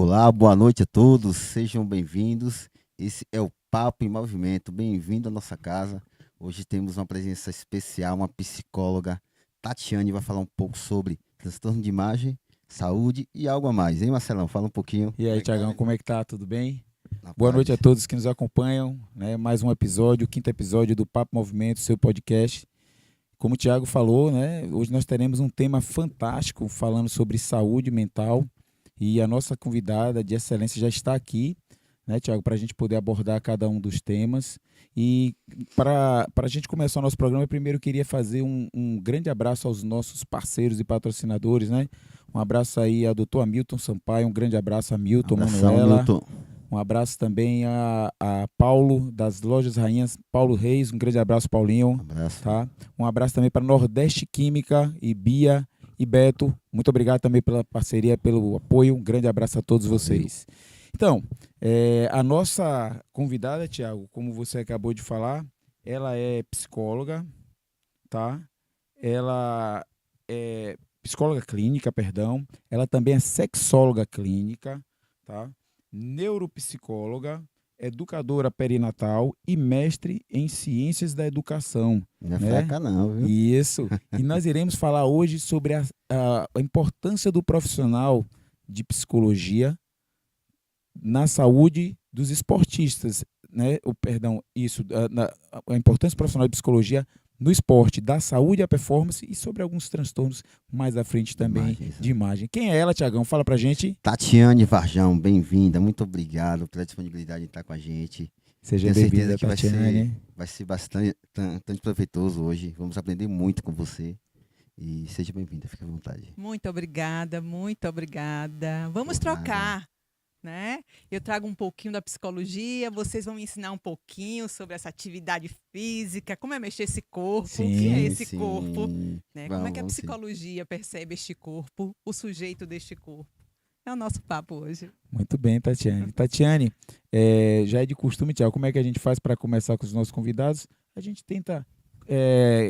Olá, boa noite a todos, sejam bem-vindos. Esse é o Papo em Movimento. Bem-vindo à nossa casa. Hoje temos uma presença especial, uma psicóloga, Tatiane, vai falar um pouco sobre transtorno de imagem, saúde e algo a mais, hein, Marcelão? Fala um pouquinho. E Como aí, é que tá, Tiagão, né? como é que tá? Tudo bem? Na Boa noite a paz. todos que nos acompanham, né? Mais um episódio, o quinto episódio do Papo Movimento, seu podcast. Como o Tiago falou, né? Hoje nós teremos um tema fantástico falando sobre saúde mental e a nossa convidada de excelência já está aqui, né, Tiago, para a gente poder abordar cada um dos temas. E para a gente começar o nosso programa, eu primeiro queria fazer um grande abraço aos nossos parceiros e patrocinadores, né? Um abraço aí ao doutor Hamilton Sampaio, um grande abraço a Milton, Abração, Manuela. Milton. Um abraço também a Paulo, das Lojas Rainhas, Paulo Reis, um grande abraço, Paulinho, Abraço. tá? Um abraço também para Nordeste Química e Bia e Beto. Muito obrigado também pela parceria, pelo apoio. Um grande abraço a todos Valeu. vocês. Então, a nossa convidada, Tiago, como você acabou de falar, ela é psicóloga, tá? Ela é psicóloga clínica, perdão. Ela também é sexóloga clínica, tá? Neuropsicóloga, educadora perinatal e mestre em ciências da educação, Não é né? fraca não, viu? Isso. E nós iremos falar hoje sobre a importância do profissional de psicologia na saúde dos esportistas, né? Perdão, isso, a importância profissional de psicologia no esporte, da saúde à performance e sobre alguns transtornos mais à frente também Imagens. de imagem. Quem é ela, Tiagão? Fala pra gente. Tatiane Varjão, bem-vinda. Muito obrigado pela disponibilidade de estar com a gente. Seja Tenho certeza bem-vinda, que vai ser, Tatiane. vai ser bastante proveitoso hoje. Vamos aprender muito com você. E seja bem-vinda, fique à vontade. Muito obrigada, muito obrigada. Vamos Por nada. trocar, né? Eu trago um pouquinho da psicologia, vocês vão me ensinar um pouquinho sobre essa atividade física, como é mexer esse corpo, o que é Sim, esse corpo, Sim. né? Como é que a Vamos sim. psicologia percebe este corpo, o sujeito deste corpo. É o nosso papo hoje. muito bem, Tatiane. Tatiane, já é de costume, Tiago, como é que a gente faz para começar com os nossos convidados? A gente tenta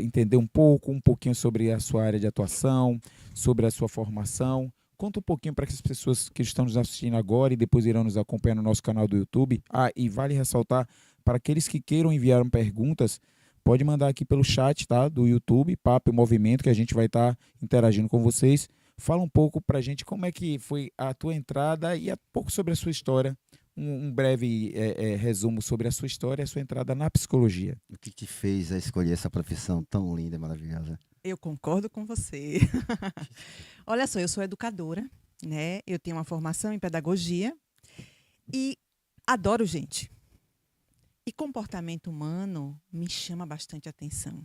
entender um pouquinho sobre a sua área de atuação, sobre a sua formação. Conta um pouquinho para as pessoas que estão nos assistindo agora e depois irão nos acompanhar no nosso canal do YouTube. Ah, e vale ressaltar, para aqueles que queiram enviar perguntas, pode mandar aqui pelo chat, tá, do YouTube, Papo e Movimento, que a gente vai estar interagindo com vocês. Fala um pouco para a gente como é que foi a tua entrada e um pouco sobre a sua história. Um breve resumo sobre a sua história e a sua entrada na psicologia. O que te fez a escolher essa profissão tão linda e maravilhosa? Eu concordo com você. Olha só, eu sou educadora, né? Eu tenho uma formação em pedagogia e adoro gente. E comportamento humano me chama bastante atenção.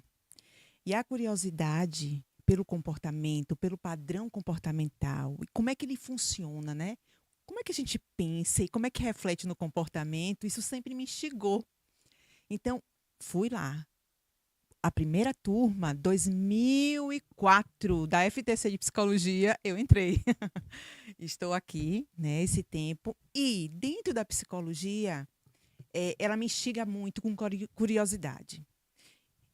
E a curiosidade pelo comportamento, pelo padrão comportamental, e como é que ele funciona, né? Como é que a gente pensa e como é que reflete no comportamento, isso sempre me instigou. Então, fui lá. A primeira turma, 2004, da FTC de Psicologia, eu entrei. Estou aqui, né, esse tempo. E dentro da psicologia, ela me instiga muito com curiosidade.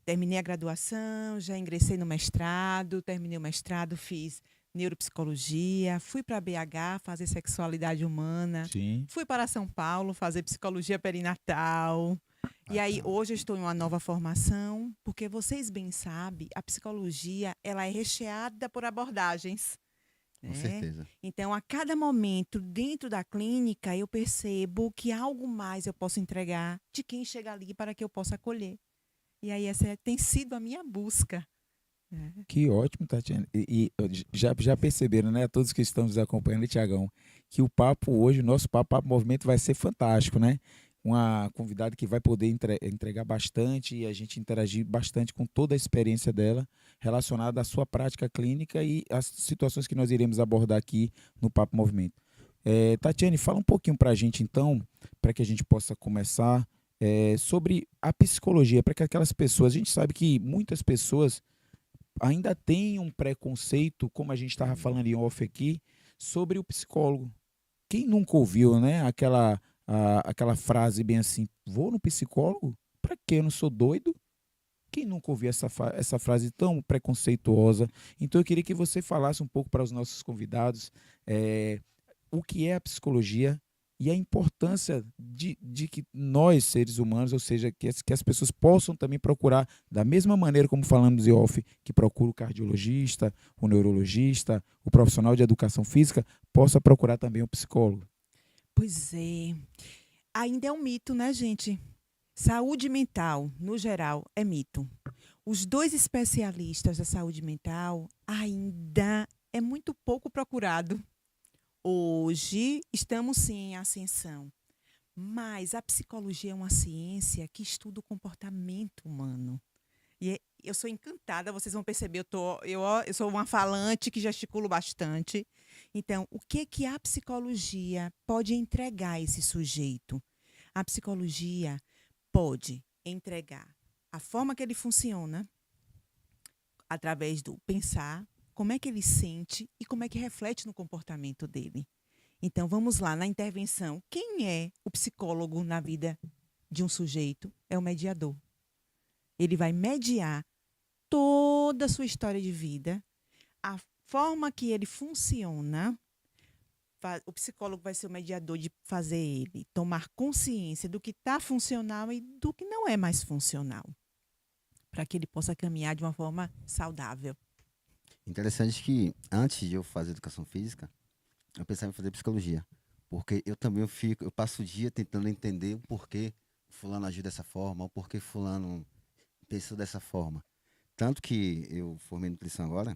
Terminei a graduação, já ingressei no mestrado, terminei o mestrado, fiz neuropsicologia, fui para BH fazer sexualidade humana, Sim. fui para São Paulo fazer psicologia perinatal. E aí, Bacana. hoje eu estou em uma nova formação, porque vocês bem sabem, a psicologia ela é recheada por abordagens. Com Né? certeza. Então, a cada momento dentro da clínica, eu percebo que algo mais eu posso entregar de quem chega ali para que eu possa acolher. E aí, essa tem sido a minha busca. Né? Que ótimo, Tatiana. Já perceberam, né? Todos que estão nos acompanhando, Tiagão, que o papo hoje, o nosso papo movimento vai ser fantástico, né? Uma convidada que vai poder entregar bastante e a gente interagir bastante com toda a experiência dela relacionada à sua prática clínica e às situações que nós iremos abordar aqui no Papo Movimento. Tatiane, fala um pouquinho para a gente, então, para que a gente possa começar, sobre a psicologia, para que aquelas pessoas, a gente sabe que muitas pessoas ainda têm um preconceito, como a gente estava falando em off aqui, sobre o psicólogo. Quem nunca ouviu, né? Aquela frase bem assim, vou no psicólogo? Para quê? Eu não sou doido? Quem nunca ouviu essa frase tão preconceituosa? Então eu queria que você falasse um pouco para os nossos convidados, o que é a psicologia e a importância de que nós, seres humanos, ou seja, que as pessoas possam também procurar, da mesma maneira como falamos em off, que procura o cardiologista, o neurologista, o profissional de educação física, possa procurar também o psicólogo. Pois é. Ainda é um mito, né, gente? Saúde mental, no geral, é mito. Os dois especialistas da saúde mental ainda é muito pouco procurado. Hoje estamos sim em ascensão, mas a psicologia é uma ciência que estuda o comportamento humano. Eu sou encantada, vocês vão perceber, eu sou uma falante que gesticulo bastante. Então, o que a psicologia pode entregar a esse sujeito? A psicologia pode entregar a forma que ele funciona, através do pensar, como é que ele sente e como é que reflete no comportamento dele. Então, vamos lá, na intervenção. Quem é o psicólogo na vida de um sujeito? É o mediador. Ele vai mediar toda a sua história de vida, a forma que ele funciona. O psicólogo vai ser o mediador de fazer ele tomar consciência do que está funcional e do que não é mais funcional, para que ele possa caminhar de uma forma saudável. Interessante que antes de eu fazer educação física, eu pensava em fazer psicologia. Porque eu também eu passo o dia tentando entender o porquê fulano agiu dessa forma, o porquê fulano pensou dessa forma. Tanto que eu formei nutrição agora,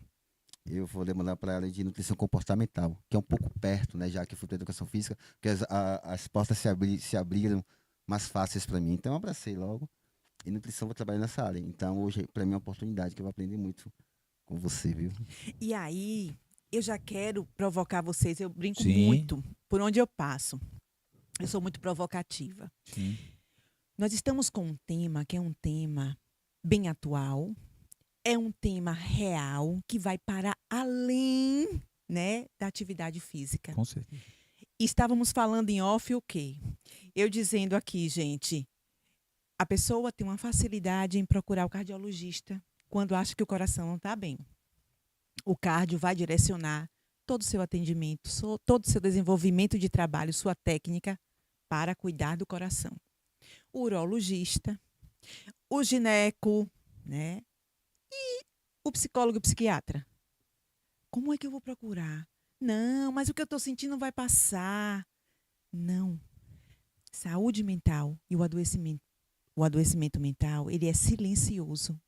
eu vou demandar para a área de nutrição comportamental, que é um pouco perto, né, já que eu fui para educação física, porque as portas se abriram mais fáceis para mim. Então eu abracei logo e nutrição vou trabalhar nessa área. Então hoje para mim é uma oportunidade que eu vou aprender muito com você, viu? E aí, eu já quero provocar vocês, eu brinco Sim. muito por onde eu passo. Eu sou muito provocativa. Sim. Nós estamos com um tema que é um tema bem atual, é um tema real que vai para além, né, da atividade física. Com certeza. E estávamos falando em off o quê? Eu dizendo aqui, gente, a pessoa tem uma facilidade em procurar o cardiologista quando acha que o coração não está bem. O cardio vai direcionar todo o seu atendimento, todo o seu desenvolvimento de trabalho, sua técnica para cuidar do coração. O urologista, o gineco, né? E o psicólogo e o psiquiatra. Como é que eu vou procurar? Não, mas o que eu estou sentindo vai passar. Não. Saúde mental e o adoecimento mental, ele é silencioso.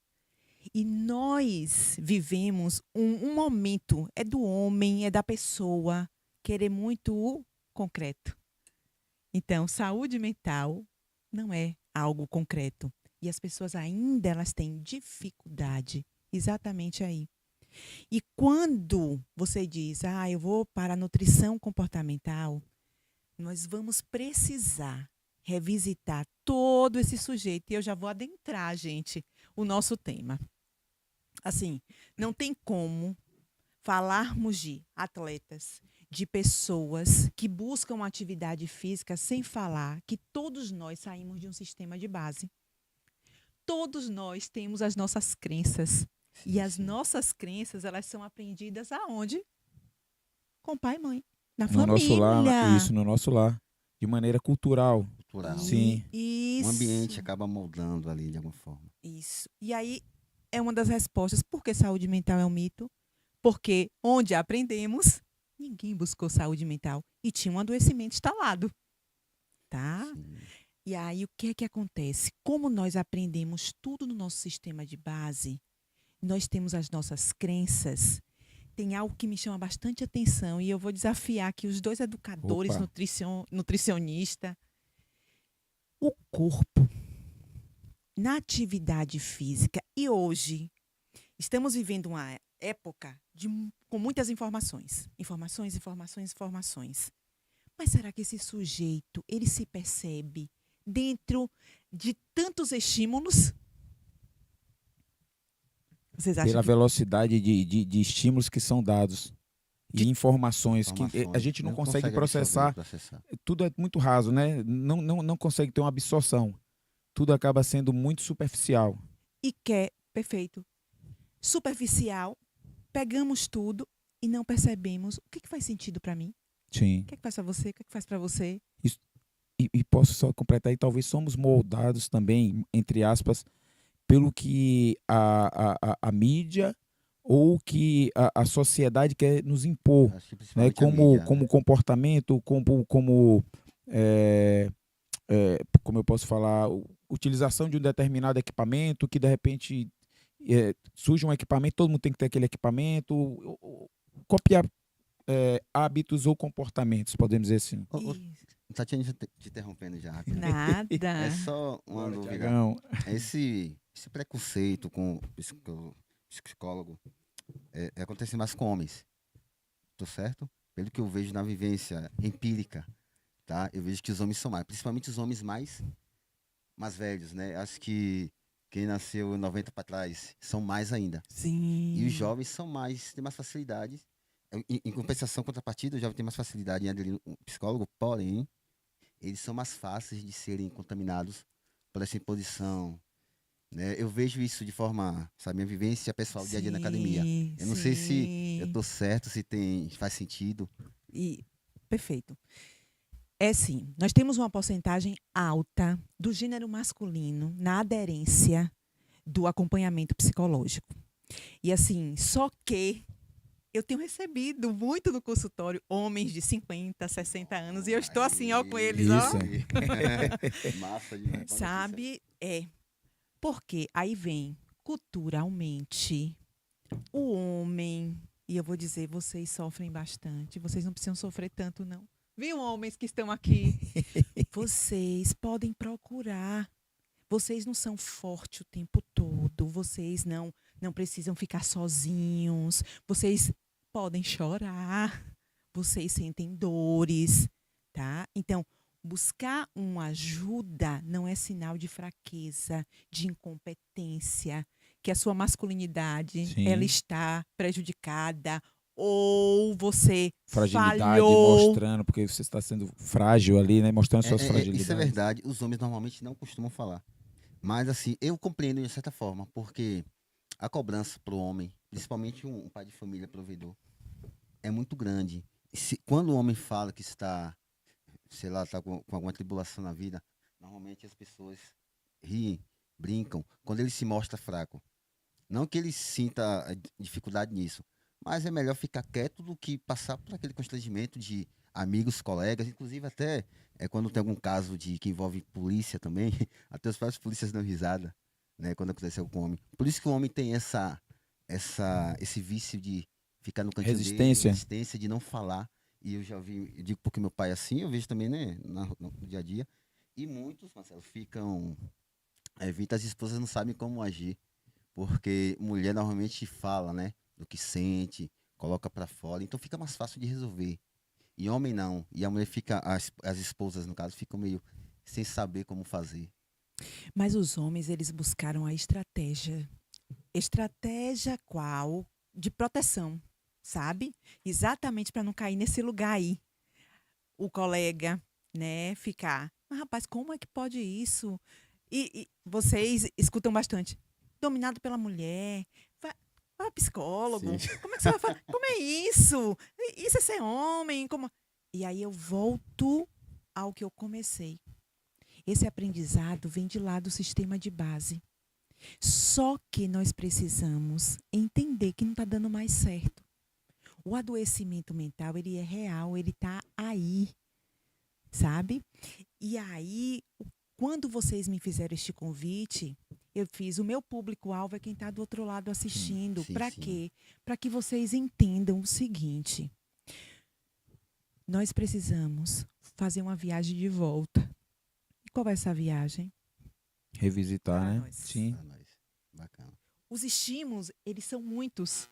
E nós vivemos um momento, é do homem, é da pessoa, querer muito o concreto. Então, saúde mental não é algo concreto. E as pessoas ainda elas têm dificuldade exatamente aí. E quando você diz, eu vou para a nutrição comportamental, nós vamos precisar revisitar todo esse sujeito. E eu já vou adentrar, gente, o nosso tema. Assim, não tem como falarmos de atletas, de pessoas que buscam atividade física sem falar que todos nós saímos de um sistema de base. Todos nós temos as nossas crenças. Sim, E as sim. nossas crenças, elas são aprendidas aonde? Com pai e mãe. Na No família. nosso lar, isso, no nosso lar. De maneira cultural. Cultural. Sim. Isso. O ambiente acaba moldando ali de alguma forma. Isso. E aí é uma das respostas. Por que saúde mental é um mito? Porque onde aprendemos, ninguém buscou saúde mental. E tinha um adoecimento instalado. Tá? Sim. E aí o que é que acontece? Como nós aprendemos tudo no nosso sistema de base, nós temos as nossas crenças. Tem algo que me chama bastante atenção e eu vou desafiar aqui os dois educadores, Opa. nutricionista. O corpo, na atividade física, e hoje estamos vivendo uma época com muitas informações. Informações. Mas será que esse sujeito, ele se percebe dentro de tantos estímulos? Vocês acham Pela que velocidade de estímulos que são dados. E informações que a gente não consegue processar. Tudo é muito raso, né? Não consegue ter uma absorção. Tudo acaba sendo muito superficial. e quer, perfeito, superficial, pegamos tudo e não percebemos o que faz sentido para mim. Sim. O que é que faz para você? O que é que faz para você? E posso só completar aí, talvez somos moldados também, entre aspas, pelo que a mídia ou que a sociedade quer nos impor, Acho que né? principalmente a mídia, Como né? comportamento, é, como eu posso falar, utilização de um determinado equipamento que de repente surge um equipamento, todo mundo tem que ter aquele equipamento, copiar hábitos ou comportamentos, podemos dizer assim. Isso. Tatiana, te interrompendo já, rápido. É Nada. só uma Bora, dúvida. Tiagão. Esse preconceito com psicólogo acontece mais com homens, tô certo? Pelo que eu vejo na vivência empírica, tá? Eu vejo que os homens são mais, principalmente os homens mais velhos, né? Acho que quem nasceu 90 para trás são mais ainda. E os Sim. jovens são mais, têm mais facilidade. Em compensação, contrapartida, o jovem tem mais facilidade em aderir um psicólogo, porém, eles são mais fáceis de serem contaminados por essa imposição, né? Eu vejo isso de forma, sabe, minha vivência pessoal dia a dia na academia. Sim, Eu não sei se eu sim. tô certo, se faz sentido. E perfeito. É sim, nós temos uma porcentagem alta do gênero masculino na aderência do acompanhamento psicológico. E assim, só que eu tenho recebido muito no consultório homens de 50, 60 anos e eu estou assim, ó, com eles, ó. Isso. Massa demais. boa notícia. Sabe? Porque aí vem culturalmente o homem, e eu vou dizer, vocês sofrem bastante, vocês não precisam sofrer tanto não. Viu, homens que estão aqui? Vocês podem procurar. Vocês não são fortes o tempo todo, vocês não precisam ficar sozinhos, vocês podem chorar, vocês sentem dores, tá? Então, buscar uma ajuda não é sinal de fraqueza, de incompetência, que a sua masculinidade Sim. ela está prejudicada ou você Fragilidade falhou. mostrando, porque você está sendo frágil ali, né? Mostrando suas Isso é fragilidades. verdade, os homens normalmente não costumam falar. Mas assim, eu compreendo de certa forma, porque a cobrança pro homem, principalmente um pai de família provedor, é muito grande. Quando o homem fala que está, sei lá, está com alguma tribulação na vida, normalmente as pessoas riem, brincam, quando ele se mostra fraco. Não que ele sinta dificuldade nisso, mas é melhor ficar quieto do que passar por aquele constrangimento de amigos, colegas, inclusive até quando tem algum caso que envolve polícia também, até os próprios polícias dão risada, né, quando aconteceu com o homem. Por isso que o homem tem esse vício de ficar no cantinho dele, Resistência. resistência de não falar. E eu já vi, eu digo porque meu pai é assim, eu vejo também, né, no dia a dia. E muitos, Marcelo, ficam, evitam, as esposas não sabem como agir. Porque mulher normalmente fala, né? Do que sente, coloca pra fora. Então fica mais fácil de resolver. E homem não. E a mulher fica, as esposas, no caso, ficam meio sem saber como fazer. Mas os homens, eles buscaram a estratégia. Estratégia qual? De proteção, sabe? Exatamente para não cair nesse lugar aí. O colega, né, ficar, mas rapaz, como é que pode isso? E vocês escutam bastante. Dominado pela mulher, vai ao psicólogo. Sim. Como é que você vai falar? Como é isso? Isso é ser homem? Como... E aí eu volto ao que eu comecei. Esse aprendizado vem de lá do sistema de base. Só que nós precisamos entender que não está dando mais certo. O adoecimento mental, ele é real, ele está aí, sabe? E aí, quando vocês me fizeram este convite, eu fiz, o meu público-alvo é quem está do outro lado assistindo. Sim, Para sim. quê? Para que vocês entendam o seguinte. Nós precisamos fazer uma viagem de volta. E qual vai ser essa viagem? Revisitar, Para né? nós. Sim. Ah, nós. Bacana. Os estímulos, eles são muitos.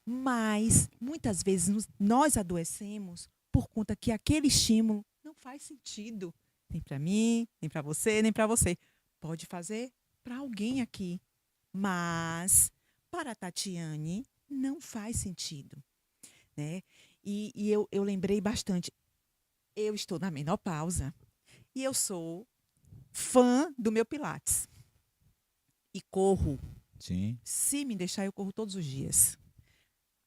Mas, muitas vezes, nós adoecemos por conta que aquele estímulo não faz sentido. Nem para mim, nem para você, nem para você. Pode fazer para alguém aqui. Mas, para a Tatiane, não faz sentido. Né? E eu lembrei bastante. Eu estou na menopausa e eu sou fã do meu Pilates. E corro. Sim. Se me deixar, eu corro todos os dias.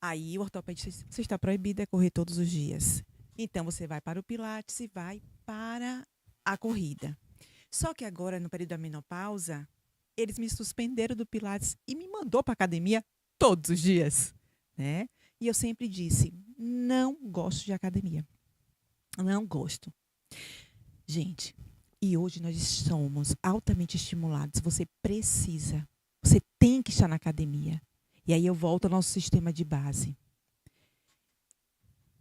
Aí o ortopedista disse, você está proibida de correr todos os dias. Então, você vai para o Pilates e vai para a corrida. Só que agora, no período da menopausa, eles me suspenderam do Pilates e me mandou para academia todos os dias, né? E eu sempre disse, não gosto de academia. Não gosto. Gente, e hoje nós somos altamente estimulados. Você precisa, você tem que estar na academia. E aí eu volto ao nosso sistema de base.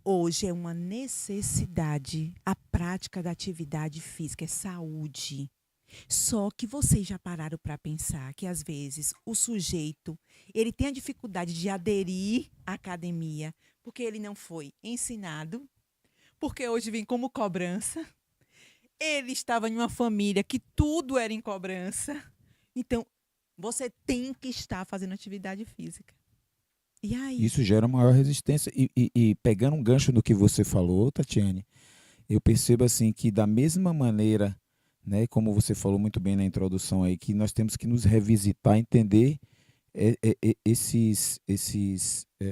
Hoje é uma necessidade a prática da atividade física, é saúde. Só que vocês já pararam para pensar que às vezes o sujeito, ele tem a dificuldade de aderir à academia porque ele não foi ensinado, porque hoje vem como cobrança. Ele estava em uma família que tudo era em cobrança. Então, você tem que estar fazendo atividade física. E aí? Isso gera maior resistência. E pegando um gancho no que você falou, Tatiane, eu percebo assim que da mesma maneira, né, como você falou muito bem na introdução aí, que nós temos que nos revisitar, entender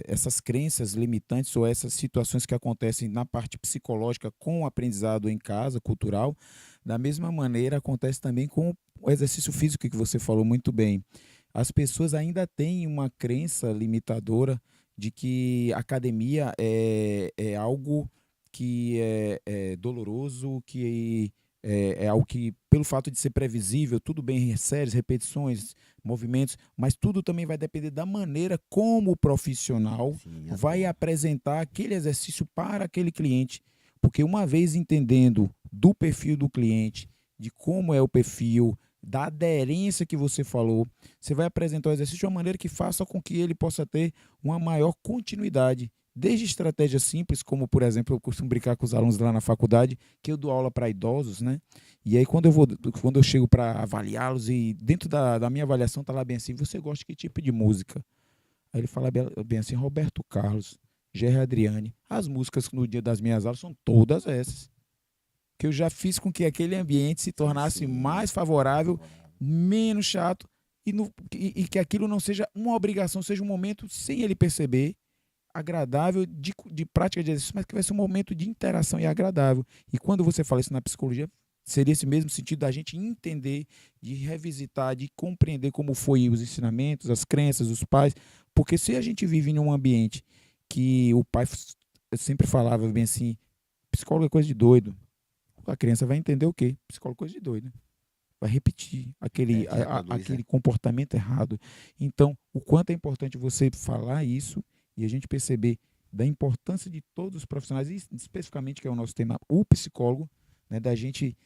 essas crenças limitantes ou essas situações que acontecem na parte psicológica com o aprendizado em casa, cultural, da mesma maneira acontece também com o exercício físico que você falou muito bem. As pessoas ainda têm uma crença limitadora de que academia é algo que é doloroso, que é algo que, pelo fato de ser previsível, tudo bem, séries, repetições, movimentos, mas tudo também vai depender da maneira como o profissional Sim, vai adoro. apresentar aquele exercício para aquele cliente. Porque uma vez entendendo do perfil do cliente, de como é o perfil, da aderência que você falou, você vai apresentar o exercício de uma maneira que faça com que ele possa ter uma maior continuidade. Desde estratégias simples, como, por exemplo, eu costumo brincar com os alunos lá na faculdade, que eu dou aula para idosos, né? E aí, quando eu chego para avaliá-los, e dentro da minha avaliação está lá bem assim, você gosta de que tipo de música? Aí ele fala bem assim, Roberto Carlos, Gerry Adriane. As músicas no dia das minhas aulas são todas essas. Que eu já fiz com que aquele ambiente se tornasse Sim, mais favorável, favorável. menos chato, e que aquilo não seja uma obrigação, seja um momento sem ele perceber, agradável de prática de exercício, mas que vai ser um momento de interação e agradável. E quando você fala isso na psicologia, seria esse mesmo sentido da gente entender, de revisitar, de compreender como foi os ensinamentos, as crenças, os pais, porque se a gente vive em um ambiente que o pai sempre falava bem assim, psicólogo é coisa de doido, a criança vai entender o quê? Psicólogo é coisa de doido. Vai repetir É, já reproduz, aquele é. comportamento errado. Então, o quanto é importante você falar isso e a gente perceber da importância de todos os profissionais, e especificamente que é o nosso tema, o psicólogo, né, da gente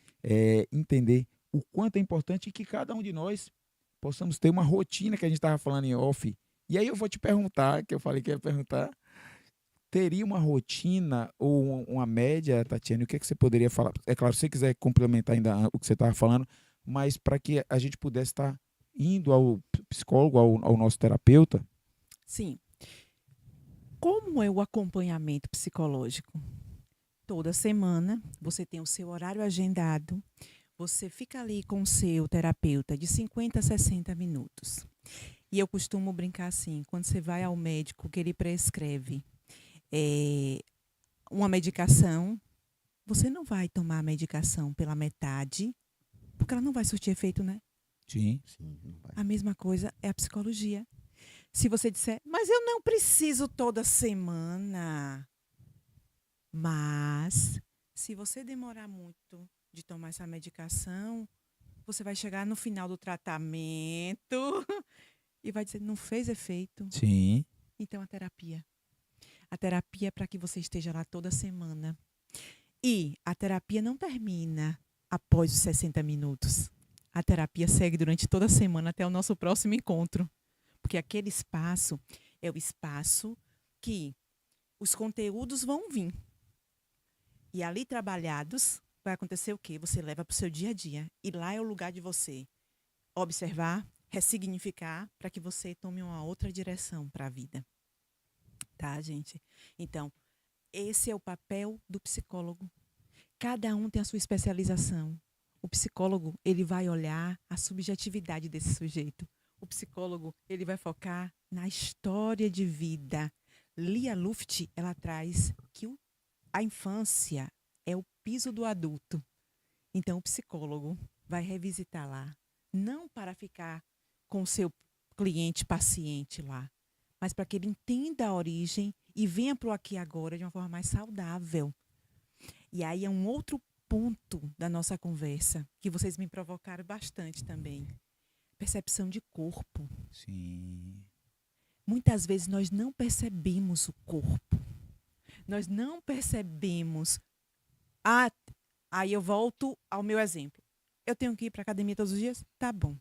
entender o quanto é importante que cada um de nós possamos ter uma rotina que a gente estava falando em off. E aí eu vou te perguntar, que eu falei que ia perguntar, teria uma rotina ou uma média, Tatiane? O que é que você poderia falar? É claro, se você quiser complementar ainda o que você estava falando, mas para que a gente pudesse estar indo ao psicólogo, ao nosso terapeuta. Sim. Como é o acompanhamento psicológico? Toda semana você tem o seu horário agendado, você fica ali com o seu terapeuta de 50 a 60 minutos. E eu costumo brincar assim, quando você vai ao médico que ele prescreve uma medicação, você não vai tomar a medicação pela metade, porque ela não vai surtir efeito, né? Sim. Sim, não vai. A mesma coisa é a psicologia. Se você disser, mas eu não preciso toda semana. Mas, se você demorar muito de tomar essa medicação, você vai chegar no final do tratamento e vai dizer, não fez efeito. Sim. Então, a terapia. A terapia é para que você esteja lá toda semana. E a terapia não termina após os 60 minutos. A terapia segue durante toda a semana até o nosso próximo encontro. Porque aquele espaço é o espaço que os conteúdos vão vir. E ali trabalhados, vai acontecer o quê? Você leva para o seu dia a dia. E lá é o lugar de você observar, ressignificar, para que você tome uma outra direção para a vida. Tá, gente? Então, esse é o papel do psicólogo. Cada um tem a sua especialização. O psicólogo, ele vai olhar a subjetividade desse sujeito. O psicólogo, ele vai focar na história de vida. Lia Luft, ela traz que o a infância é o piso do adulto. Então, o psicólogo vai revisitar lá, não para ficar com o seu cliente, paciente lá, mas para que ele entenda a origem e venha para o aqui e agora de uma forma mais saudável. E aí é um outro ponto da nossa conversa, que vocês me provocaram bastante também. Percepção de corpo. Sim. Muitas vezes nós não percebemos o corpo. Nós não percebemos. Aí eu volto ao meu exemplo. Eu tenho que ir para a academia todos os dias? Tá bom.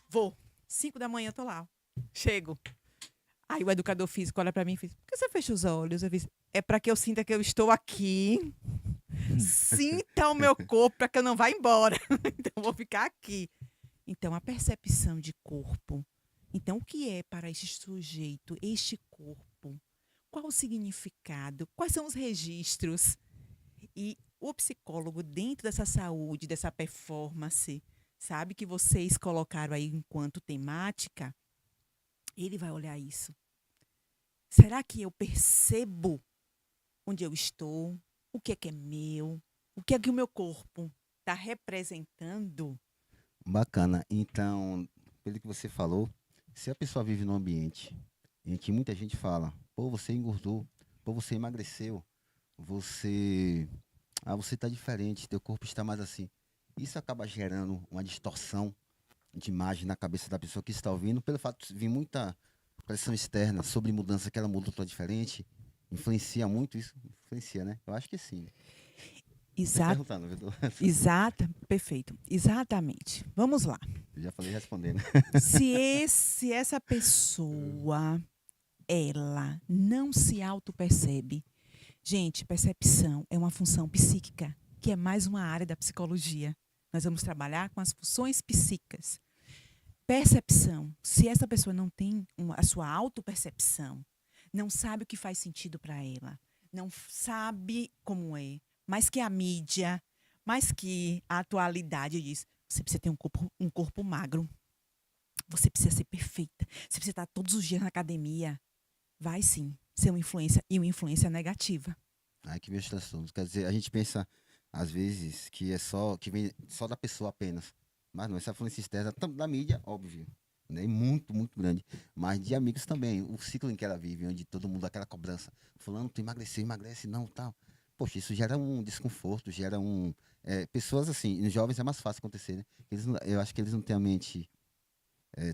Vou. 5 da manhã eu tô lá. Chego. Aí o educador físico olha para mim e diz: por que você fecha os olhos? Eu fiz: é para que eu sinta que eu estou aqui. Sinta o meu corpo para que eu não vá embora. Então eu vou ficar aqui. Então a percepção de corpo. Então o que é para este sujeito, este corpo? Qual o significado? Quais são os registros? E o psicólogo, dentro dessa saúde, dessa performance, sabe, que vocês colocaram aí enquanto temática, ele vai olhar isso. Será que eu percebo onde eu estou? O que é meu? O que é que o meu corpo está representando? Bacana. Então, pelo que você falou, se a pessoa vive num ambiente em que muita gente fala, pô, você engordou, pô, você emagreceu, você está diferente, teu corpo está mais assim. Isso acaba gerando uma distorção de imagem na cabeça da pessoa que está ouvindo, pelo fato de vir muita pressão externa sobre mudança, que ela mudou, está diferente. Influencia muito isso? Influencia, né? Eu acho que sim. Você perguntando, Vitor. Perfeito. Exatamente. Vamos lá. Eu já falei respondendo. Se essa pessoa, ela não se auto-percebe. Gente, percepção é uma função psíquica, que é mais uma área da psicologia. Nós vamos trabalhar com as funções psíquicas. Percepção. Se essa pessoa não tem a sua auto-percepção, não sabe o que faz sentido para ela, não sabe como é, mas que a mídia, mais que a atualidade diz, você precisa ter um corpo magro, você precisa ser perfeita, você precisa estar todos os dias na academia. Vai sim ser uma influência, e uma influência negativa. Ai, que frustração. Quer dizer, a gente pensa, às vezes, que vem só da pessoa apenas. Mas não, essa influência externa, tanto da mídia, óbvio, né? Muito, muito grande. Mas de amigos também. O ciclo em que ela vive, onde todo mundo, aquela cobrança. Fulano, tu emagreceu, emagrece, não, tal. Poxa, isso gera um desconforto, gera um... pessoas assim, nos jovens é mais fácil acontecer, né? Eu acho que eles não têm a mente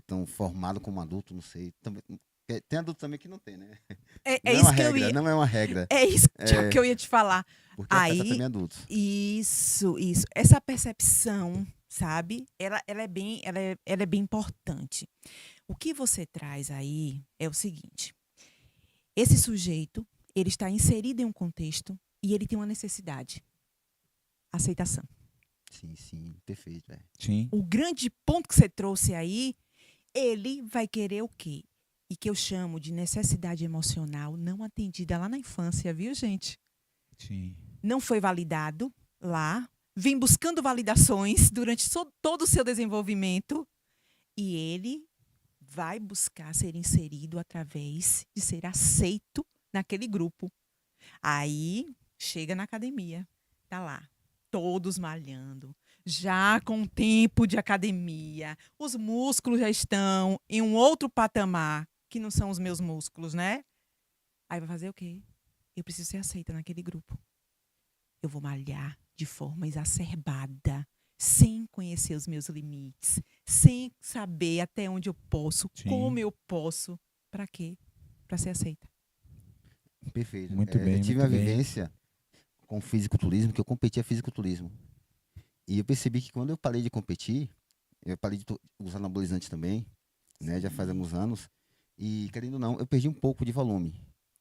tão formada como adulto, não sei. Também, tem adulto também que não tem, né? É Não é isso uma que eu regra, ia. não é uma regra. É isso É, que eu ia te falar. porque afeta Aí, também adultos. isso. Essa percepção, sabe? Ela é bem importante. O que você traz aí é o seguinte: esse sujeito, ele está inserido em um contexto e ele tem uma necessidade. Aceitação. Sim, sim, perfeito. Sim. O grande ponto que você trouxe aí, ele vai querer o quê? E que eu chamo de necessidade emocional não atendida lá na infância, viu, gente? Sim. Não foi validado lá, vem buscando validações durante todo o seu desenvolvimento e ele vai buscar ser inserido através de ser aceito naquele grupo. Aí chega na academia, tá lá, todos malhando, já com tempo de academia, os músculos já estão em um outro patamar, que não são os meus músculos, né? Aí vai fazer o quê? Eu preciso ser aceita naquele grupo. Eu vou malhar de forma exacerbada, sem conhecer os meus limites, sem saber até onde eu posso, Sim. como eu posso. Para quê? Para ser aceita. Perfeito. Muito bem, eu tive muito uma bem. vivência com fisiculturismo, que eu competia fisiculturismo. E eu percebi que quando eu parei de competir, eu parei de usar anabolizante também, né? Já faz alguns anos. E, querendo ou não, eu perdi um pouco de volume.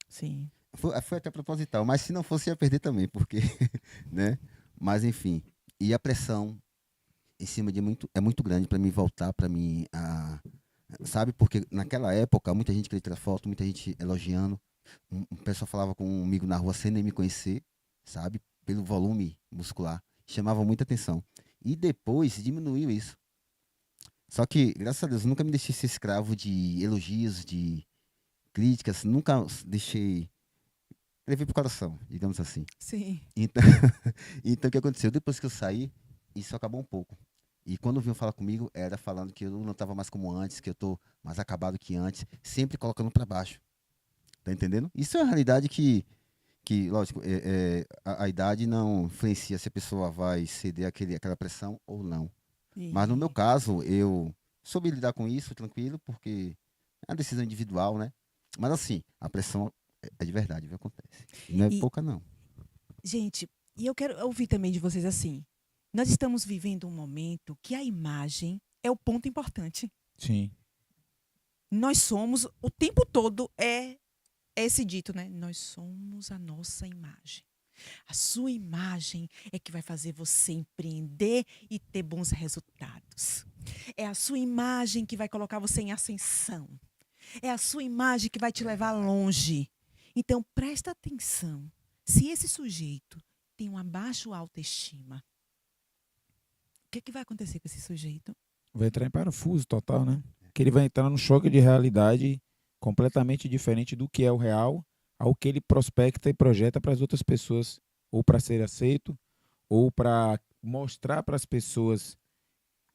Sim. Foi até proposital, mas se não fosse, ia perder também, porque, né? Mas, enfim. E a pressão em cima é muito grande para mim voltar, para mim, sabe? Porque naquela época, muita gente queria tirar foto, muita gente elogiando. Um pessoal falava comigo na rua sem nem me conhecer, sabe? Pelo volume muscular. Chamava muita atenção. E depois diminuiu isso. Só que, graças a Deus, eu nunca me deixei ser escravo de elogios, de críticas. Nunca deixei levei pro coração, digamos assim. Sim. Então, então o que aconteceu? Depois que eu saí, isso acabou um pouco. E quando vinham falar comigo, era falando que eu não estava mais como antes, que eu tô mais acabado que antes, sempre colocando para baixo. Tá entendendo? Isso é uma realidade que lógico, a idade não influencia se a pessoa vai ceder aquela pressão ou não. Mas no meu E- caso, eu soube lidar com isso tranquilo, porque é uma decisão individual, né? Mas assim, a pressão é de verdade, viu? Acontece. E não é e, pouca, não. gente, e eu quero ouvir também de vocês assim. Nós estamos vivendo um momento que a imagem é o ponto importante. Sim. Nós somos, o tempo todo é esse dito, né? Nós somos a nossa imagem. A sua imagem é que vai fazer você empreender e ter bons resultados. É a sua imagem que vai colocar você em ascensão. É a sua imagem que vai te levar longe. Então, presta atenção. Se esse sujeito tem uma baixa autoestima, o que vai acontecer com esse sujeito? Vai entrar em parafuso total, né? Que ele vai entrar num choque de realidade completamente diferente do que é o real, ao que ele prospecta e projeta para as outras pessoas, ou para ser aceito, ou para mostrar para as pessoas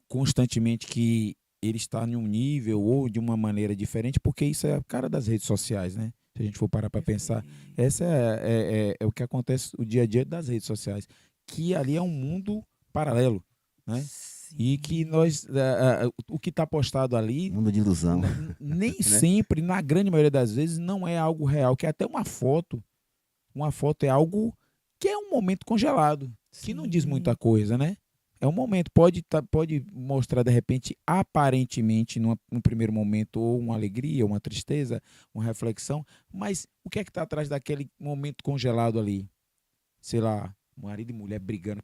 constantemente que ele está em um nível ou de uma maneira diferente, porque isso é a cara das redes sociais, né? Se a gente for parar para pensar, essa é o que acontece o dia a dia das redes sociais, que ali é um mundo paralelo, né? E que Sim. nós, o que está postado ali, Mundo de ilusão, nem né? sempre, na grande maioria das vezes, não é algo real, que é até uma foto. Uma foto é algo que é um momento congelado, que não diz muita Sim. coisa, né? É um momento, pode mostrar de repente, aparentemente, num primeiro momento, ou uma alegria, uma tristeza, uma reflexão, mas o que é que está atrás daquele momento congelado ali? Sei lá, marido e mulher brigando,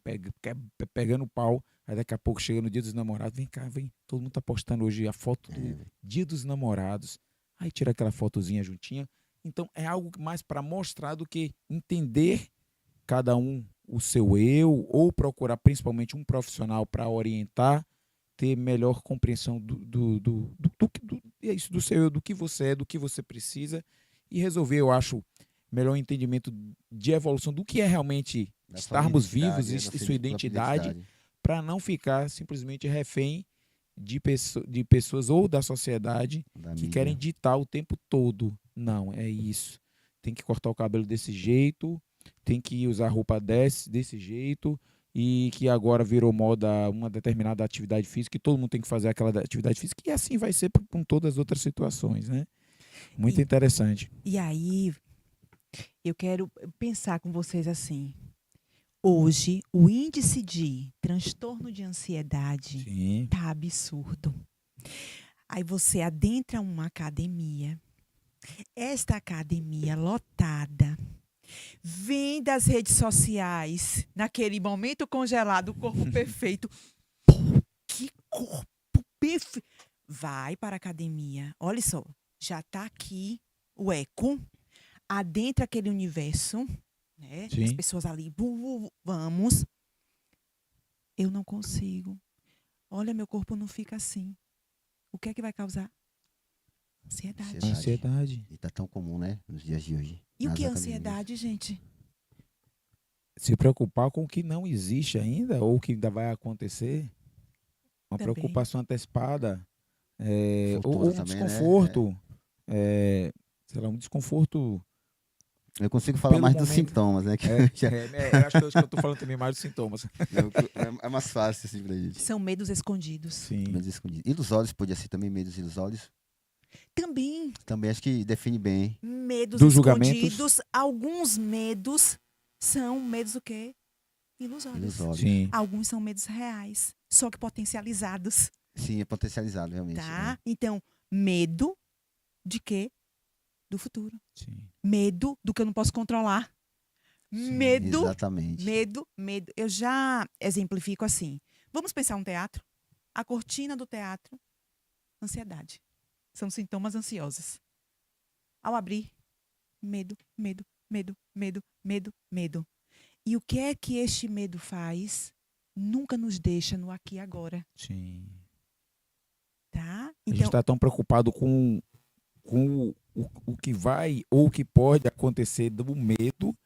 pegando pau, aí daqui a pouco chega no dia dos namorados, vem cá, vem, todo mundo tá postando hoje a foto do É, dia dos namorados, aí tira aquela fotozinha juntinha. Então é algo mais para mostrar do que entender cada um o seu eu, ou procurar principalmente um profissional para orientar, ter melhor compreensão é isso, do seu eu, do que você é, do que você precisa, e resolver, eu acho, melhor entendimento de evolução do que é realmente da sua estarmos vivos identidade, da e sua sua própria identidade, identidade, para não ficar simplesmente refém de pessoas ou da sociedade da que querem mídia. ditar o tempo todo. Não, é isso. Tem que cortar o cabelo desse jeito, tem que usar roupa desse jeito, e que agora virou moda uma determinada atividade física, que todo mundo tem que fazer aquela atividade física, e assim vai ser com todas as outras situações, né? Muito E, interessante. e aí, eu quero pensar com vocês assim. Hoje, o índice de transtorno de ansiedade Sim, tá absurdo. Aí você adentra uma academia, esta academia lotada, vem das redes sociais, naquele momento congelado, o corpo perfeito. Pô, que corpo perfeito! Vai para a academia. Olha só, já está aqui o eco, adentra aquele universo, né? As sim, pessoas ali, vamos. Eu não consigo. Olha, meu corpo não fica assim. O que é que vai causar? Ansiedade. Ansiedade. ansiedade. E tá tão comum, né? Nos dias de hoje. E o Nas que é academias. ansiedade, gente? Se preocupar com o que não existe ainda, ou o que ainda vai acontecer, uma Também. preocupação antecipada, Futuro ou um também, né? desconforto, sei lá, um desconforto Eu consigo falar pelo mais dos momento. sintomas, né? Que Eu acho que eu estou falando também mais dos sintomas. é mais fácil assim pra gente. São medos escondidos. Sim, Medos escondidos. Ilusórios, podia ser também medos ilusórios. Também Também acho que define bem, hein? medos dos julgamentos. escondidos. Alguns medos são medos o quê? Ilusórios. Ilusórios. Sim, Alguns são medos reais, só que potencializados, Sim, é potencializado, realmente. tá? Então, medo de quê? Do futuro. sim, Medo do que eu não posso controlar. sim. Medo, Exatamente. medo. Eu já exemplifico assim. Vamos pensar um teatro? A cortina do teatro, ansiedade. São sintomas ansiosos. Ao abrir, medo, medo, medo, medo, medo, medo. E o que é que este medo faz? Nunca nos deixa no aqui e agora, Sim. tá? A gente Então, está tão preocupado com o que vai ou o que pode acontecer do medo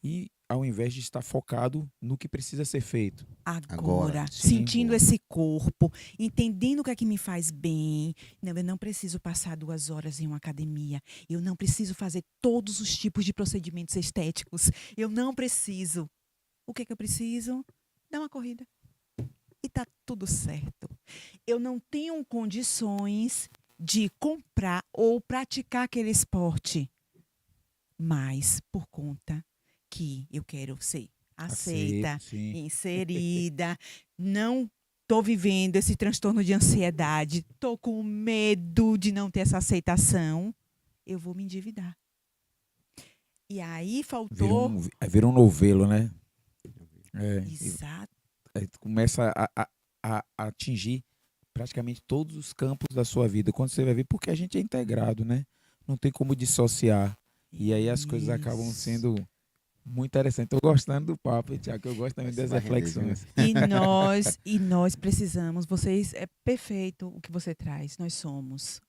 e ao invés de estar focado no que precisa ser feito. Agora, Sim, sentindo boa. esse corpo, entendendo o que é que me faz bem. Não, eu não preciso passar 2 horas em uma academia. Eu não preciso fazer todos os tipos de procedimentos estéticos. Eu não preciso. O que é que eu preciso? Dar uma corrida. E tá tudo certo. Eu não tenho condições de comprar ou praticar aquele esporte, mas por conta que eu quero ser aceita, Sim. inserida, não estou vivendo esse transtorno de ansiedade, estou com medo de não ter essa aceitação, eu vou me endividar. E aí faltou. Vira um novelo, né? Exato. Aí tu começa a atingir praticamente todos os campos da sua vida. Quando você vai ver, porque a gente é integrado, né? Não tem como dissociar. E aí as coisas acabam Isso. sendo muito interessantes. Estou gostando do papo, Tiago, que eu gosto também Esse das vai render, reflexões. E nós precisamos, vocês, é perfeito o que você traz, nós somos.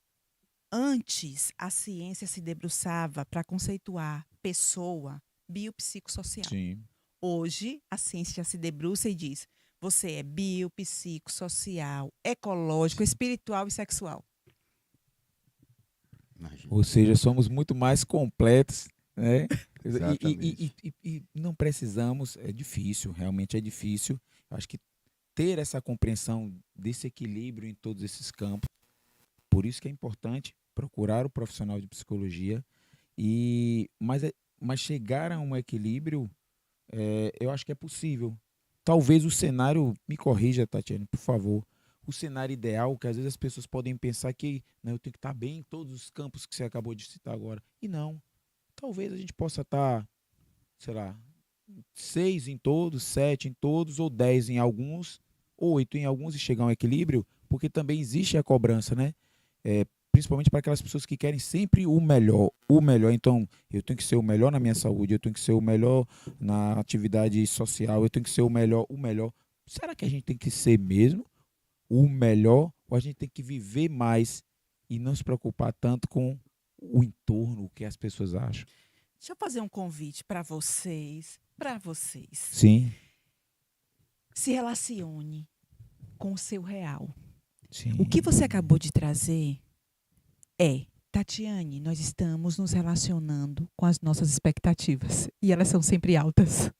Antes, a ciência se debruçava para conceituar pessoa biopsicossocial. Sim. Hoje, a ciência se debruça e diz: você é biopsicossocial, ecológico, espiritual e sexual. Imagina. Ou seja, somos muito mais completos, né? Exatamente. E não precisamos, é difícil, realmente é difícil. Acho que ter essa compreensão desse equilíbrio em todos esses campos, por isso que é importante procurar o profissional de psicologia, mas chegar a um equilíbrio, eu acho que é possível. Talvez o cenário, me corrija, Tatiane, por favor, o cenário ideal, que às vezes as pessoas podem pensar que, né, eu tenho que estar bem em todos os campos que você acabou de citar agora. E não. Talvez a gente possa estar, sei lá, 6 em todos, 7 em todos, ou 10 em alguns, ou 8 em alguns e chegar a um equilíbrio, porque também existe a cobrança, né? Principalmente para aquelas pessoas que querem sempre o melhor, o melhor. Então, eu tenho que ser o melhor na minha saúde, eu tenho que ser o melhor na atividade social, eu tenho que ser o melhor, o melhor. Será que a gente tem que ser mesmo o melhor, ou a gente tem que viver mais e não se preocupar tanto com o entorno, o que as pessoas acham? Deixa eu fazer um convite para vocês. Sim, Se relacione com o seu real. sim. O que você acabou de trazer é: Tatiane, nós estamos nos relacionando com as nossas expectativas. E elas são sempre altas.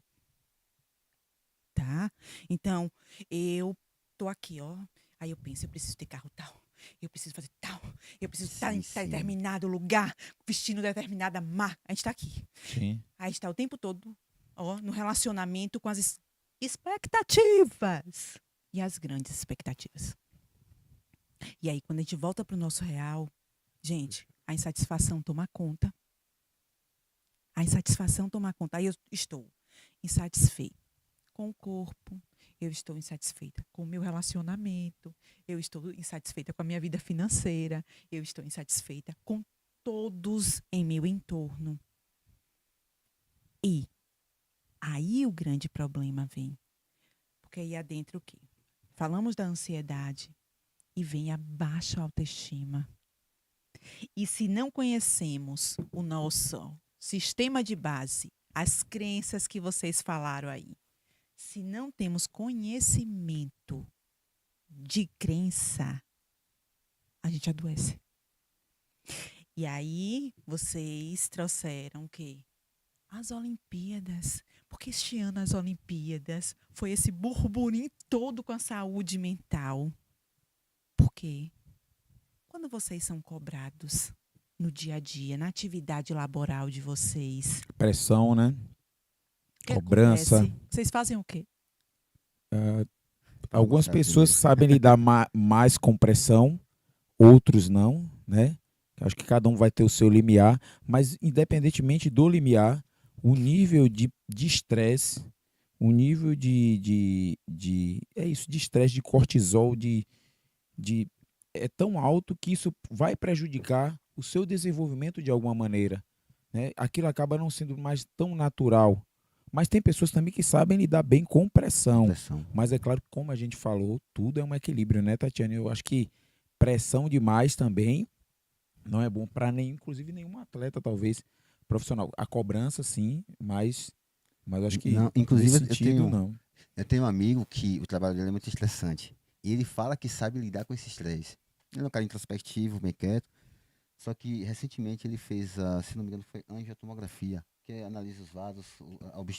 Tá? Então, eu tô aqui, ó. Aí eu penso, eu preciso ter carro tal. Eu preciso fazer tal. Eu preciso estar em Sim. determinado lugar, vestindo determinada marca. A gente tá aqui. Sim. A gente tá o tempo todo, ó, no relacionamento com as expectativas. E as grandes expectativas. E aí, quando a gente volta pro nosso real, gente, a insatisfação toma conta. A insatisfação toma conta. Aí eu estou insatisfeita com o corpo, eu estou insatisfeita com o meu relacionamento, eu estou insatisfeita com a minha vida financeira, eu estou insatisfeita com todos em meu entorno. E aí o grande problema vem. Porque aí adentro o quê? Falamos da ansiedade e vem a baixa autoestima. E se não conhecemos o nosso sistema de base, as crenças que vocês falaram aí, se não temos conhecimento de crença, a gente adoece. E aí vocês trouxeram o quê? As Olimpíadas. Porque este ano as Olimpíadas foi esse burburinho todo com a saúde mental. Por quê? Quando vocês são cobrados no dia a dia, na atividade laboral de vocês, Pressão, né? o que Cobrança. acontece? Vocês fazem o quê? Algumas Buscar pessoas primeiro. sabem lidar mais com pressão, outros não, né? Acho que cada um vai ter o seu limiar, mas independentemente do limiar, o nível de estresse, o nível de estresse, de cortisol, é tão alto que isso vai prejudicar o seu desenvolvimento de alguma maneira, né? Aquilo acaba não sendo mais tão natural. Mas tem pessoas também que sabem lidar bem com pressão. Mas é claro que, como a gente falou, tudo é um equilíbrio, né, Tatiana? Eu acho que pressão demais também Não é bom para nem, inclusive nenhum atleta, talvez, profissional. A cobrança, sim, mas eu acho que Não, nesse inclusive, sentido, não. eu tenho um amigo que o trabalho dele é muito estressante. E ele fala que sabe lidar com esse estresse. Ele é um cara introspectivo, bem quieto. Só que recentemente ele fez, se não me engano, foi angiotomografia, que analisa os vasos,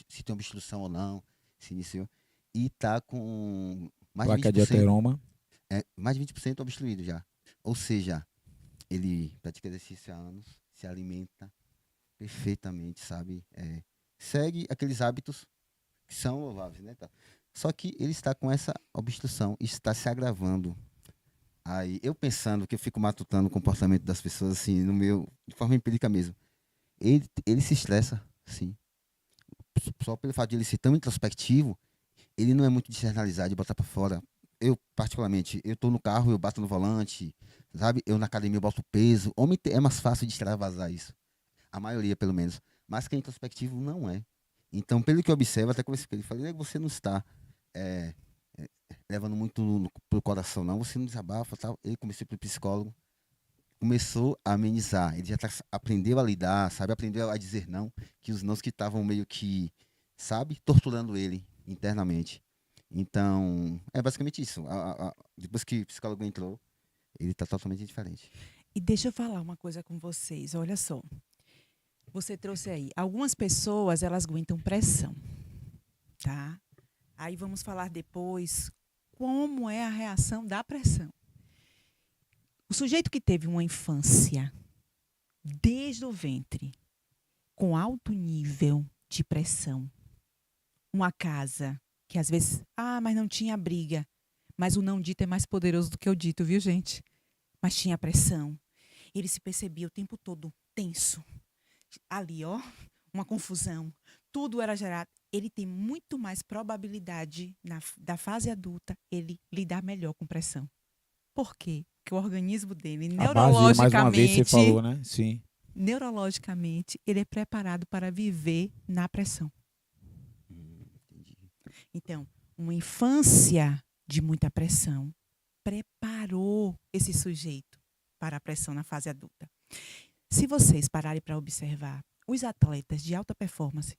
se tem obstrução ou não, se iniciou. E tá com mais de Placa de 20%, ateroma. mais de 20% obstruído já. Ou seja, ele pratica exercício há anos, se alimenta perfeitamente, sabe? Segue aqueles hábitos que são louváveis, né? Tá? Só que ele está com essa obstrução, está se agravando. Aí eu pensando que eu fico matutando o comportamento das pessoas assim, no meu, de forma empírica mesmo. Ele se estressa, sim. Só pelo fato de ele ser tão introspectivo, ele não é muito de externalizar, de botar pra fora. Eu, particularmente, eu tô no carro, eu bato no volante, sabe? Eu na academia eu boto peso. Homem é mais fácil de extravasar isso. A maioria, pelo menos. Mas quem é introspectivo não é. Então, pelo que eu observo, até conversei com ele, falei, você não está é, levando muito pro coração, não. Você não desabafa, tal. Ele começou pro psicólogo, começou a amenizar. Ele já aprendeu a lidar, sabe? Aprendeu a dizer não, que os nãos que estavam meio que, sabe? Torturando ele internamente. Então, é basicamente isso. Depois que o psicólogo entrou, ele está totalmente diferente. E deixa eu falar uma coisa com vocês. Olha só. Você trouxe aí. Algumas pessoas, elas aguentam pressão, tá? Aí vamos falar depois como é a reação da pressão. O sujeito que teve uma infância desde o ventre com alto nível de pressão, uma casa que às vezes, mas não tinha briga, mas o não dito é mais poderoso do que o dito, viu, gente? Mas tinha pressão. Ele se percebia o tempo todo tenso. Ali, ó, uma confusão. Tudo era gerado. Ele tem muito mais probabilidade da fase adulta ele lidar melhor com pressão. Por quê? Porque o organismo dele, A base, mais uma vez, você falou, né? Sim. neurologicamente, ele é preparado para viver na pressão. Entendi. Então, uma infância de muita pressão preparou esse sujeito para a pressão na fase adulta. Se vocês pararem para observar, os atletas de alta performance,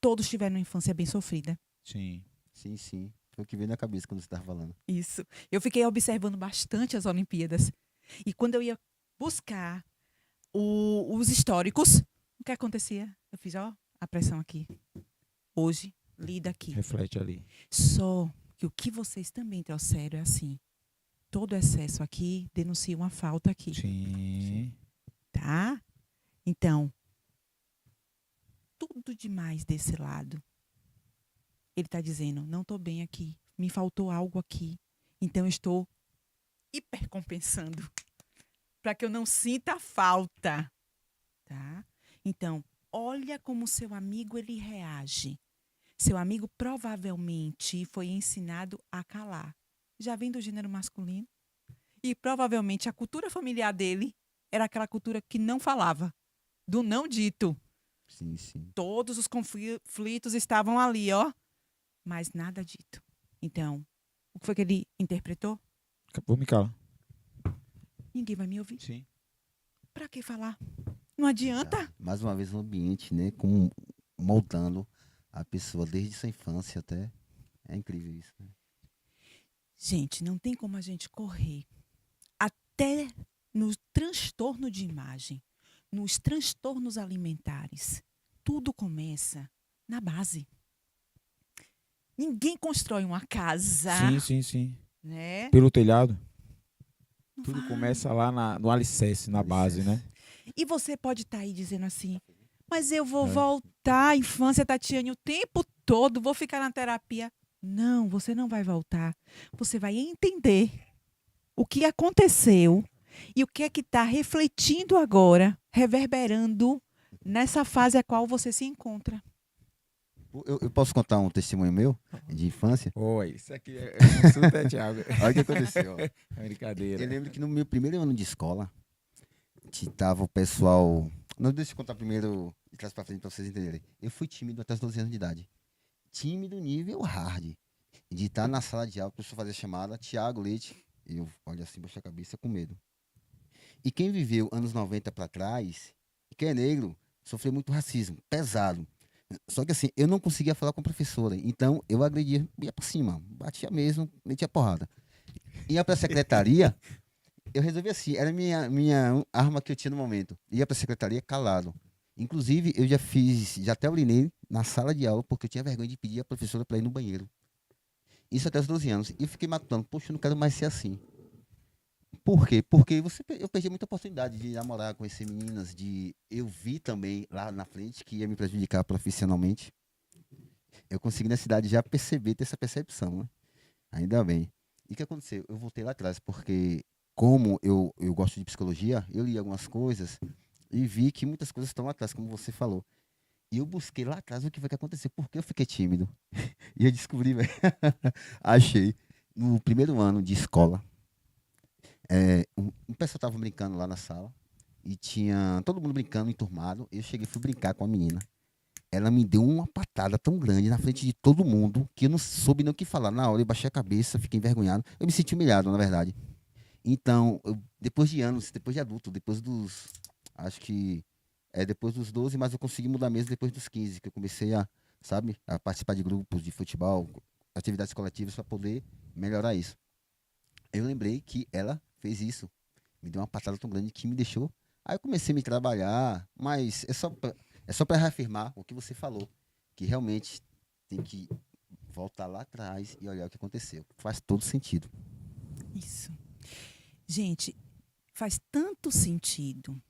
todos tiveram uma infância bem sofrida. Sim. Sim, sim. Foi o que veio na cabeça quando você estava falando. Isso. Eu fiquei observando bastante as Olimpíadas. E quando eu ia buscar os históricos, o que acontecia? Eu fiz, a pressão aqui. Hoje, lida aqui. Reflete ali. Só que o que vocês também trouxeram é assim, todo excesso aqui denuncia uma falta aqui. Sim. Tá? Então, tudo demais desse lado. Ele está dizendo, não estou bem aqui, me faltou algo aqui. Então, eu estou hipercompensando para que eu não sinta falta. Tá? Então, olha como seu amigo ele reage. Seu amigo provavelmente foi ensinado a calar. Já vem do gênero masculino. E provavelmente a cultura familiar dele era aquela cultura que não falava, do não dito. Sim, sim. Todos os conflitos estavam ali, ó, mas nada dito. Então, o que foi que ele interpretou? Vou me calar. Ninguém vai me ouvir. Sim. Pra que falar? Não adianta. Mais uma vez, um ambiente, né? Moldando a pessoa desde sua infância até. É incrível isso, né? Gente, não tem como a gente correr. Até no transtorno de imagem, nos transtornos alimentares, tudo começa na base. Ninguém constrói uma casa, Sim. né? Pelo telhado. Não Tudo vai. começa lá no alicerce, na base, né? E você pode estar aí dizendo assim, mas eu vou É. voltar à infância, Tatiane, o tempo todo, vou ficar na terapia. Não, você não vai voltar. Você vai entender o que aconteceu e o que é que está refletindo agora, reverberando nessa fase a qual você se encontra. Eu posso contar um testemunho meu de infância? Oi, isso aqui é consulta, Thiago. Olha o que aconteceu. Ó. É brincadeira. Eu lembro que no meu primeiro ano de escola, tava o pessoal. Não, deixa eu contar primeiro de trás pra frente pra vocês entenderem. Eu fui tímido até os 12 anos de idade. Tímido nível hard. De estar na sala de aula, a pessoa fazer a chamada, Tiago Leite. E eu olho assim, baixo a cabeça com medo. E quem viveu anos 90 para trás, quem é negro, sofreu muito racismo, pesado. Só que assim, eu não conseguia falar com a professora, então eu agredia, ia por cima, batia mesmo, metia porrada. Ia pra secretaria, eu resolvi assim, era a minha arma que eu tinha no momento. Ia pra secretaria calado. Inclusive, eu já até urinei na sala de aula, porque eu tinha vergonha de pedir a professora para ir no banheiro. Isso até os 12 anos. E eu fiquei matando, poxa, eu não quero mais ser assim. Por quê? Porque eu perdi muita oportunidade de namorar, conhecer meninas, eu vi também lá na frente que ia me prejudicar profissionalmente. Eu consegui na cidade já perceber, ter essa percepção, né? Ainda bem. E o que aconteceu? Eu voltei lá atrás, porque como eu gosto de psicologia, eu li algumas coisas e vi que muitas coisas estão lá atrás, como você falou. E eu busquei lá atrás o que foi que aconteceu, por que eu fiquei tímido. E eu descobri, velho, achei, no primeiro ano de escola, um pessoal tava brincando lá na sala, e tinha todo mundo brincando, enturmado, eu cheguei e fui brincar com a menina. Ela me deu uma patada tão grande na frente de todo mundo que eu não soube nem o que falar. Na hora eu baixei a cabeça, fiquei envergonhado. Eu me senti humilhado, na verdade. Então, depois de anos, depois de adulto, depois dos. Acho que. Depois dos 12, mas eu consegui mudar mesmo depois dos 15, que eu comecei sabe, a participar de grupos de futebol, atividades coletivas para poder melhorar isso. Eu lembrei que ela fez isso. Me deu uma patada tão grande que me deixou. Aí eu comecei a me trabalhar, mas é só para reafirmar o que você falou, que realmente tem que voltar lá atrás e olhar o que aconteceu. Faz todo sentido. Isso. Gente, faz tanto sentido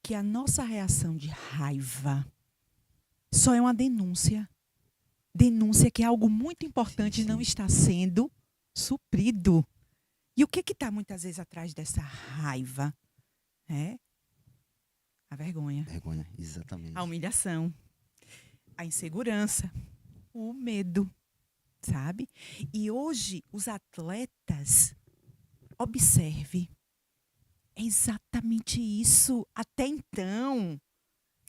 que a nossa reação de raiva só é uma denúncia. Denúncia que é algo muito importante e não está sendo suprido. E o que está muitas vezes atrás dessa raiva? É a vergonha, Vergonha, exatamente. a humilhação, a insegurança, o medo, sabe? E hoje os atletas, observe, é exatamente isso. Até então,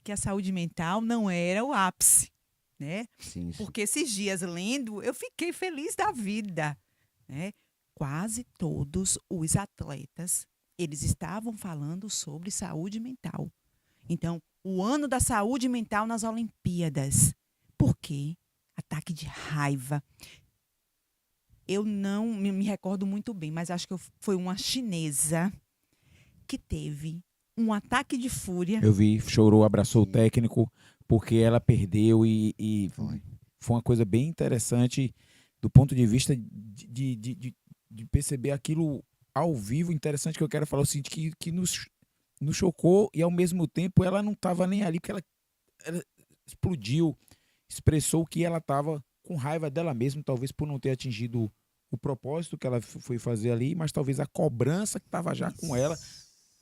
que a saúde mental não era o ápice, né? Sim, sim. Porque esses dias lendo, eu fiquei feliz da vida, né? Quase todos os atletas, eles estavam falando sobre saúde mental. Então, o ano da saúde mental nas Olimpíadas. Por quê? Ataque de raiva. Eu não me recordo muito bem, mas acho que foi uma chinesa que teve um ataque de fúria. Eu vi, chorou, abraçou Sim. o técnico, porque ela perdeu e Foi uma coisa bem interessante do ponto de vista de perceber aquilo ao vivo. Interessante que eu quero falar o seguinte, que nos chocou e ao mesmo tempo ela não estava nem ali, porque ela explodiu, expressou que ela estava com raiva dela mesma, talvez por não ter atingido o propósito que ela foi fazer ali, mas talvez a cobrança que estava já com ela,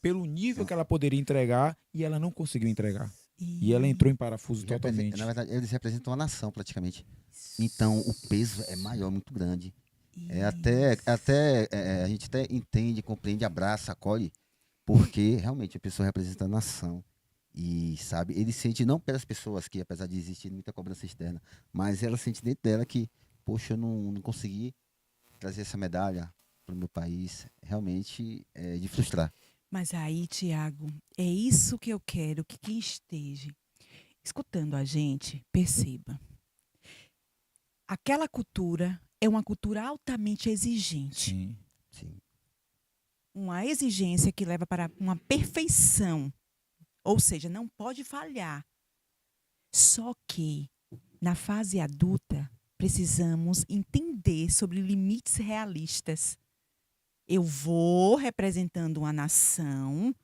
pelo nível que ela poderia entregar, e ela não conseguiu entregar. E ela entrou em parafuso totalmente. Na verdade, eles representam uma nação, praticamente. Então, o peso é maior, muito grande. A gente até entende, compreende, abraça, acolhe, porque realmente a pessoa representa a nação. E, sabe, ele sente não pelas pessoas que, apesar de existir muita cobrança externa, mas ela sente dentro dela que, poxa, eu não consegui trazer essa medalha para o meu país. Realmente é de frustrar. Mas aí, Tiago, é isso que eu quero que quem esteja escutando a gente perceba. Aquela cultura é uma cultura altamente exigente. Sim. Sim. Uma exigência que leva para uma perfeição. Ou seja, não pode falhar. Só que, na fase adulta, precisamos entender sobre limites realistas. Eu vou representando uma nação,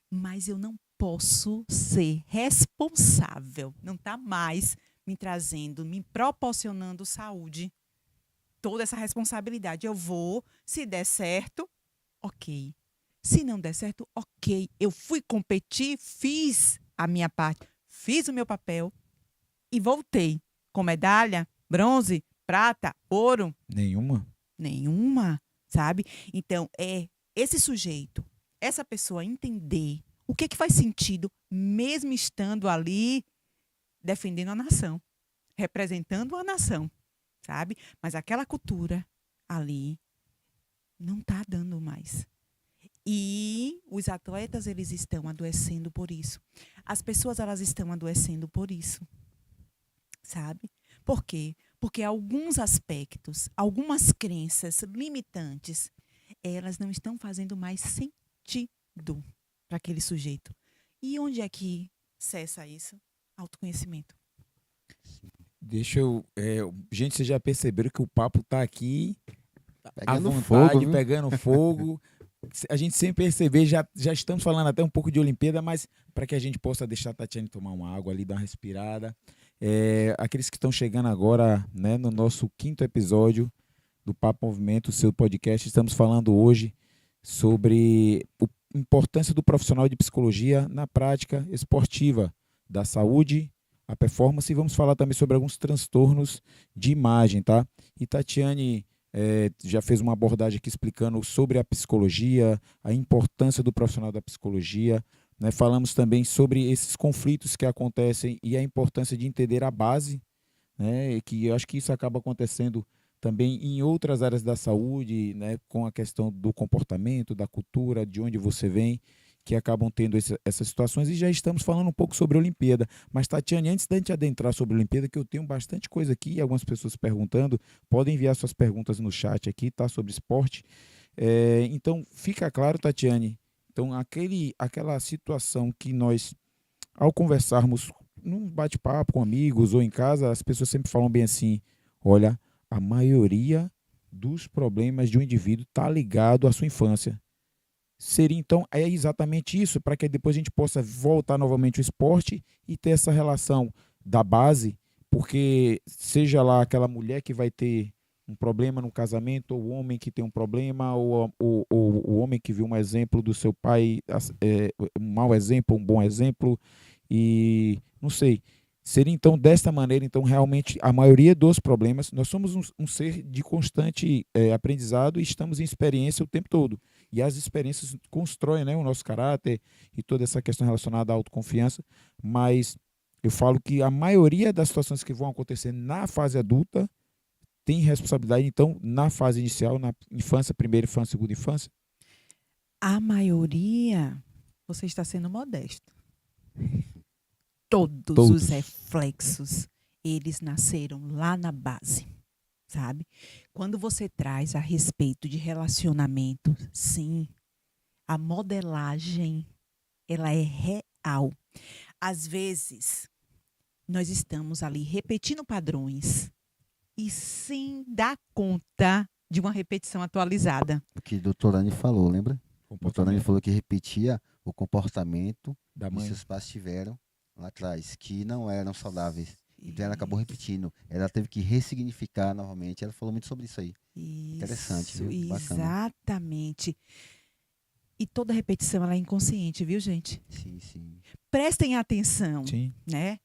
mas eu não posso ser responsável. Não está mais me trazendo, me proporcionando saúde. Toda essa responsabilidade. Eu vou, se der certo, ok. Se não der certo, ok. Eu fui competir, fiz a minha parte, fiz o meu papel e voltei com medalha, bronze, prata, ouro. Nenhuma? Nenhuma, sabe? Então, é esse sujeito, essa pessoa entender o que faz sentido, mesmo estando ali defendendo a nação, representando a nação, sabe? Mas aquela cultura ali não está dando mais. E os atletas, eles estão adoecendo por isso. As pessoas, elas estão adoecendo por isso. Sabe? Por quê? Porque alguns aspectos, algumas crenças limitantes, elas não estão fazendo mais sentido para aquele sujeito. E onde é que cessa isso? Autoconhecimento. Deixa eu. Gente, vocês já perceberam que o papo tá aqui à Pegando vontade, fogo, viu? pegando fogo. A gente sem perceber, já estamos falando até um pouco de Olimpíada, mas para que a gente possa deixar a Tatiane tomar uma água ali, dar uma respirada. Aqueles que estão chegando agora, né, no nosso 5º episódio do Papo Movimento, o seu podcast, estamos falando hoje sobre a importância do profissional de psicologia na prática esportiva, da saúde, a performance, e vamos falar também sobre alguns transtornos de imagem, tá? E Tatiane já fez uma abordagem aqui explicando sobre a psicologia, a importância do profissional da psicologia, né? Falamos também sobre esses conflitos que acontecem e a importância de entender a base, né? Que eu acho que isso acaba acontecendo também em outras áreas da saúde, né? Com a questão do comportamento, da cultura, de onde você vem, que acabam tendo essas situações. E já estamos falando um pouco sobre a Olimpíada. Mas, Tatiane, antes da gente adentrar sobre a Olimpíada, que eu tenho bastante coisa aqui, e algumas pessoas perguntando, podem enviar suas perguntas no chat aqui, tá? Sobre esporte. Então, fica claro, Tatiane, então aquela situação que nós, ao conversarmos num bate-papo com amigos ou em casa, as pessoas sempre falam bem assim, olha, a maioria dos problemas de um indivíduo está ligado à sua infância. Seria então, é exatamente isso, para que depois a gente possa voltar novamente ao esporte e ter essa relação da base, porque seja lá aquela mulher que vai ter um problema no casamento, ou o homem que tem um problema, ou o homem que viu um exemplo do seu pai, um mau exemplo, um bom exemplo, e não sei. Seria então desta maneira, então realmente a maioria dos problemas, nós somos um ser de constante aprendizado e estamos em experiência o tempo todo. E as experiências constroem, né, o nosso caráter e toda essa questão relacionada à autoconfiança, mas eu falo que a maioria das situações que vão acontecer na fase adulta tem responsabilidade, então, na fase inicial, na infância, primeira infância, segunda infância. A maioria, você está sendo modesto. Todos os reflexos, eles nasceram lá na base, sabe? Quando você traz a respeito de relacionamento, sim, a modelagem, ela é real. Às vezes, nós estamos ali repetindo padrões e sem dar conta de uma repetição atualizada. O que a doutora Anne falou, lembra? A doutora Anne falou que repetia o comportamento da que mãe. seus pais tiveram lá atrás, que não eram saudáveis. Então ela acabou repetindo. Ela teve que ressignificar novamente. Ela falou muito sobre isso aí. Interessante, viu? Bacana. Exatamente. E toda repetição ela é inconsciente, viu, gente? Sim, sim. Prestem atenção, Sim. né?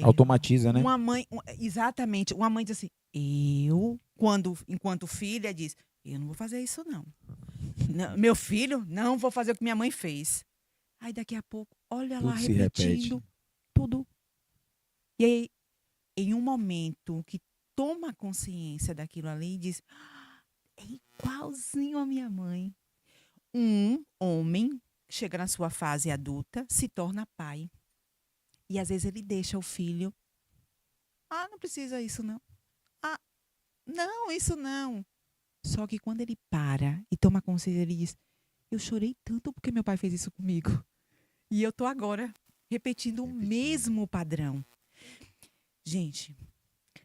Automatiza, né? Uma mãe, exatamente, uma mãe diz assim, enquanto filha, diz, eu não vou fazer isso não. Meu filho, não vou fazer o que minha mãe fez. Aí daqui a pouco, olha Tudo lá, se repetindo repete. tudo. E aí, em um momento que toma consciência daquilo ali, diz, é igualzinho a minha mãe. Um homem chega na sua fase adulta, se torna pai. E às vezes ele deixa o filho. Ah, não precisa isso não. Ah, não, isso não. Só que quando ele para e toma consciência, ele diz, eu chorei tanto porque meu pai fez isso comigo. E eu tô agora repetindo o mesmo padrão. Gente,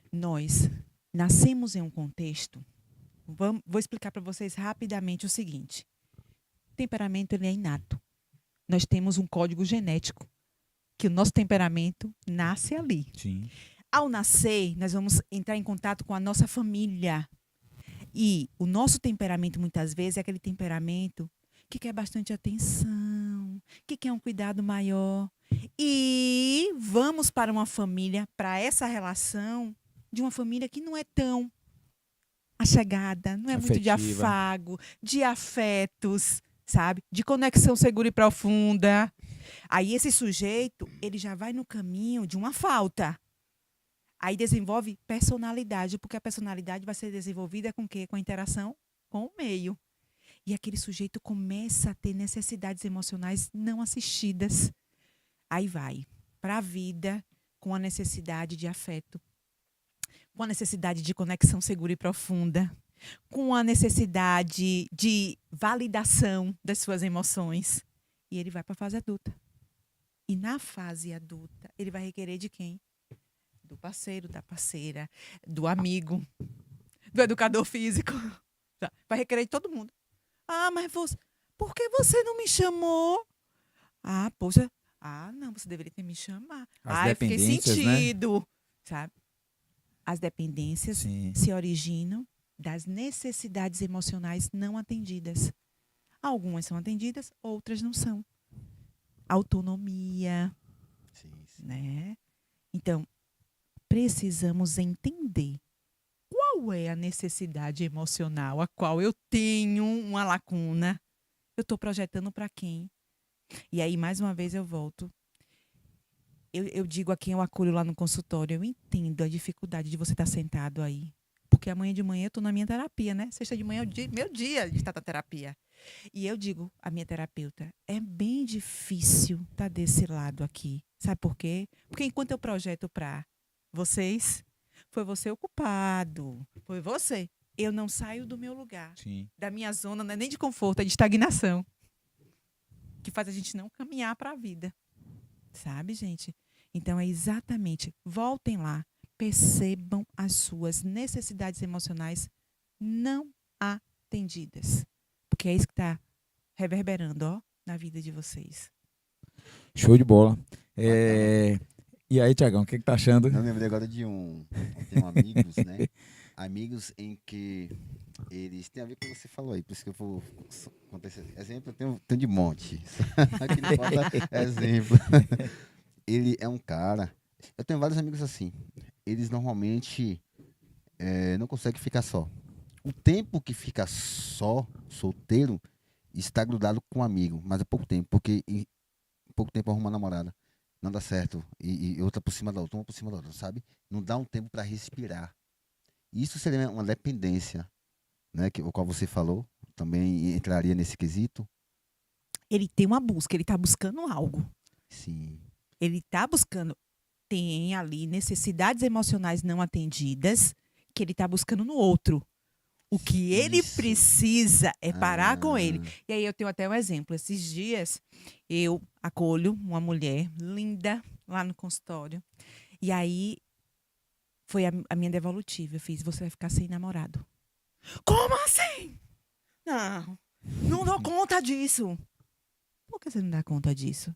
nós nascemos em um contexto. Vou explicar para vocês rapidamente o seguinte. Temperamento ele é inato. Nós temos um código genético que o nosso temperamento nasce ali. Sim. Ao nascer, nós vamos entrar em contato com a nossa família. E o nosso temperamento, muitas vezes, é aquele temperamento que quer bastante atenção, que quer um cuidado maior. E vamos para uma família, para essa relação de uma família que não é tão achegada, não é muito de Afetiva. afago, de afetos, sabe? De conexão segura e profunda. Aí esse sujeito, ele já vai no caminho de uma falta. Aí desenvolve personalidade, porque a personalidade vai ser desenvolvida com o quê? Com a interação com o meio. E aquele sujeito começa a ter necessidades emocionais não assistidas. Aí vai para a vida com a necessidade de afeto, com a necessidade de conexão segura e profunda, com a necessidade de validação das suas emoções. E ele vai para a fase adulta. E na fase adulta, ele vai requerer de quem? Do parceiro, da parceira, do amigo, do educador físico. Vai requerer de todo mundo. Ah, mas por que você não me chamou? Ah, poxa. Ah, não, você deveria ter me chamado. As Eu fiquei dependências, né? sentido. Sabe? As dependências Sim. se originam das necessidades emocionais não atendidas. Algumas são atendidas, outras não são. Autonomia, Sim, sim. né? Então, precisamos entender qual é a necessidade emocional a qual eu tenho uma lacuna. Eu estou projetando para quem? E aí, mais uma vez, eu volto. Eu digo a quem eu acolho lá no consultório, eu entendo a dificuldade de você estar sentado aí. Porque amanhã de manhã eu estou na minha terapia, né? Sexta de manhã é o meu dia de estar na terapia. E eu digo à minha terapeuta, é bem difícil estar desse lado aqui. Sabe por quê? Porque enquanto eu projeto para vocês, foi você o culpado. Foi você. Eu não saio do meu lugar. Sim. Da minha zona, não é nem de conforto, é de estagnação. Que faz a gente não caminhar para a vida. Sabe, gente? Então, é exatamente, voltem lá, percebam as suas necessidades emocionais não atendidas. Porque é isso que está reverberando, ó, na vida de vocês. Show de bola. E aí, Tiagão, o que tá achando? Eu lembrei agora de tenho amigos, né? Amigos em que eles têm a ver com o que você falou aí, por isso que eu vou contar esse exemplo, eu tenho de monte. Aqui não falta exemplo. Ele é um cara. Eu tenho vários amigos assim. Eles normalmente não conseguem ficar só. O tempo que fica só, solteiro, está grudado com um amigo, mas é pouco tempo, porque em pouco tempo arruma uma namorada. Não dá certo. E outra por cima da outra, uma por cima da outra, sabe? Não dá um tempo para respirar. Isso seria uma dependência, né? O qual você falou, também entraria nesse quesito. Ele tem uma busca, ele está buscando algo. Sim. Ele está buscando, tem ali necessidades emocionais não atendidas que ele está buscando no outro. O que ele Isso. precisa é parar com ele. E aí eu tenho até um exemplo. Esses dias eu acolho uma mulher linda lá no consultório. E aí foi a minha devolutiva. Eu fiz, você vai ficar sem namorado. Como assim? Não dou conta disso. Por que você não dá conta disso?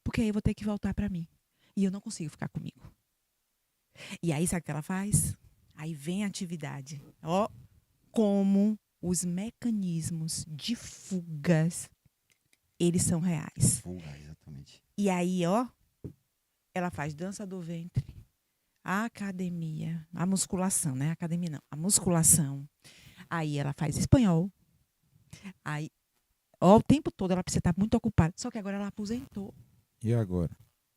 Porque aí eu vou ter que voltar para mim. E eu não consigo ficar comigo. E aí, sabe o que ela faz? Aí vem a atividade. Ó, como os mecanismos de fugas, eles são reais. Fuga, exatamente. E aí, ó, ela faz dança do ventre, a academia, a musculação, né? A academia não, a musculação. Aí ela faz espanhol. Aí, ó, o tempo todo ela precisa estar muito ocupada. Só que agora ela aposentou. E agora?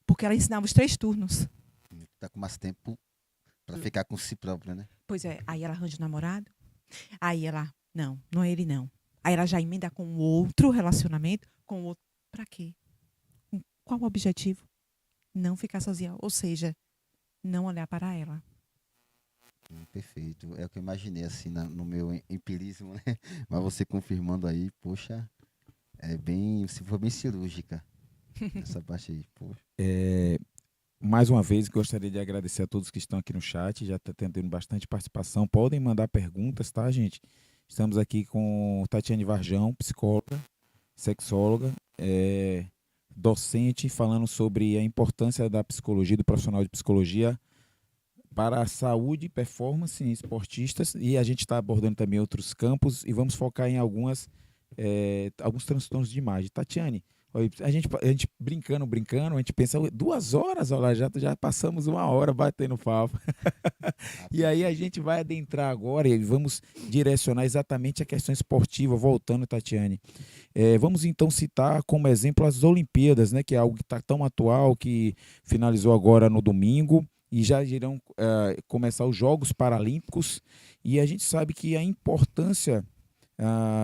Porque ela ensinava os 3 turnos. Tá com mais tempo para ficar com si própria, né? Pois é, aí ela arranja um namorado. Aí ela, não é ele não. Aí ela já emenda com outro relacionamento, com outro. Pra quê? Qual o objetivo? Não ficar sozinha. Ou seja, não olhar para ela. Perfeito. É o que eu imaginei, assim, no meu empirismo, né? Mas você confirmando aí, poxa, se for bem cirúrgica essa parte aí, poxa. Mais uma vez, gostaria de agradecer a todos que estão aqui no chat, já está tendo bastante participação. Podem mandar perguntas, tá, gente? Estamos aqui com Tatiane Varjão, psicóloga, sexóloga, docente, falando sobre a importância da psicologia, do profissional de psicologia para a saúde e performance em esportistas. E a gente está abordando também outros campos e vamos focar em alguns transtornos de imagem. Tatiane, a gente brincando, a gente pensa 2 horas, olha, já passamos 1 hora batendo papo. E aí a gente vai adentrar agora e vamos direcionar exatamente a questão esportiva, voltando, Tatiane. Vamos então citar como exemplo as Olimpíadas, né, que é algo que está tão atual, que finalizou agora no domingo, e já irão começar os Jogos Paralímpicos, e a gente sabe que a importância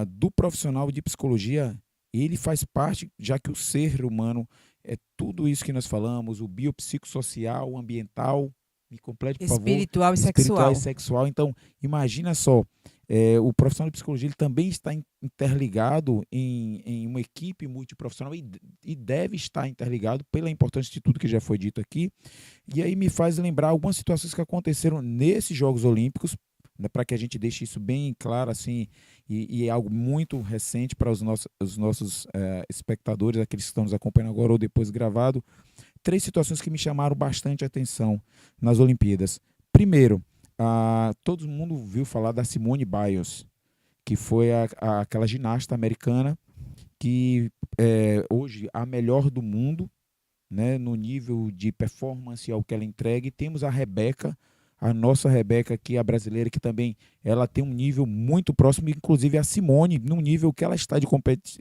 do profissional de psicologia, ele faz parte, já que o ser humano é tudo isso que nós falamos, o biopsicossocial, o ambiental, me complete, por favor, Espiritual e espiritual e sexual. sexual. Então, imagina só, o profissional de psicologia ele também está interligado em uma equipe multiprofissional e deve estar interligado pela importância de tudo que já foi dito aqui. E aí me faz lembrar algumas situações que aconteceram nesses Jogos Olímpicos, né, para que a gente deixe isso bem claro, assim, e é algo muito recente para os nossos espectadores, aqueles que estão nos acompanhando agora ou depois gravado. 3 situações que me chamaram bastante atenção nas Olimpíadas. Primeiro, todo mundo viu falar da Simone Biles, que foi aquela ginasta americana que hoje a melhor do mundo, né, no nível de performance ao que ela entrega. E temos a Rebeca, a nossa Rebeca aqui, a brasileira, que também ela tem um nível muito próximo, inclusive a Simone, num nível que ela está de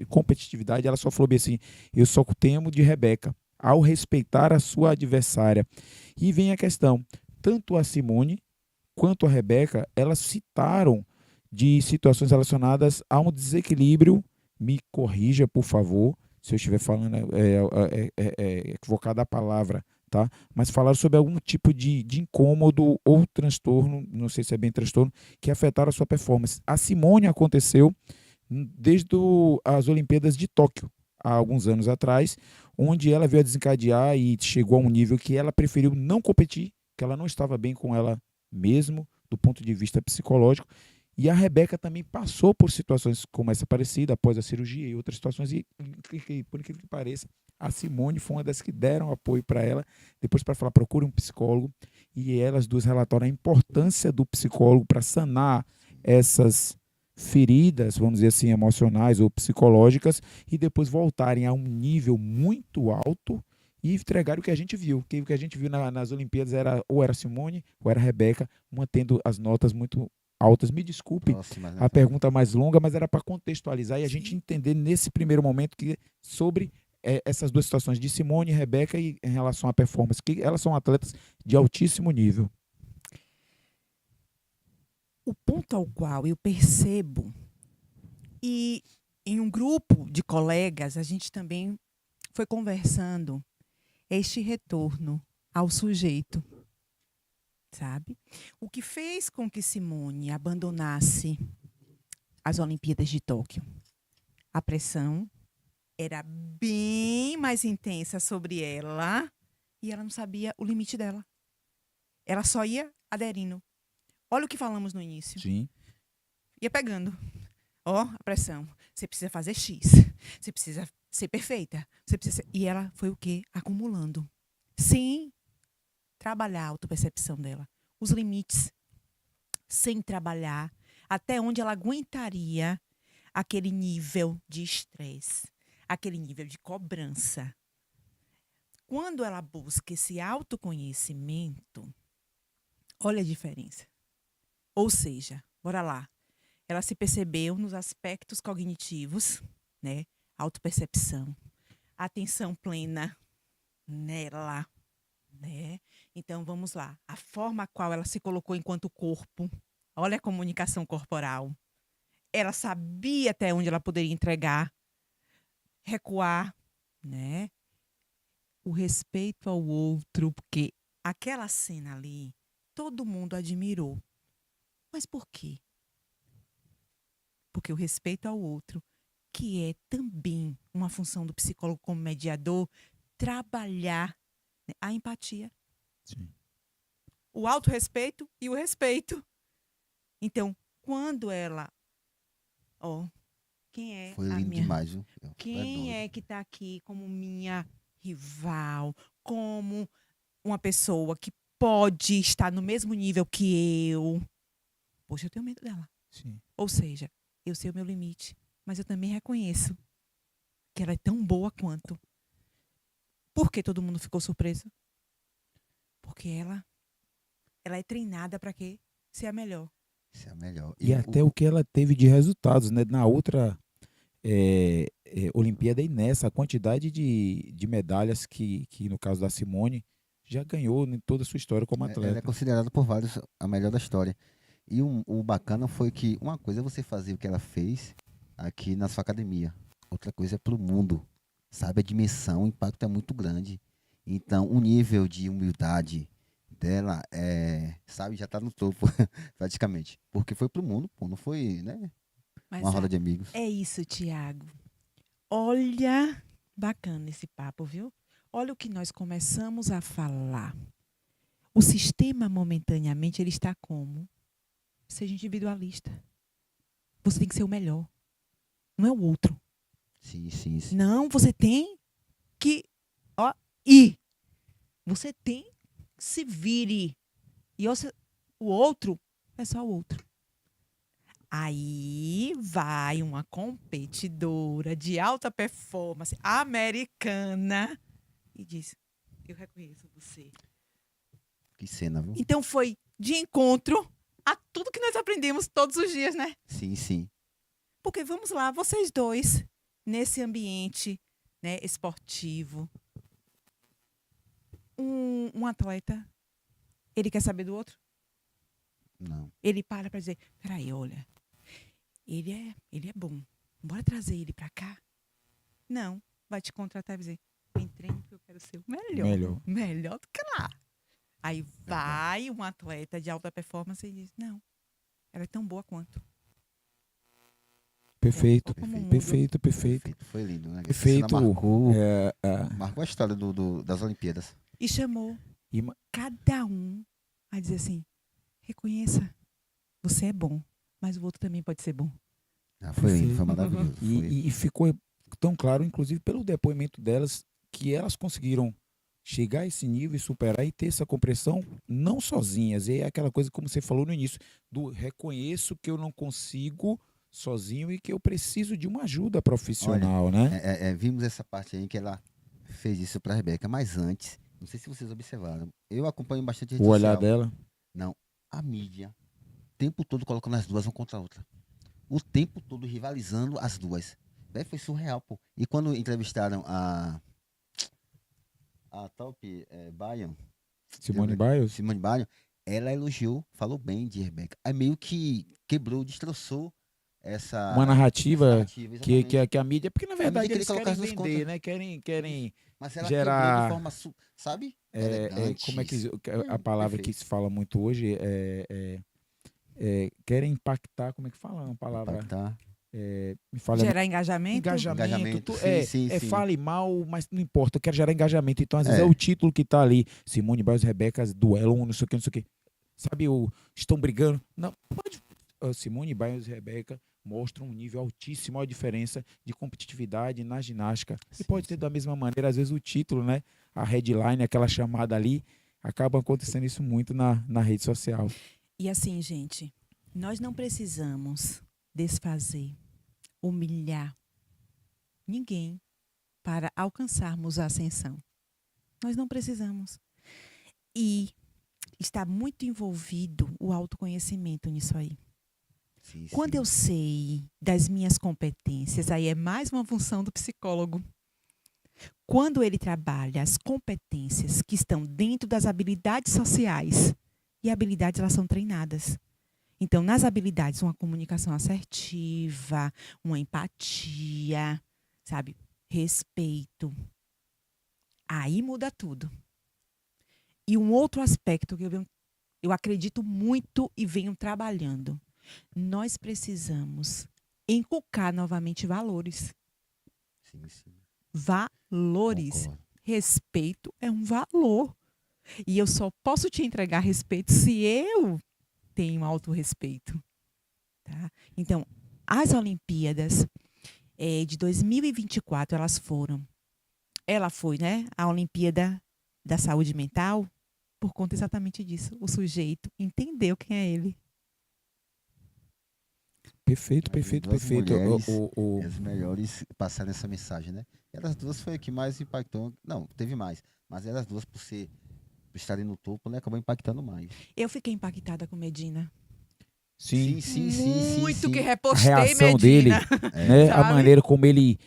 competitividade, ela só falou bem assim, eu só temo de Rebeca, ao respeitar a sua adversária. E vem a questão, tanto a Simone quanto a Rebeca, elas citaram de situações relacionadas a um desequilíbrio, me corrija, por favor, se eu estiver falando equivocada a palavra, tá? Mas falaram sobre algum tipo de incômodo ou transtorno, não sei se é bem transtorno, que afetaram a sua performance. A Simone aconteceu desde as Olimpíadas de Tóquio, há alguns anos atrás, onde ela veio a desencadear e chegou a um nível que ela preferiu não competir, que ela não estava bem com ela mesmo, do ponto de vista psicológico. E a Rebeca também passou por situações como essa parecida, após a cirurgia e outras situações, e por incrível que pareça, a Simone foi uma das que deram apoio para ela, depois para falar, procure um psicólogo, e elas duas relataram a importância do psicólogo para sanar essas feridas, vamos dizer assim, emocionais ou psicológicas, e depois voltarem a um nível muito alto e entregar o que a gente viu. O que a gente viu nas Olimpíadas ou era Simone ou era Rebeca, mantendo as notas muito altas. Me desculpe Próximas, né? a pergunta mais longa, mas era para contextualizar e a gente Sim. entender nesse primeiro momento sobre essas duas situações de Simone e Rebeca e em relação à performance, que elas são atletas de altíssimo nível. O ponto ao qual eu percebo, e em um grupo de colegas, a gente também foi conversando este retorno ao sujeito, sabe? O que fez com que Simone abandonasse as Olimpíadas de Tóquio? A pressão era bem mais intensa sobre ela e ela não sabia o limite dela. Ela só ia aderindo. Olha o que falamos no início. Sim. Ia pegando. Ó, a pressão. Você precisa fazer X. Você precisa ser perfeita. Você precisa ser... E ela foi o quê? Acumulando. Sem trabalhar a autopercepção dela. Os limites. Sem trabalhar. Até onde ela aguentaria aquele nível de estresse. Aquele nível de cobrança. Quando ela busca esse autoconhecimento, olha a diferença. Ou seja, bora lá. Ela se percebeu nos aspectos cognitivos, né? Autopercepção, atenção plena nela, né? Então vamos lá. A forma a qual ela se colocou enquanto corpo, olha a comunicação corporal. Ela sabia até onde ela poderia entregar, recuar, né? O respeito ao outro, porque aquela cena ali, todo mundo admirou. Mas por quê? Porque o respeito ao outro, que é também uma função do psicólogo como mediador, trabalhar, né, a empatia. Sim. O autorrespeito e o respeito. Então, quando ela... quem é Foi a lindo minha... demais, viu? Quem é que está aqui como minha rival, como uma pessoa que pode estar no mesmo nível que eu? Poxa, eu tenho medo dela. Sim. Ou seja, eu sei o meu limite, mas eu também reconheço que ela é tão boa quanto. Por que todo mundo ficou surpreso? Porque ela é treinada para quê? Ser a melhor. Isso é melhor. E até o que ela teve de resultados, né? Na outra Olimpíada e nessa, a quantidade de medalhas que no caso da Simone já ganhou em toda a sua história como ela é atleta. considerada por vários a melhor da história. E o bacana foi que uma coisa é você fazer o que ela fez aqui na sua academia. Outra coisa é pro mundo. Sabe, a dimensão, o impacto é muito grande. Então, o nível de humildade dela sabe, já tá no topo, praticamente. Porque foi pro mundo, pô, não foi, né? Mas Uma roda de amigos. é isso, Tiago. Olha, bacana esse papo, viu? Olha o que nós começamos a falar. O sistema, momentaneamente, ele está como? Seja individualista. Você tem que ser o melhor. Não é o outro. Sim, sim, sim. Não, você tem que ir. Você tem que se vire. E o outro é só o outro. Aí vai uma competidora de alta performance americana e diz: eu reconheço você. Que cena, viu? Então foi de encontro a tudo que nós aprendemos todos os dias, né? Sim, sim. Porque vamos lá, vocês dois, nesse ambiente, né, esportivo, um atleta, ele quer saber do outro? Não. Ele para dizer: peraí, olha, ele é bom, bora trazer ele pra cá? Não, vai te contratar e dizer: vem treino que eu quero ser o melhor. Melhor do que lá. Aí vai um atleta de alta performance e diz: não, ela é tão boa quanto. Perfeito, Como muda. perfeito. Foi lindo, né? Essa Perfeito. cena marcou, É, marcou a história das Olimpíadas. E chamou e ma- cada um a dizer assim: reconheça, você é bom, mas o outro também pode ser bom. Ah, foi lindo, foi Perfeito. maravilhoso. Foi. E ficou tão claro, inclusive pelo depoimento delas, que elas conseguiram chegar a esse nível e superar e ter essa compreensão não sozinhas. E é aquela coisa, como você falou no início, do reconheço que eu não consigo sozinho e que eu preciso de uma ajuda profissional, né? Vimos essa parte aí que ela fez isso pra Rebeca, mas antes, não sei se vocês observaram, eu acompanho bastante rede O olhar social. dela. Não, a mídia, o tempo todo colocando as duas uma contra a outra. O tempo todo rivalizando as duas. Véi, foi surreal, pô. E quando entrevistaram a Top Bion, Simone Biles. Simone Biles, ela elogiou, falou bem de Rebeca. Aí meio que quebrou, destroçou Uma narrativa exatamente. que a mídia, porque na verdade queria eles colocar querem as duas vender, contra. né? Querem Mas ela gerar, quebrou de forma, sabe? Elegante. como é que a palavra que Perfeito. se fala muito hoje querem impactar, como é que fala uma palavra? Impactar. Me fala Gerar engajamento? engajamento. Sim. Fale mal, mas não importa, eu quero gerar engajamento. Então, às vezes, É. é o título que tá ali. Simone Biles e Rebeca duelam, não sei o que, não sei o que. Sabe, estão brigando. Não, pode. Simone Biles e Rebeca mostram um nível altíssimo, a diferença de competitividade na ginástica. E pode ser da mesma maneira, às vezes, o título, né? A headline, aquela chamada ali, acaba acontecendo isso muito na rede social. E assim, gente, nós não precisamos desfazer, humilhar ninguém para alcançarmos a ascensão. Nós não precisamos. E está muito envolvido o autoconhecimento nisso aí. Sim, Quando eu sei das minhas competências, aí é mais uma função do psicólogo. Quando ele trabalha as competências que estão dentro das habilidades sociais, e habilidades elas são treinadas. Então, nas habilidades, uma comunicação assertiva, uma empatia, sabe? Respeito. Aí muda tudo. E um outro aspecto que eu acredito muito e venho trabalhando. Nós precisamos inculcar novamente valores. Sim. Valores. Concordo. Respeito é um valor. E eu só posso te entregar respeito se eu tenho autorrespeito. Tá? Então, as Olimpíadas de 2024, ela foi, né, a Olimpíada da Saúde Mental, por conta exatamente disso. O sujeito entendeu quem é ele. Perfeito. Mulheres, as melhores passaram essa mensagem, né? Elas duas foi a que mais impactou. Não, teve mais. Mas elas duas, por estarem no topo, né? Acabou impactando mais. Eu fiquei impactada com Medina. Sim. Muito que A repostei reação Medina. dele, né? A Sabe? maneira como ele...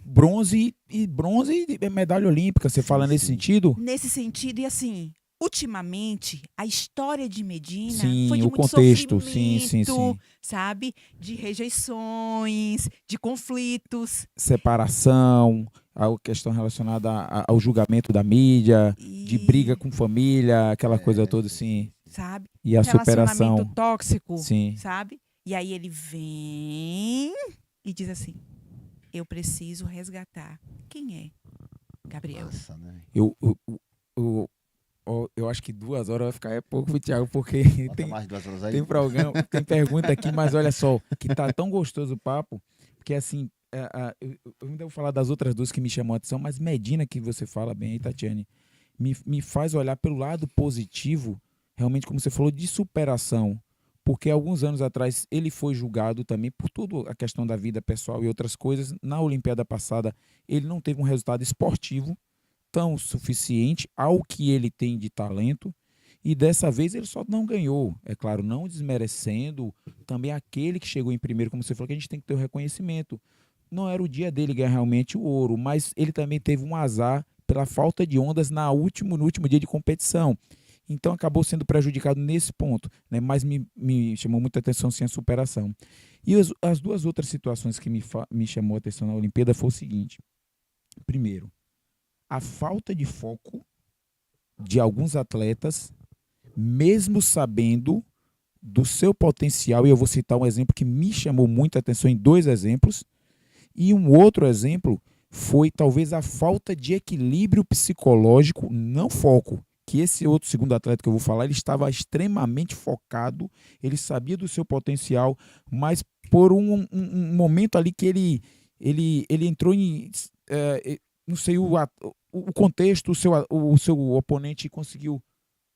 Bronze e medalha olímpica, você fala nesse Sim. sentido? Nesse sentido, e assim, ultimamente, a história de Medina Sim, foi de o muito contexto. sofrimento, Sim. sabe? De rejeições, de conflitos. Separação, a questão relacionada ao julgamento da mídia, de briga E, com família, aquela coisa toda, Sim. assim. sabe? E a Relacionamento superação. tóxico, Sim. sabe? E aí ele vem e diz assim: eu preciso resgatar. Quem é Gabriel? Massa, né? Eu, eu acho que 2 horas vai ficar pouco, Thiago, porque Bota mais 2 horas aí, tem pô. programa, tem pergunta aqui, mas olha só, que tá tão gostoso o papo, porque assim, eu ainda vou falar das outras duas que me chamam a atenção, mas Medina, que você fala bem aí, Tatiane, me faz olhar pelo lado positivo, realmente, como você falou, de superação. Porque alguns anos atrás ele foi julgado também por toda a questão da vida pessoal e outras coisas. Na Olimpíada passada, ele não teve um resultado esportivo tão suficiente ao que ele tem de talento. E dessa vez ele só não ganhou. É claro, não desmerecendo também aquele que chegou em primeiro, como você falou, que a gente tem que ter o reconhecimento. Não era o dia dele ganhar realmente o ouro, mas ele também teve um azar pela falta de ondas no último dia de competição. Então acabou sendo prejudicado nesse ponto, né? Mas me chamou muita atenção sim a superação. E as duas outras situações que me chamou a atenção na Olimpíada foi o seguinte. Primeiro, a falta de foco de alguns atletas, mesmo sabendo do seu potencial, e eu vou citar um exemplo que me chamou muita atenção em dois exemplos, e um outro exemplo foi talvez a falta de equilíbrio psicológico, não foco, que esse outro segundo atleta que eu vou falar, ele estava extremamente focado, ele sabia do seu potencial, mas por um momento ali que ele entrou em, não sei, o contexto, o seu oponente conseguiu,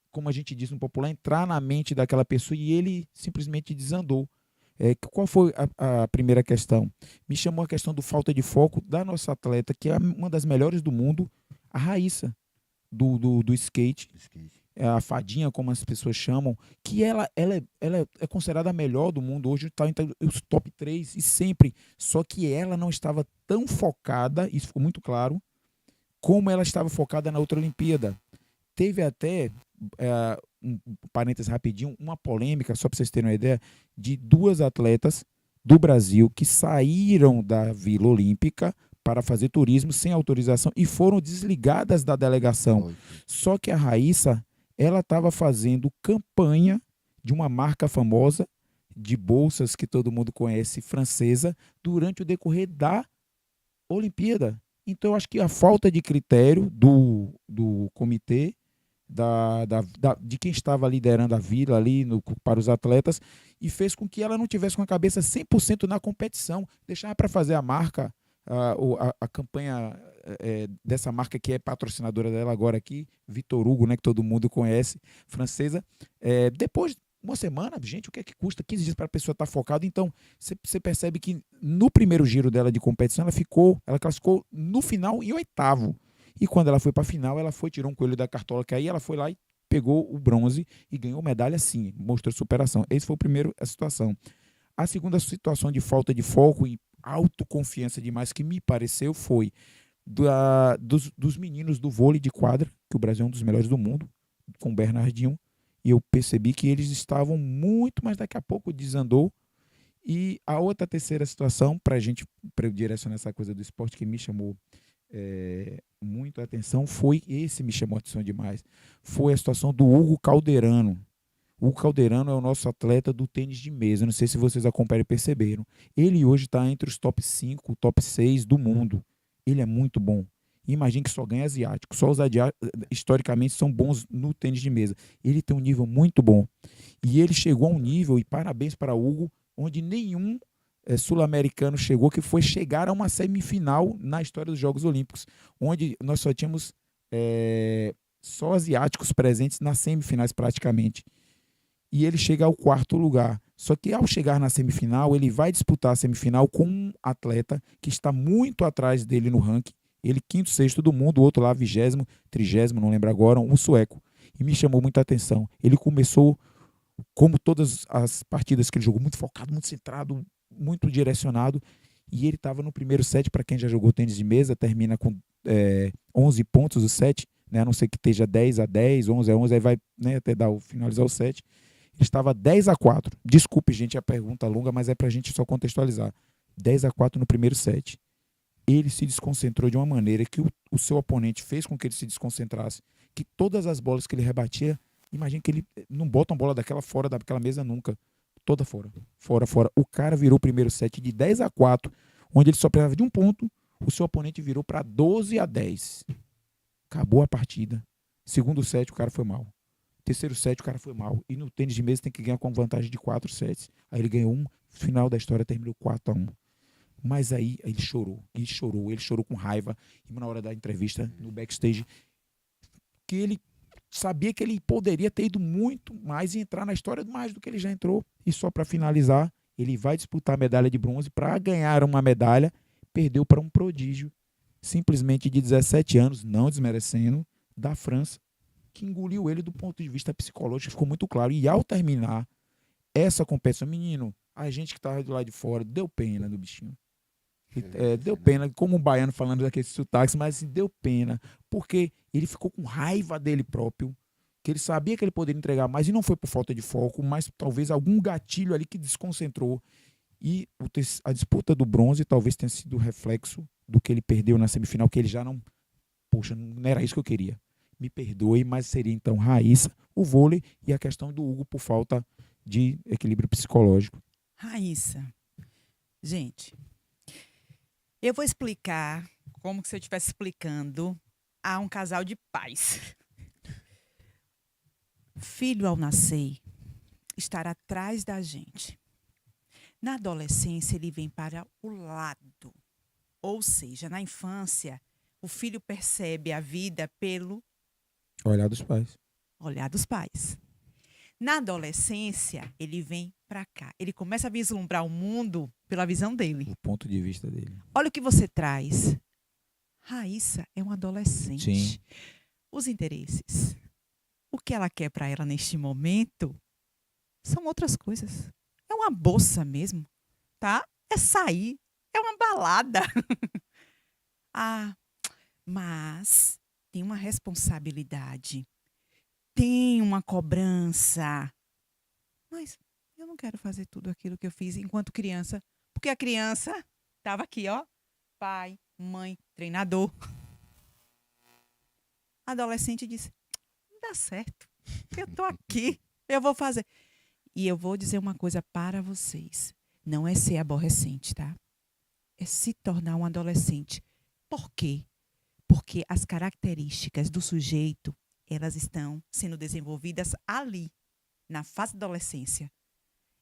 como a gente diz no popular, entrar na mente daquela pessoa e ele simplesmente desandou. Qual foi a primeira questão? Me chamou a questão do falta de foco da nossa atleta, que é uma das melhores do mundo, a Raíssa, do skate, a fadinha, como as pessoas chamam, que ela é considerada a melhor do mundo, hoje está entre os top 3 e sempre, só que ela não estava tão focada, isso ficou muito claro, como ela estava focada na outra Olimpíada. Teve até, um parênteses rapidinho, uma polêmica, só para vocês terem uma ideia, de duas atletas do Brasil que saíram da Vila Olímpica para fazer turismo sem autorização e foram desligadas da delegação. Só que a Raíssa, ela estava fazendo campanha de uma marca famosa de bolsas que todo mundo conhece, francesa, durante o decorrer da Olimpíada. Então, eu acho que a falta de critério do comitê, de quem estava liderando a vila ali para os atletas, e fez com que ela não tivesse com a cabeça 100% na competição. Deixava para fazer a marca, a campanha dessa marca que é patrocinadora dela agora aqui, Vitor Hugo, né, que todo mundo conhece, francesa. Depois uma semana, gente, o que é que custa 15 dias para a pessoa estar focada? Então, você percebe que no primeiro giro dela de competição, ela classificou no final em 8º. E quando ela foi para a final, ela tirou um coelho da cartola, que aí ela foi lá e pegou o bronze e ganhou medalha sim, mostrou superação. Essa foi a situação. A segunda situação de falta de foco e autoconfiança demais que me pareceu foi dos meninos do vôlei de quadra, que o Brasil é um dos melhores do mundo, com o Bernardinho, e eu percebi que eles estavam muito, mas daqui a pouco desandou. E a terceira situação, para eu direcionar essa coisa do esporte que me chamou muito a atenção, me chamou a atenção demais, foi a situação do Hugo Calderano. O Hugo Calderano é o nosso atleta do tênis de mesa, não sei se vocês acompanham e perceberam. Ele hoje está entre os top 5, top 6 do mundo. Ele é muito bom. Imagine que só ganha asiático. Só os asiáticos, historicamente, são bons no tênis de mesa. Ele tem um nível muito bom. E ele chegou a um nível, e parabéns para o Hugo, onde nenhum sul-americano chegou, que foi chegar a uma semifinal na história dos Jogos Olímpicos, onde nós só tínhamos só asiáticos presentes nas semifinais praticamente. E ele chega ao 4º lugar. Só que ao chegar na semifinal, ele vai disputar a semifinal com um atleta que está muito atrás dele no ranking. Ele 5º, 6º do mundo, o outro lá 20º, 30º, não lembro agora, um sueco. E me chamou muita atenção. Ele começou, como todas as partidas que ele jogou, muito focado, muito centrado, muito direcionado. E ele estava no primeiro set, para quem já jogou tênis de mesa, termina com 11 pontos o set. né? A não ser que esteja 10-10, 11-11, aí vai, né, até finalizar o set. Ele estava 10-4. Desculpe, gente, a pergunta longa, mas é para a gente só contextualizar. 10-4 no primeiro set. Ele se desconcentrou de uma maneira que o seu oponente fez com que ele se desconcentrasse, que todas as bolas que ele rebatia, imagina que ele não bota uma bola daquela fora daquela mesa nunca. Toda fora. Fora, fora. O cara virou o primeiro set de 10-4, onde ele só precisava de um ponto, o seu oponente virou para 12-10. Acabou a partida. Segundo set, o cara foi mal. Terceiro set, o cara foi mal. E no tênis de mesa tem que ganhar com vantagem de 4 sets. Aí ele ganhou um, final da história terminou 4-1. Mas aí ele chorou com raiva. E na hora da entrevista, no backstage, que ele sabia que ele poderia ter ido muito mais e entrar na história mais do que ele já entrou. E só para finalizar, ele vai disputar a medalha de bronze. Para ganhar uma medalha, perdeu para um prodígio, simplesmente de 17 anos, não desmerecendo, da França, que engoliu ele do ponto de vista psicológico, ficou muito claro. E ao terminar essa competição, menino, a gente que estava do lado de fora, deu pena do bichinho. Deu pena, como um baiano falando daqueles sotaques, mas assim, deu pena, porque ele ficou com raiva dele próprio, que ele sabia que ele poderia entregar mais, e não foi por falta de foco, mas talvez algum gatilho ali que desconcentrou. E a disputa do bronze talvez tenha sido reflexo do que ele perdeu na semifinal, que ele já não... Poxa, não era isso que eu queria. Me perdoe, mas seria então Raíssa, o vôlei, e a questão do Hugo por falta de equilíbrio psicológico. Raíssa, gente, eu vou explicar como se eu estivesse explicando a um casal de pais. Filho, ao nascer, estará atrás da gente. Na adolescência, ele vem para o lado. Ou seja, na infância, o filho percebe a vida pelo Olhar dos pais. olhar dos pais. Na adolescência, ele vem para cá. Ele começa a vislumbrar o mundo pela visão dele. O ponto de vista dele. Olha o que você traz. Raíssa é uma adolescente. Sim. Os interesses. O que ela quer para ela neste momento são outras coisas. É uma bolsa mesmo, tá? É sair. É uma balada. Ah, mas tem uma responsabilidade. Tem uma cobrança. Mas eu não quero fazer tudo aquilo que eu fiz enquanto criança. Porque a criança estava aqui, ó. Pai, mãe, treinador. A adolescente disse, não dá certo. Eu tô aqui. Eu vou fazer. E eu vou dizer uma coisa para vocês. Não é ser aborrecente, tá? É se tornar um adolescente. Por quê? Porque as características do sujeito, elas estão sendo desenvolvidas ali, na fase da adolescência.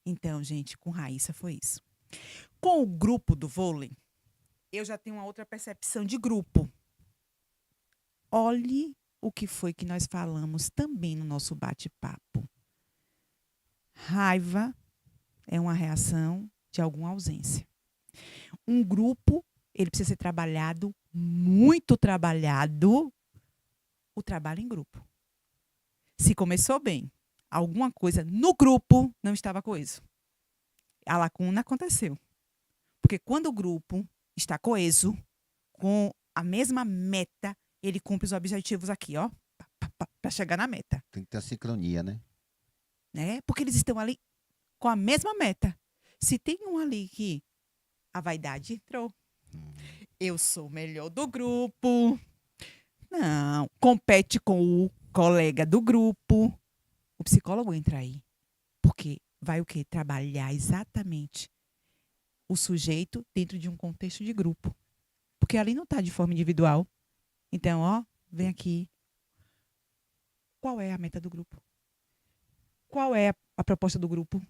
Então, gente, com Raíssa foi isso. Com o grupo do vôlei, eu já tenho uma outra percepção de grupo. Olhe o que foi que nós falamos também no nosso bate-papo. Raiva é uma reação de alguma ausência. Um grupo, ele precisa ser trabalhado, muito trabalhado, o trabalho em grupo. Se começou bem, alguma coisa no grupo não estava coeso. A lacuna aconteceu. Porque quando o grupo está coeso, com a mesma meta, ele cumpre os objetivos aqui, ó, para chegar na meta. Tem que ter a sincronia, né? Né? Porque eles estão ali com a mesma meta. Se tem um ali que a vaidade entrou, eu sou o melhor do grupo. Não, compete com o colega do grupo. O psicólogo entra aí. Porque vai o quê? Trabalhar exatamente o sujeito dentro de um contexto de grupo. Porque ali não está de forma individual. Então, ó, vem aqui. Qual é a meta do grupo? Qual é a proposta do grupo?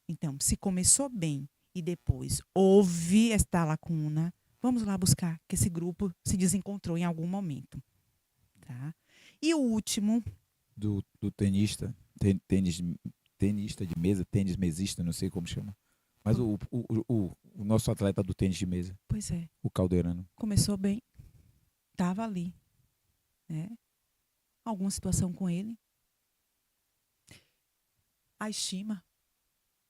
Então, se começou bem e depois houve esta lacuna, vamos lá buscar que esse grupo se desencontrou em algum momento. Tá? E o último... Do tenista, tenista de mesa, tênis mesista, não sei como chama. Mas o nosso atleta do tênis de mesa. Pois é. O Calderano. Começou bem. Estava ali. Né? Alguma situação com ele. A estima.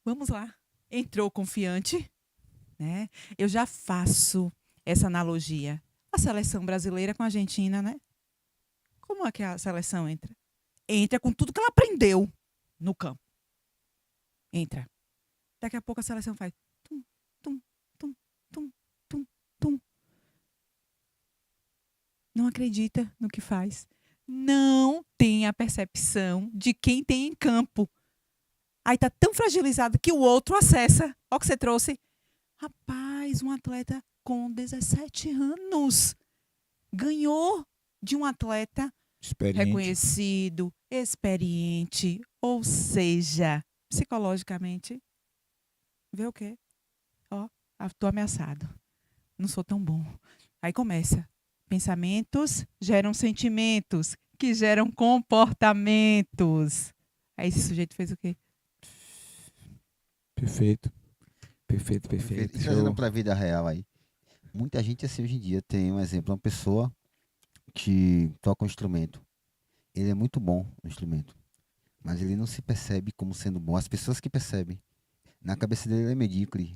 Vamos lá. Entrou confiante. Né? Eu já faço essa analogia. A seleção brasileira com a Argentina, né? Como é que a seleção entra? Entra com tudo que ela aprendeu no campo. Entra. Daqui a pouco a seleção faz tum, tum, tum, tum, tum, tum. Não acredita no que faz. Não tem a percepção de quem tem em campo. Aí tá tão fragilizado que o outro acessa. Olha o que você trouxe. Rapaz, um atleta com 17 anos ganhou de um atleta Experiente. reconhecido, experiente, ou seja, psicologicamente, vê o quê? Ó, tô ameaçado. Não sou tão bom. Aí começa. Pensamentos geram sentimentos, que geram comportamentos. Aí esse sujeito fez o quê? Perfeito. Perfeito. E trazendo para a vida real aí. Muita gente assim hoje em dia tem um exemplo, uma pessoa que toca um instrumento. Ele é muito bom no instrumento, mas ele não se percebe como sendo bom. As pessoas que percebem, na cabeça dele ele é medíocre,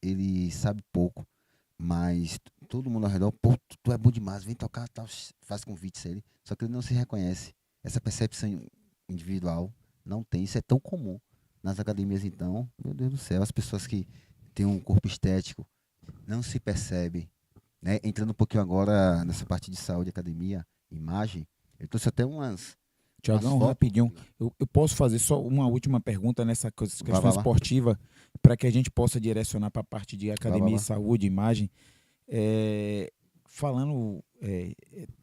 ele sabe pouco, mas todo mundo ao redor, pô, tu é bom demais, vem tocar, tal, faz convites a ele. Só que ele não se reconhece. Essa percepção individual não tem. Isso é tão comum nas academias, então, meu Deus do céu, as pessoas que têm um corpo estético não se percebem, né? Entrando um pouquinho agora nessa parte de saúde, academia, imagem, eu trouxe até umas Tiagão, fotos. rapidinho. Eu posso fazer só uma última pergunta nessa questão lá. esportiva, para que a gente possa direcionar para a parte de academia Vai. e saúde, imagem. Falando,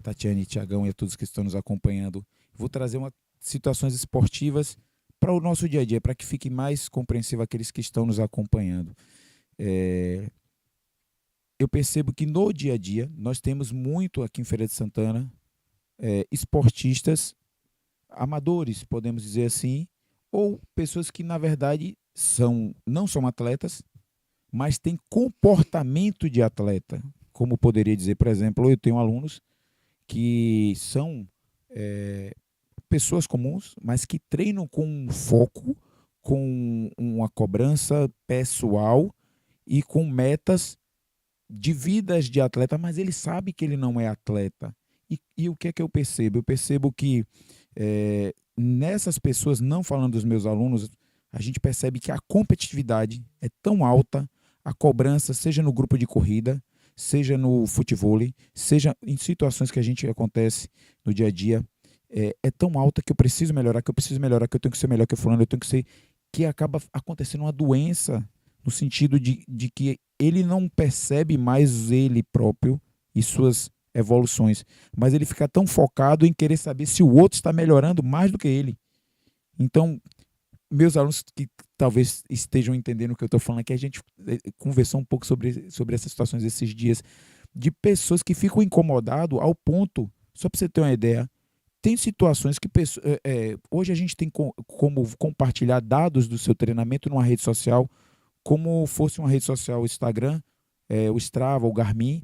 Tatiane, Tiagão e a todos que estão nos acompanhando, vou trazer situações esportivas para o nosso dia a dia, para que fique mais compreensível aqueles que estão nos acompanhando. Eu percebo que no dia a dia nós temos muito aqui em Feira de Santana esportistas amadores, podemos dizer assim, ou pessoas que na verdade não são atletas, mas têm comportamento de atleta. Como poderia dizer, por exemplo, eu tenho alunos que são pessoas comuns, mas que treinam com um foco, com uma cobrança pessoal e com metas de vidas de atleta, mas ele sabe que ele não é atleta. E o que é que eu percebo? Eu percebo que nessas pessoas, não falando dos meus alunos, a gente percebe que a competitividade é tão alta, a cobrança, seja no grupo de corrida, seja no futevôlei, seja em situações que a gente acontece no dia a dia, é tão alta que eu preciso melhorar, que eu tenho que ser melhor que fulano, eu tenho que ser, que acaba acontecendo uma doença, no sentido de que ele não percebe mais ele próprio e suas evoluções, mas ele fica tão focado em querer saber se o outro está melhorando mais do que ele. Então, meus alunos que talvez estejam entendendo o que eu estou falando aqui, a gente conversou um pouco sobre essas situações esses dias, de pessoas que ficam incomodadas ao ponto, só para você ter uma ideia, tem situações que hoje a gente tem como compartilhar dados do seu treinamento numa rede social, como fosse uma rede social, o Instagram, o Strava, o Garmin.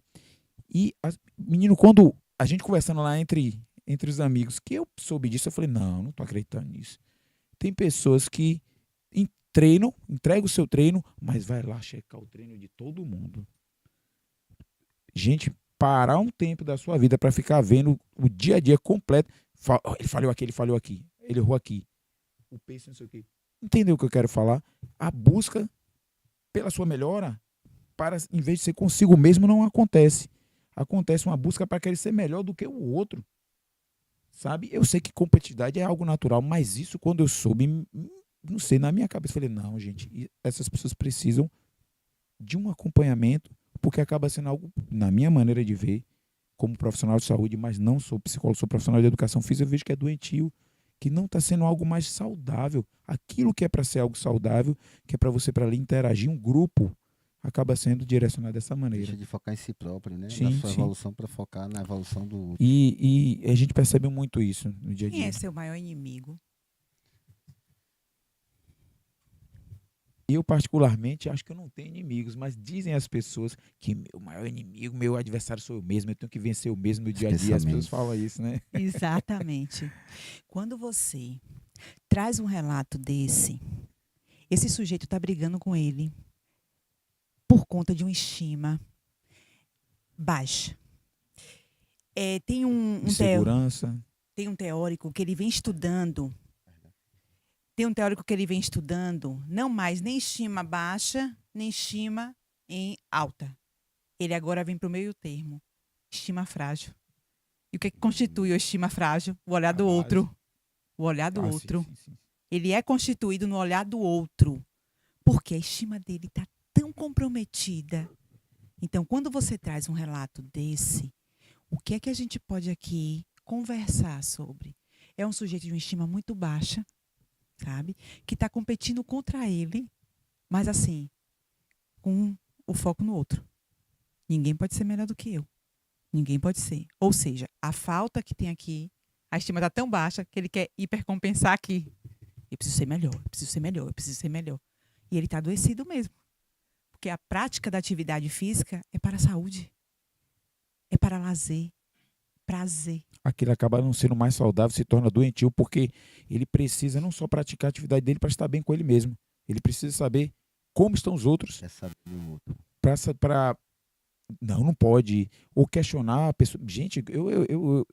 E, menino, quando a gente conversando lá entre os amigos, que eu soube disso, eu falei, não estou acreditando nisso. Tem pessoas que treinam, entregam o seu treino, mas vai lá checar o treino de todo mundo. Gente, parar um tempo da sua vida para ficar vendo o dia a dia completo. Ele falhou aqui, ele errou aqui. O pace não sei o quê. Entendeu o que eu quero falar? A busca pela sua melhora, em vez de ser consigo mesmo, não acontece. Acontece uma busca para querer ser melhor do que o outro. Sabe? Eu sei que competitividade é algo natural, mas isso, quando eu soube, não sei, na minha cabeça, eu falei, não, gente, essas pessoas precisam de um acompanhamento, porque acaba sendo algo, na minha maneira de ver, como profissional de saúde, mas não sou psicólogo, sou profissional de educação física, eu vejo que é doentio, que não está sendo algo mais saudável. Aquilo que é para ser algo saudável, que é para você para ali interagir, um grupo, acaba sendo direcionado dessa maneira. Deixa de focar em si próprio, né? Sim, na sua sim. evolução, para focar na evolução do outro. E a gente percebe muito isso no dia a dia. Quem é seu maior inimigo? Eu, particularmente, acho que eu não tenho inimigos, mas dizem as pessoas que meu maior inimigo, meu adversário sou eu mesmo, eu tenho que vencer eu mesmo no dia a dia. As pessoas falam isso, né? Exatamente. Quando você traz um relato desse, esse sujeito está brigando com ele por conta de uma estima baixa. Tem um Insegurança. tem um teórico que ele vem estudando. Tem um teórico que ele vem estudando, não mais nem estima baixa, nem estima em alta. Ele agora vem para o meio termo. Estima frágil. E o que constitui a estima frágil? O olhar do outro. O olhar do outro. Sim. Ele é constituído no olhar do outro. Porque a estima dele está tão comprometida. Então, quando você traz um relato desse, o que é que a gente pode aqui conversar sobre? É um sujeito de uma estima muito baixa, sabe? Que está competindo contra ele, mas assim, com o foco no outro. Ninguém pode ser melhor do que eu. Ninguém pode ser. Ou seja, a falta que tem aqui, a estima está tão baixa que ele quer hipercompensar aqui. Eu preciso ser melhor, eu preciso ser melhor, eu preciso ser melhor. E ele está adoecido mesmo. Porque a prática da atividade física é para a saúde. É para lazer, prazer. Aquilo acaba não sendo mais saudável, se torna doentio, porque ele precisa não só praticar a atividade dele para estar bem com ele mesmo. Ele precisa saber como estão os outros. É saber o outro. Para não pode. Ou questionar a pessoa. Gente,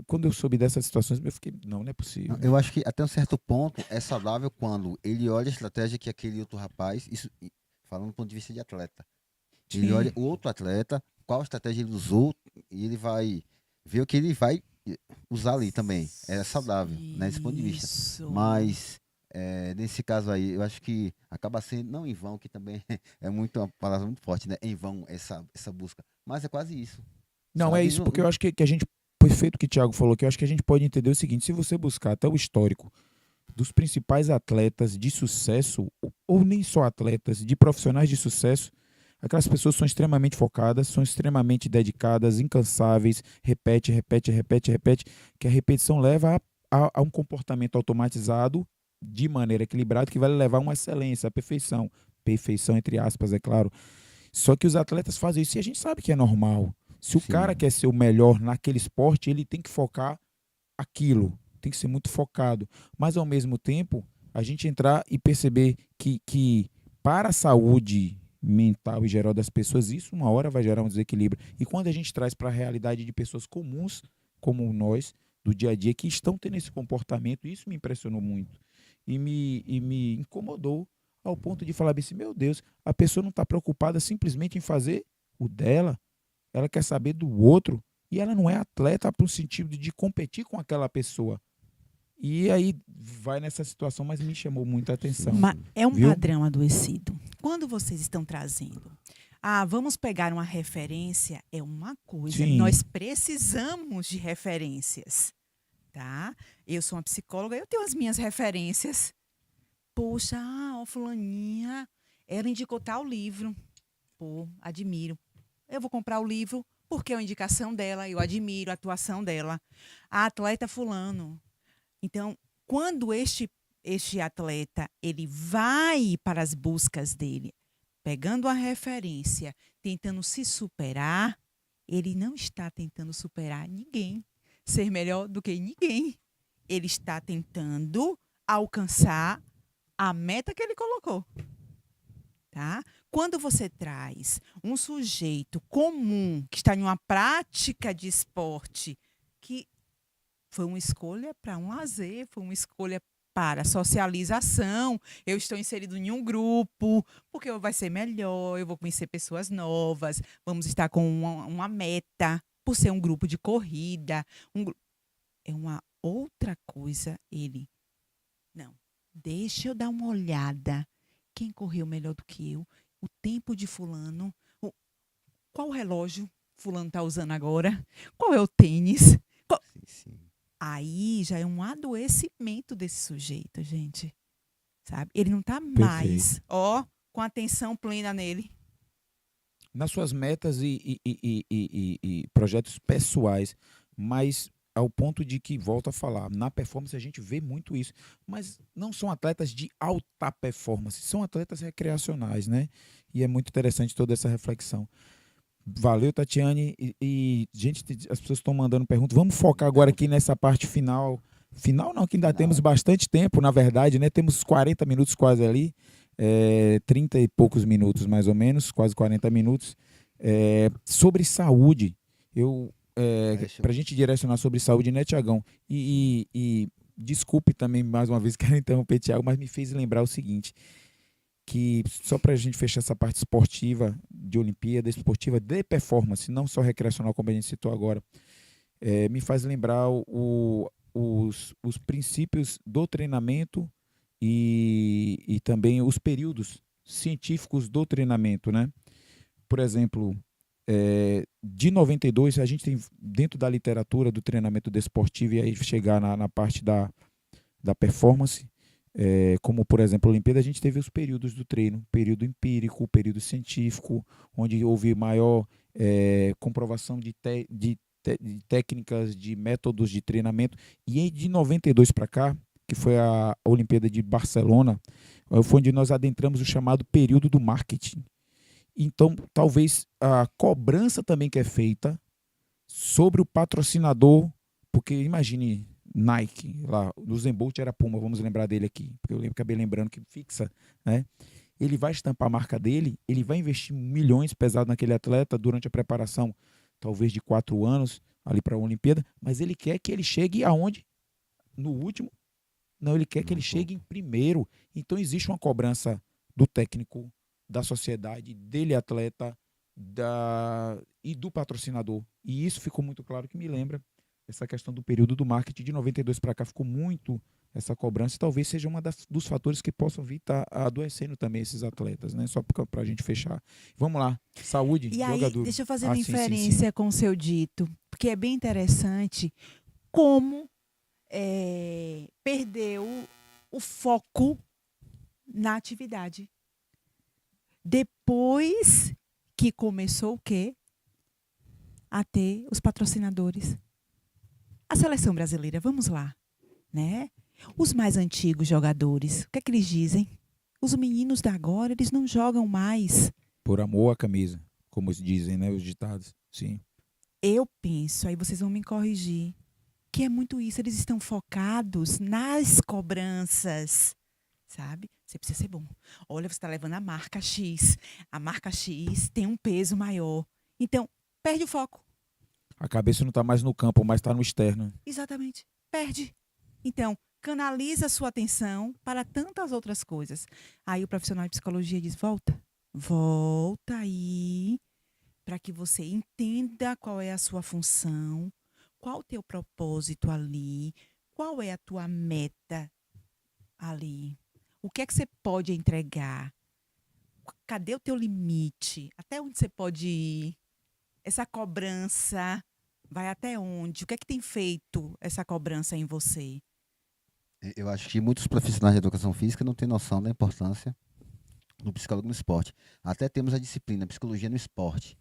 quando eu soube dessas situações, eu fiquei, não é possível. Eu acho que até um certo ponto é saudável quando ele olha a estratégia que aquele outro rapaz, isso falando do ponto de vista de atleta. Ele Sim. olha o outro atleta, qual estratégia ele usou, e ele vai ver o que ele vai usar ali também. É saudável, né, desse ponto de vista. Isso. Mas, nesse caso aí, eu acho que acaba sendo, não em vão, que também é muito, uma palavra muito forte, né? Em vão, essa busca. Mas é quase isso. Não, sabe? é isso, porque eu acho que a gente, perfeito o que o Thiago falou, que eu acho que a gente pode entender o seguinte: se você buscar até o histórico dos principais atletas de sucesso, ou nem só atletas, de profissionais de sucesso, aquelas pessoas são extremamente focadas, são extremamente dedicadas, incansáveis, repete, que a repetição leva a um comportamento automatizado de maneira equilibrada que vai levar a uma excelência, a perfeição. Perfeição, entre aspas, é claro. Só que os atletas fazem isso e a gente sabe que é normal. Se o Sim. cara quer ser o melhor naquele esporte, ele tem que focar aquilo, tem que ser muito focado. Mas, ao mesmo tempo, a gente entrar e perceber que para a saúde mental e geral das pessoas, isso uma hora vai gerar um desequilíbrio. E quando a gente traz para a realidade de pessoas comuns, como nós, do dia a dia, que estão tendo esse comportamento, isso me impressionou muito. E me incomodou ao ponto de falar assim, meu Deus, a pessoa não está preocupada simplesmente em fazer o dela, ela quer saber do outro, e ela não é atleta para o sentido de competir com aquela pessoa. E aí vai nessa situação, mas me chamou muita atenção. É um Viu? padrão adoecido. Quando vocês estão trazendo, vamos pegar uma referência, é uma coisa. Sim. Nós precisamos de referências, tá? Eu sou uma psicóloga, eu tenho as minhas referências. Poxa, fulaninha, ela indicou tal livro. Pô, admiro. Eu vou comprar o livro porque é uma indicação dela, eu admiro a atuação dela. A atleta fulano. Então, quando este atleta ele vai para as buscas dele, pegando a referência, tentando se superar, ele não está tentando superar ninguém, ser melhor do que ninguém. Ele está tentando alcançar a meta que ele colocou. Tá? Quando você traz um sujeito comum que está em uma prática de esporte que foi uma escolha para um lazer, foi uma escolha para socialização. Eu estou inserido em um grupo, porque vai ser melhor, eu vou conhecer pessoas novas, vamos estar com uma meta, por ser um grupo de corrida. É uma outra coisa, ele. Não, deixa eu dar uma olhada. Quem correu melhor do que eu? O tempo de fulano? Qual relógio fulano está usando agora? Qual é o tênis? Sim. Aí já é um adoecimento desse sujeito, gente. Sabe? Ele não está mais, com atenção plena nele. Nas suas metas e projetos pessoais, mas ao ponto de que, volto a falar, na performance a gente vê muito isso. Mas não são atletas de alta performance, são atletas recreacionais, né? E é muito interessante toda essa reflexão. Valeu, Tatiane. Gente, as pessoas estão mandando perguntas. Vamos focar agora aqui nessa parte final. Final não, que ainda temos bastante tempo, na verdade, né? Temos 40 minutos quase ali. 30 e poucos minutos, mais ou menos, quase 40 minutos. Sobre saúde, para a gente direcionar sobre saúde, né, Tiagão? E desculpe também, mais uma vez, quero interromper, Tiago, mas me fez lembrar o seguinte, que só para a gente fechar essa parte esportiva de Olimpíada, esportiva de performance, não só recreacional, como a gente citou agora, me faz lembrar os princípios do treinamento e também os períodos científicos do treinamento, né? Por exemplo, de 92, a gente tem dentro da literatura do treinamento desportivo, e aí chegar na parte da performance, como por exemplo a Olimpíada, a gente teve os períodos do treino, período empírico, período científico, onde houve maior comprovação de técnicas, de métodos de treinamento. E aí, de 92 para cá, que foi a Olimpíada de Barcelona, foi onde nós adentramos o chamado período do marketing. Então, talvez a cobrança também que é feita sobre o patrocinador, porque imagine Nike, lá, o Usain Bolt era Puma, vamos lembrar dele aqui, porque eu acabei lembrando que fixa, né? Ele vai estampar a marca dele, ele vai investir milhões pesado naquele atleta durante a preparação, talvez de 4 anos, ali para a Olimpíada, mas ele quer que ele chegue aonde? No último? Não, ele quer que ele chegue em primeiro. Então, existe uma cobrança do técnico, da sociedade, dele atleta e do patrocinador. E isso ficou muito claro, que me lembra essa questão do período do marketing. De 92 para cá ficou muito essa cobrança, e talvez seja um dos fatores que possam vir adoecendo também esses atletas, né? Só para a gente fechar. Vamos lá, saúde, E jogador. aí, deixa eu fazer uma sim. inferência com o seu dito, porque é bem interessante como perdeu o foco na atividade. Depois que começou o quê? A ter os patrocinadores. A seleção brasileira, vamos lá, né? Os mais antigos jogadores, o que é que eles dizem? Os meninos da agora, eles não jogam mais. Por amor à camisa, como dizem, né, os ditados. Sim. Eu penso, aí vocês vão me corrigir, que é muito isso, eles estão focados nas cobranças, sabe? Você precisa ser bom. Olha, você está levando a marca X. A marca X tem um peso maior. Então, perde o foco. A cabeça não está mais no campo, mas está no externo. Exatamente. Perde. Então, canaliza a sua atenção para tantas outras coisas. Aí o profissional de psicologia diz, volta aí, para que você entenda qual é a sua função, qual o teu propósito ali, qual é a tua meta ali. O que é que você pode entregar? Cadê o teu limite? Até onde você pode ir? Essa cobrança vai até onde? O que é que tem feito essa cobrança em você? Eu acho que muitos profissionais de educação física não têm noção da importância do psicólogo no esporte. Até temos a disciplina psicologia no esporte.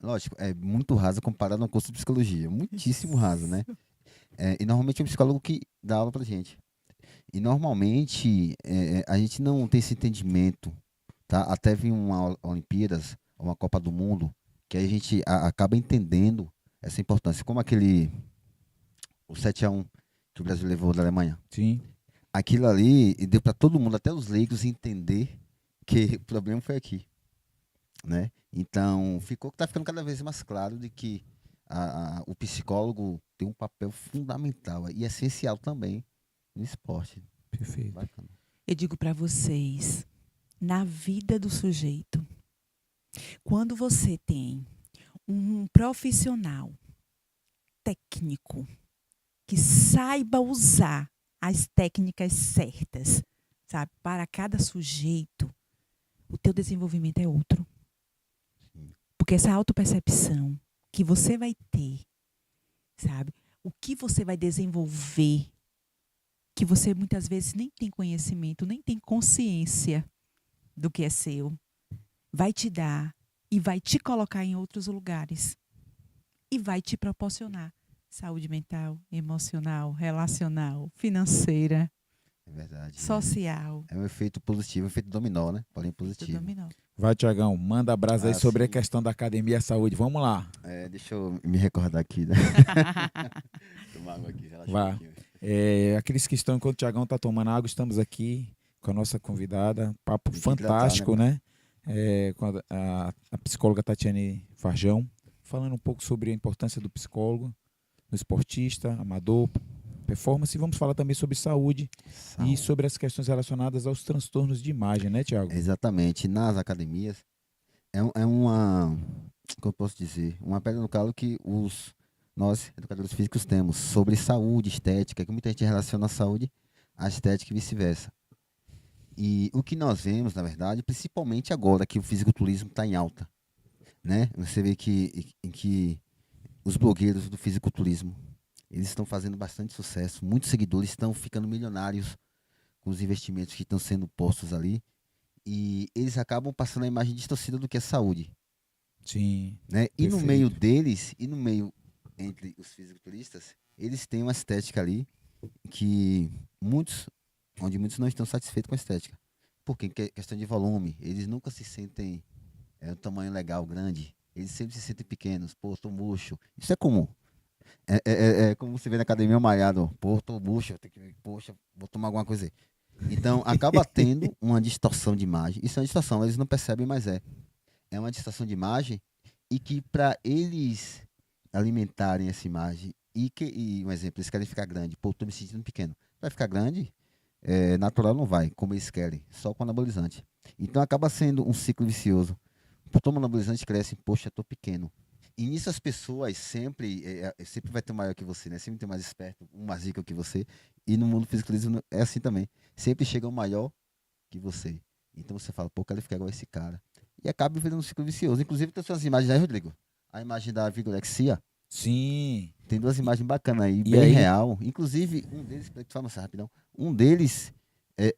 Lógico, é muito rasa comparado ao curso de psicologia. Muitíssimo rasa, né? E normalmente é o psicólogo que dá aula pra gente. E normalmente a gente não tem esse entendimento, tá? Até vir uma Olimpíadas, uma Copa do Mundo, que a gente acaba entendendo essa importância. Como o 7-1 que o Brasil levou da Alemanha. Sim. Aquilo ali deu para todo mundo, até os leigos, entender que o problema foi aqui, né? Então, tá ficando cada vez mais claro de que o psicólogo tem um papel fundamental e essencial também no esporte. Perfeito. Bacana. Eu digo para vocês, na vida do sujeito, quando você tem um profissional técnico que saiba usar as técnicas certas, sabe, para cada sujeito, o teu desenvolvimento é outro. Porque essa autopercepção que você vai ter, sabe, o que você vai desenvolver, que você muitas vezes nem tem conhecimento, nem tem consciência do que é seu, vai te dar e vai te colocar em outros lugares e vai te proporcionar saúde mental, emocional, relacional, financeira, É verdade. social. É um efeito positivo, um efeito dominó, né? Paulinho Tudo positivo. dominó. Vai, Tiagão, manda a brasa aí sobre a sim. questão da academia e a saúde. Vamos lá. Deixa eu me recordar aqui, né? Tomar água aqui, relaxa Vá. um pouquinho. Aqueles que estão, enquanto o Tiagão está tomando água, estamos aqui com a nossa convidada. Papo Tem que hidratar, fantástico, né, né? Com a psicóloga Tatiane Varjão, falando um pouco sobre a importância do psicólogo, do esportista, amador, performance, e vamos falar também sobre saúde e sobre as questões relacionadas aos transtornos de imagem, né, Tiago? Exatamente. Nas academias, é uma, como eu posso dizer, uma pedra no calo que nós, educadores físicos, temos sobre saúde, estética, que muita gente relaciona a saúde à estética e vice-versa. E o que nós vemos, na verdade, principalmente agora que o fisiculturismo está em alta, né? Você vê que os blogueiros do fisiculturismo, eles estão fazendo bastante sucesso, muitos seguidores estão ficando milionários com os investimentos que estão sendo postos ali, e eles acabam passando a imagem distorcida do que é saúde, Sim, né? E no meio perfeito. deles, e no meio entre os fisiculturistas, eles têm uma estética ali que onde muitos não estão satisfeitos com a estética. Porque questão de volume, eles nunca se sentem um tamanho legal, grande. Eles sempre se sentem pequenos. Pô, tô murcho. Isso é comum. É como você vê na academia malhado. Pô, tô murcho. Poxa, vou tomar alguma coisa aí. Então, acaba tendo uma distorção de imagem. Isso é uma distorção, eles não percebem, mas é. É uma distorção de imagem e que para eles alimentarem essa imagem e um exemplo, eles querem ficar grande. Pô, tô me sentindo pequeno. Vai ficar grande? Natural não vai, como eles querem, só com anabolizante. Então acaba sendo um ciclo vicioso. Toma anabolizante, cresce, poxa, tô pequeno. E nisso as pessoas sempre vai ter um maior que você, né? Sempre tem um mais esperto, um mais rico que você. E no mundo fisiculturismo é assim também. Sempre chega um maior que você. Então você fala, pô, quero ficar igual esse cara. E acaba virando um ciclo vicioso. Inclusive tem suas imagens aí, Rodrigo. A imagem da vigorexia. Sim. Tem duas imagens bacanas aí, E bem aí, real. Inclusive, um deles, para te falar rapidão, um deles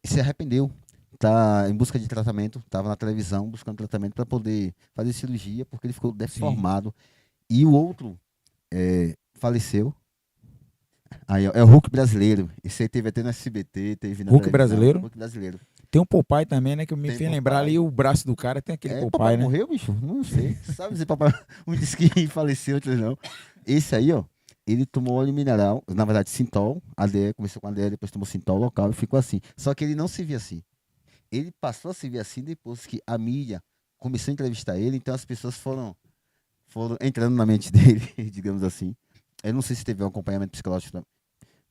se arrependeu. Tá em busca de tratamento, estava na televisão buscando tratamento para poder fazer cirurgia, porque ele ficou sim. deformado. E o outro faleceu. Aí, ó, é o Hulk brasileiro. Esse aí teve até no SBT, teve na Hulk televisão. brasileiro. Hulk brasileiro. Tem um Popeye também, né? Que eu me Tem fiz lembrar papai. ali o braço do cara, tem aquele Papai Popeye, né? morreu, bicho? Não sei. Sabe se papai um disse que faleceu, outro não. Esse aí, ó, ele tomou óleo mineral, na verdade, Sintol, ADE, começou com ADE, depois tomou Sintol local e ficou assim. Só que ele não se via assim. Ele passou a se ver assim depois que a mídia começou a entrevistar ele, então as pessoas foram entrando na mente dele, digamos assim. Eu não sei se teve um acompanhamento psicológico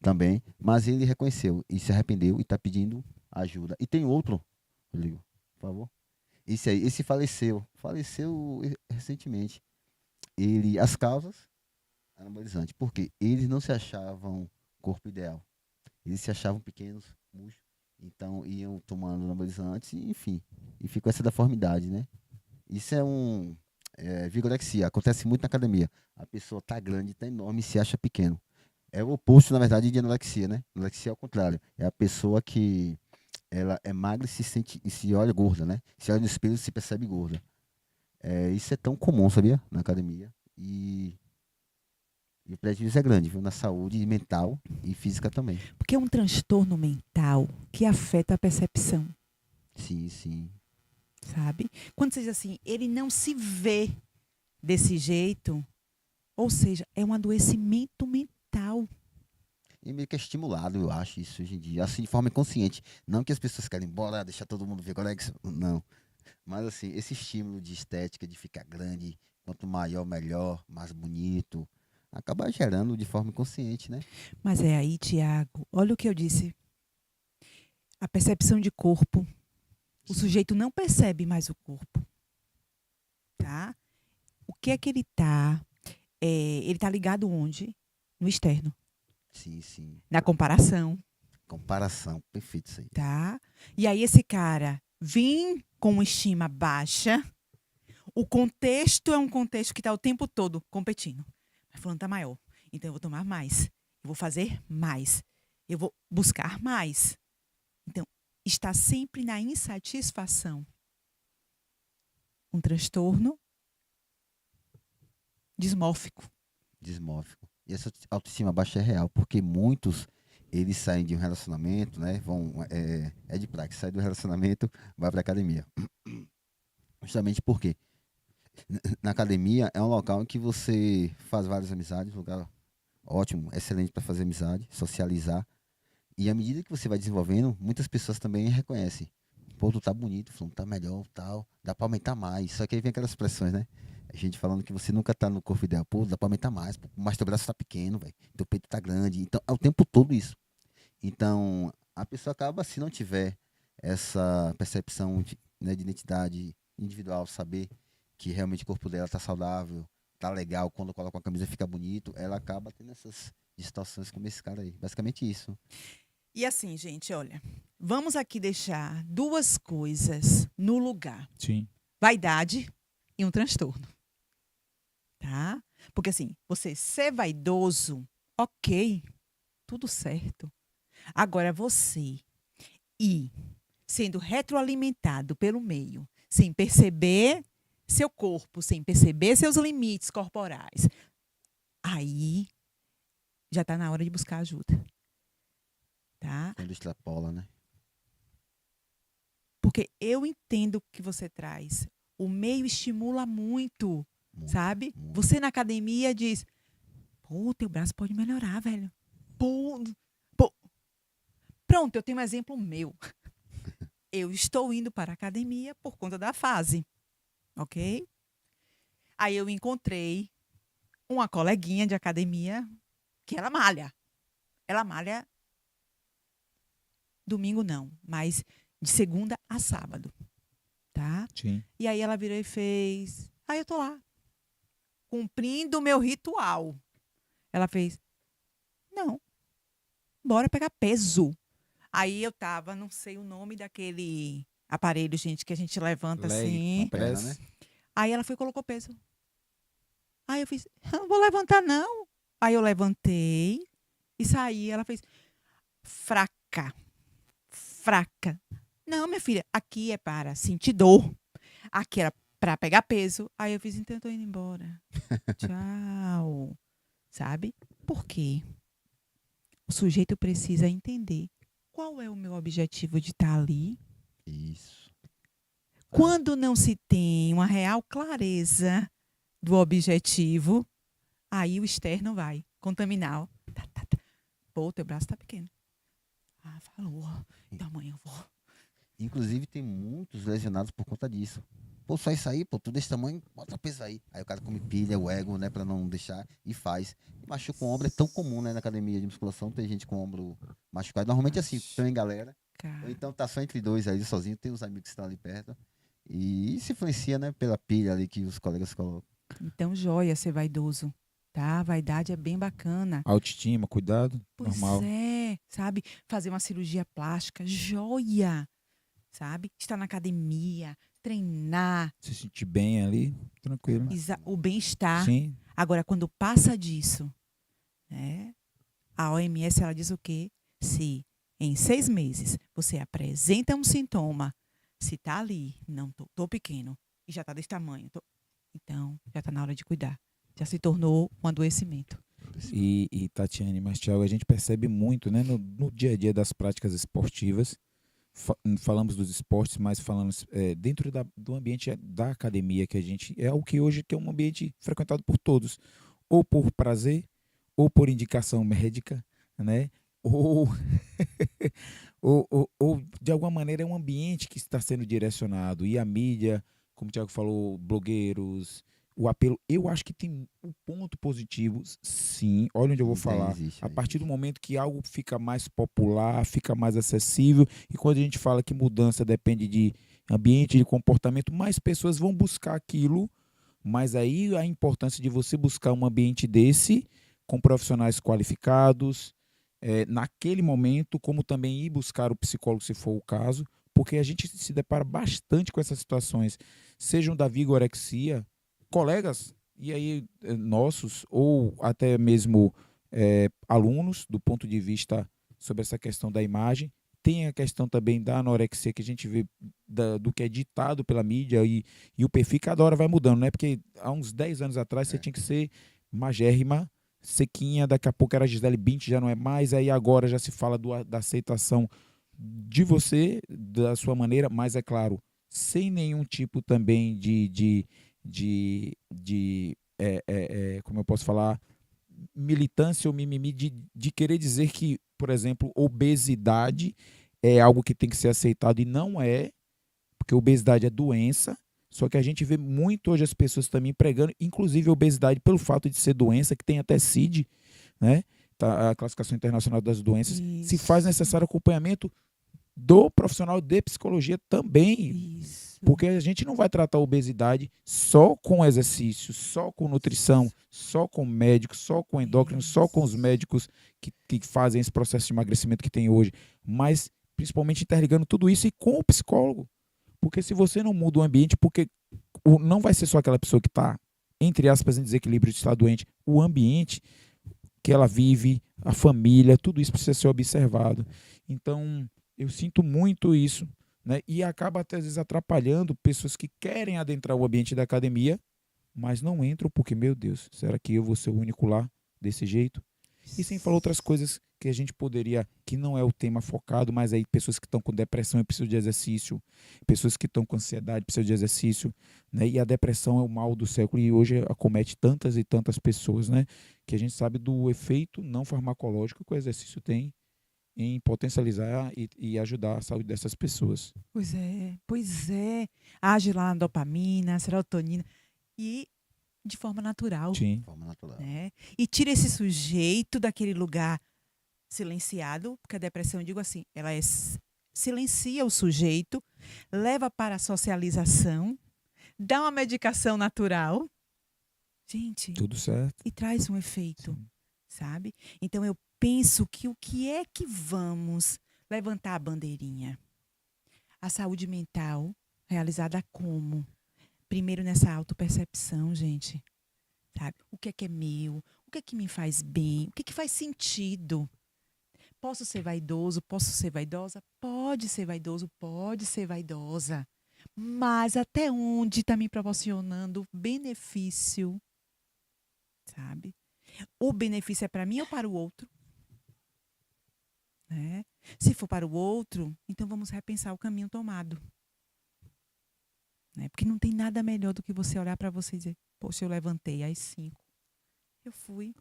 também, mas ele reconheceu e se arrependeu e está pedindo ajuda. E tem outro, Rodrigo, por favor. Esse aí, esse faleceu recentemente. As causas anabolizantes, porque eles não se achavam corpo ideal. Eles se achavam pequenos, murchos, então iam tomando anabolizantes, e, enfim, e ficou essa deformidade, né? Isso vigorexia, acontece muito na academia. A pessoa tá grande, tá enorme e se acha pequeno. É o oposto, na verdade, de anorexia, né? Anorexia é o contrário. É a pessoa que ela é magra e se olha gorda, né? Se olha no espelho e se percebe gorda. Isso é tão comum, sabia? Na academia. E o prejuízo é grande, viu? Na saúde mental e física também. Porque é um transtorno mental que afeta a percepção, Sim, sim. sabe? Quando você diz assim, ele não se vê desse jeito, ou seja, é um adoecimento mental. E meio que é estimulado, eu acho, isso hoje em dia. Assim, de forma inconsciente. Não que as pessoas querem bora, deixar todo mundo ver colegas. Não. Mas assim, esse estímulo de estética, de ficar grande, quanto maior, melhor, mais bonito, acaba gerando de forma inconsciente, né? Mas é aí, Tiago, olha o que eu disse. A percepção de corpo. O sujeito não percebe mais o corpo, tá? O que é que ele está? Ele está ligado onde? No externo. Sim, sim. Na comparação, Comparação, perfeito isso aí. tá? E aí esse cara vem com uma estima baixa. O contexto é um contexto que está o tempo todo competindo. Mas fulano está maior. Então eu vou tomar mais. Eu vou fazer mais. Eu vou buscar mais. Então, está sempre na insatisfação. Um transtorno dismórfico. Dismórfico. E essa autoestima baixa é real, porque muitos eles saem de um relacionamento, né? É de praxe, sai do relacionamento, vai para academia. Justamente porque na academia é um local em que você faz várias amizades, um lugar ótimo, excelente para fazer amizade, socializar. E à medida que você vai desenvolvendo, muitas pessoas também reconhecem. Pô, tu tá bonito, tu tá melhor, tal, dá para aumentar mais. Só que aí vem aquelas pressões, né? A gente falando que você nunca tá no corpo ideal. Pô, dá pra aumentar mais, pô, mas teu braço tá pequeno, velho. Teu peito tá grande. Então, é o tempo todo isso. Então, a pessoa acaba, se não tiver essa percepção né, de identidade individual, saber que realmente o corpo dela tá saudável, tá legal, quando coloca a camisa fica bonito, ela acaba tendo essas distorções como esse cara aí. Basicamente isso. E assim, gente, olha, vamos aqui deixar duas coisas no lugar: Sim. vaidade e um transtorno, tá? Porque assim, você ser vaidoso, ok, tudo certo. Agora você ir sendo retroalimentado pelo meio, sem perceber seu corpo, sem perceber seus limites corporais, aí já está na hora de buscar ajuda, tá? Quando extrapola, né? Porque eu entendo o que você traz. O meio estimula muito, Muito, sabe? muito. Você na academia diz: pô, teu braço pode melhorar, velho. Pô. Pronto, eu tenho um exemplo meu. Eu estou indo para a academia por conta da fase, ok? Aí eu encontrei uma coleguinha de academia que ela malha. Ela malha domingo não, mas de segunda a sábado, tá? Sim. E aí ela virou e fez. Aí eu tô lá, cumprindo o meu ritual. Ela fez: não, bora pegar peso. Aí eu tava, não sei o nome daquele aparelho, gente, que a gente levanta Leg, assim. Perna, press. né? Aí ela foi e colocou peso. Aí eu fiz: eu não vou levantar, não. Aí eu levantei e saí. Ela fez: fraca. Fraca. Não, minha filha, aqui é para sentir dor. Aqui era para pegar peso. Aí eu fiz: então eu tô indo embora. Tchau. Sabe? Por quê? O sujeito precisa entender qual é o meu objetivo de estar ali. Isso. Quando não se tem uma real clareza do objetivo, aí o externo vai contaminar. Tá. Pô, teu braço tá pequeno. Ah, falou. Então amanhã eu vou. Inclusive, tem muitos lesionados por conta disso. Pô, só isso aí, pô, tu desse tamanho, bota peso aí. Aí o cara come pilha, o ego, né, pra não deixar, e faz. E machuca o ombro, é tão comum, né, na academia de musculação, tem gente com o ombro machucado. Normalmente assim, tem em galera. Ou Cara, então tá só entre dois ali, sozinho, tem uns amigos que estão ali perto. E isso influencia, né, pela pilha ali que os colegas colocam. então joia ser vaidoso, tá? A vaidade é bem bacana. Autoestima, cuidado, Pois normal. é, sabe? Fazer uma cirurgia plástica, joia, sabe? Estar na academia, treinar, Se sentir bem ali, tranquilo. o bem-estar. Sim, Agora, quando passa disso, né? A OMS, ela diz o quê? Se em 6 meses você apresenta um sintoma, se tá ali, não tô pequeno, e já tá desse tamanho, então já tá na hora de cuidar. Já se tornou um adoecimento. e Tatiane, mas Thiago, a gente percebe muito, né, no dia a dia das práticas esportivas. Falamos dos esportes, mas falamos dentro do ambiente da academia, que a gente é o que hoje que é um ambiente frequentado por todos, ou por prazer, ou por indicação médica, né? Ou, ou de alguma maneira é um ambiente que está sendo direcionado. E a mídia, como o Thiago falou, blogueiros, o apelo. Eu acho que tem um ponto positivo, sim. Olha onde eu vou falar. Existe, A partir do existe. momento que algo fica mais popular, fica mais acessível, e quando a gente fala que mudança depende de ambiente, de comportamento, mais pessoas vão buscar aquilo. Mas aí a importância de você buscar um ambiente desse, com profissionais qualificados, naquele momento, como também ir buscar o psicólogo, se for o caso, porque a gente se depara bastante com essas situações, sejam da vigorexia, colegas, e aí nossos, ou até mesmo alunos, do ponto de vista sobre essa questão da imagem. Tem a questão também da anorexia, que a gente vê do que é ditado pela mídia, e o perfil cada hora vai mudando, né? Porque há uns 10 anos atrás você É. tinha que ser magérrima, sequinha, daqui a pouco era Gisele Bündchen, já não é mais, aí agora já se fala da aceitação de você, da sua maneira, mas é claro, sem nenhum tipo também como eu posso falar, militância ou mimimi de querer dizer que, por exemplo, obesidade é algo que tem que ser aceitado, e não é, porque obesidade é doença, Só que a gente vê muito hoje as pessoas também pregando, inclusive a obesidade, pelo fato de ser doença, que tem até CID, né? Tá, a Classificação Internacional das Doenças, se faz Isso. necessário acompanhamento do profissional de psicologia também. Isso. Porque a gente não vai tratar a obesidade só com exercício, só com nutrição, só com médico, só com endócrino, só com os médicos que fazem esse processo de emagrecimento que tem hoje, mas principalmente interligando tudo isso e com o psicólogo. Porque se você não muda o ambiente, porque não vai ser só aquela pessoa que está, entre aspas, em desequilíbrio de estar doente, o ambiente que ela vive, a família, tudo isso precisa ser observado. Então, eu sinto muito isso, né? E acaba até às vezes atrapalhando pessoas que querem adentrar o ambiente da academia, mas não entram porque, meu Deus, será que eu vou ser o único lá desse jeito? E sem falar outras coisas que a gente poderia, que não é o tema focado, mas aí pessoas que estão com depressão e precisam de exercício, pessoas que estão com ansiedade precisam de exercício, né? E a depressão é o mal do século e hoje acomete tantas e tantas pessoas, né? Que a gente sabe do efeito não farmacológico que o exercício tem em potencializar e ajudar a saúde dessas pessoas. Pois é, pois é. Age lá na dopamina, serotonina. E de forma natural, Sim. De forma natural. né? E tira esse sujeito daquele lugar silenciado, porque a depressão, eu digo assim, ela silencia o sujeito, leva para a socialização, dá uma medicação natural, gente, Tudo certo. e traz um efeito, Sim. sabe? Então eu penso que o que é que vamos levantar a bandeirinha? A saúde mental realizada como? Primeiro nessa autopercepção, gente. Sabe? O que é meu? O que é que me faz bem? O que é que faz sentido? Posso ser vaidoso? Posso ser vaidosa? Pode ser vaidoso, pode ser vaidosa. Mas até onde está me proporcionando benefício? Sabe? O benefício é para mim ou para o outro? Né? Se for para o outro, então vamos repensar o caminho tomado. Né? Porque não tem nada melhor do que você olhar para você e dizer, poxa, eu levantei às 5. Eu fui,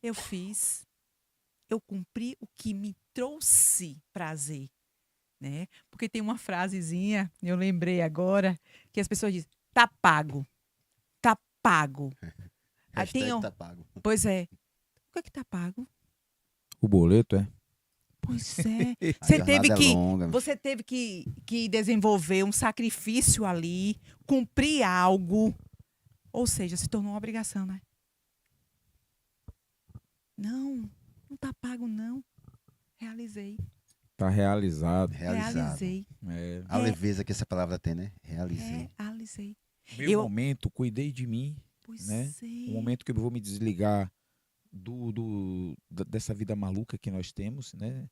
eu fiz, eu cumpri o que me trouxe prazer. Né? Porque tem uma frasezinha, eu lembrei agora, que as pessoas dizem, tá pago. Tá pago. Aí tem Hashtag tá pago. Pois é. O que tá pago? O boleto é. Pois é. A Você jornada teve é que, longa, meu você teve que desenvolver um sacrifício ali, cumprir algo. Ou seja, se tornou uma obrigação, né? Não, não tá pago, não. Realizei. Tá realizado. realizado. Realizei. É. A leveza que essa palavra tem, né? Realizei. Realizei. Meu Eu- momento, cuidei de mim. Pois Né? é. O momento que eu vou me desligar dessa vida maluca que nós temos, né?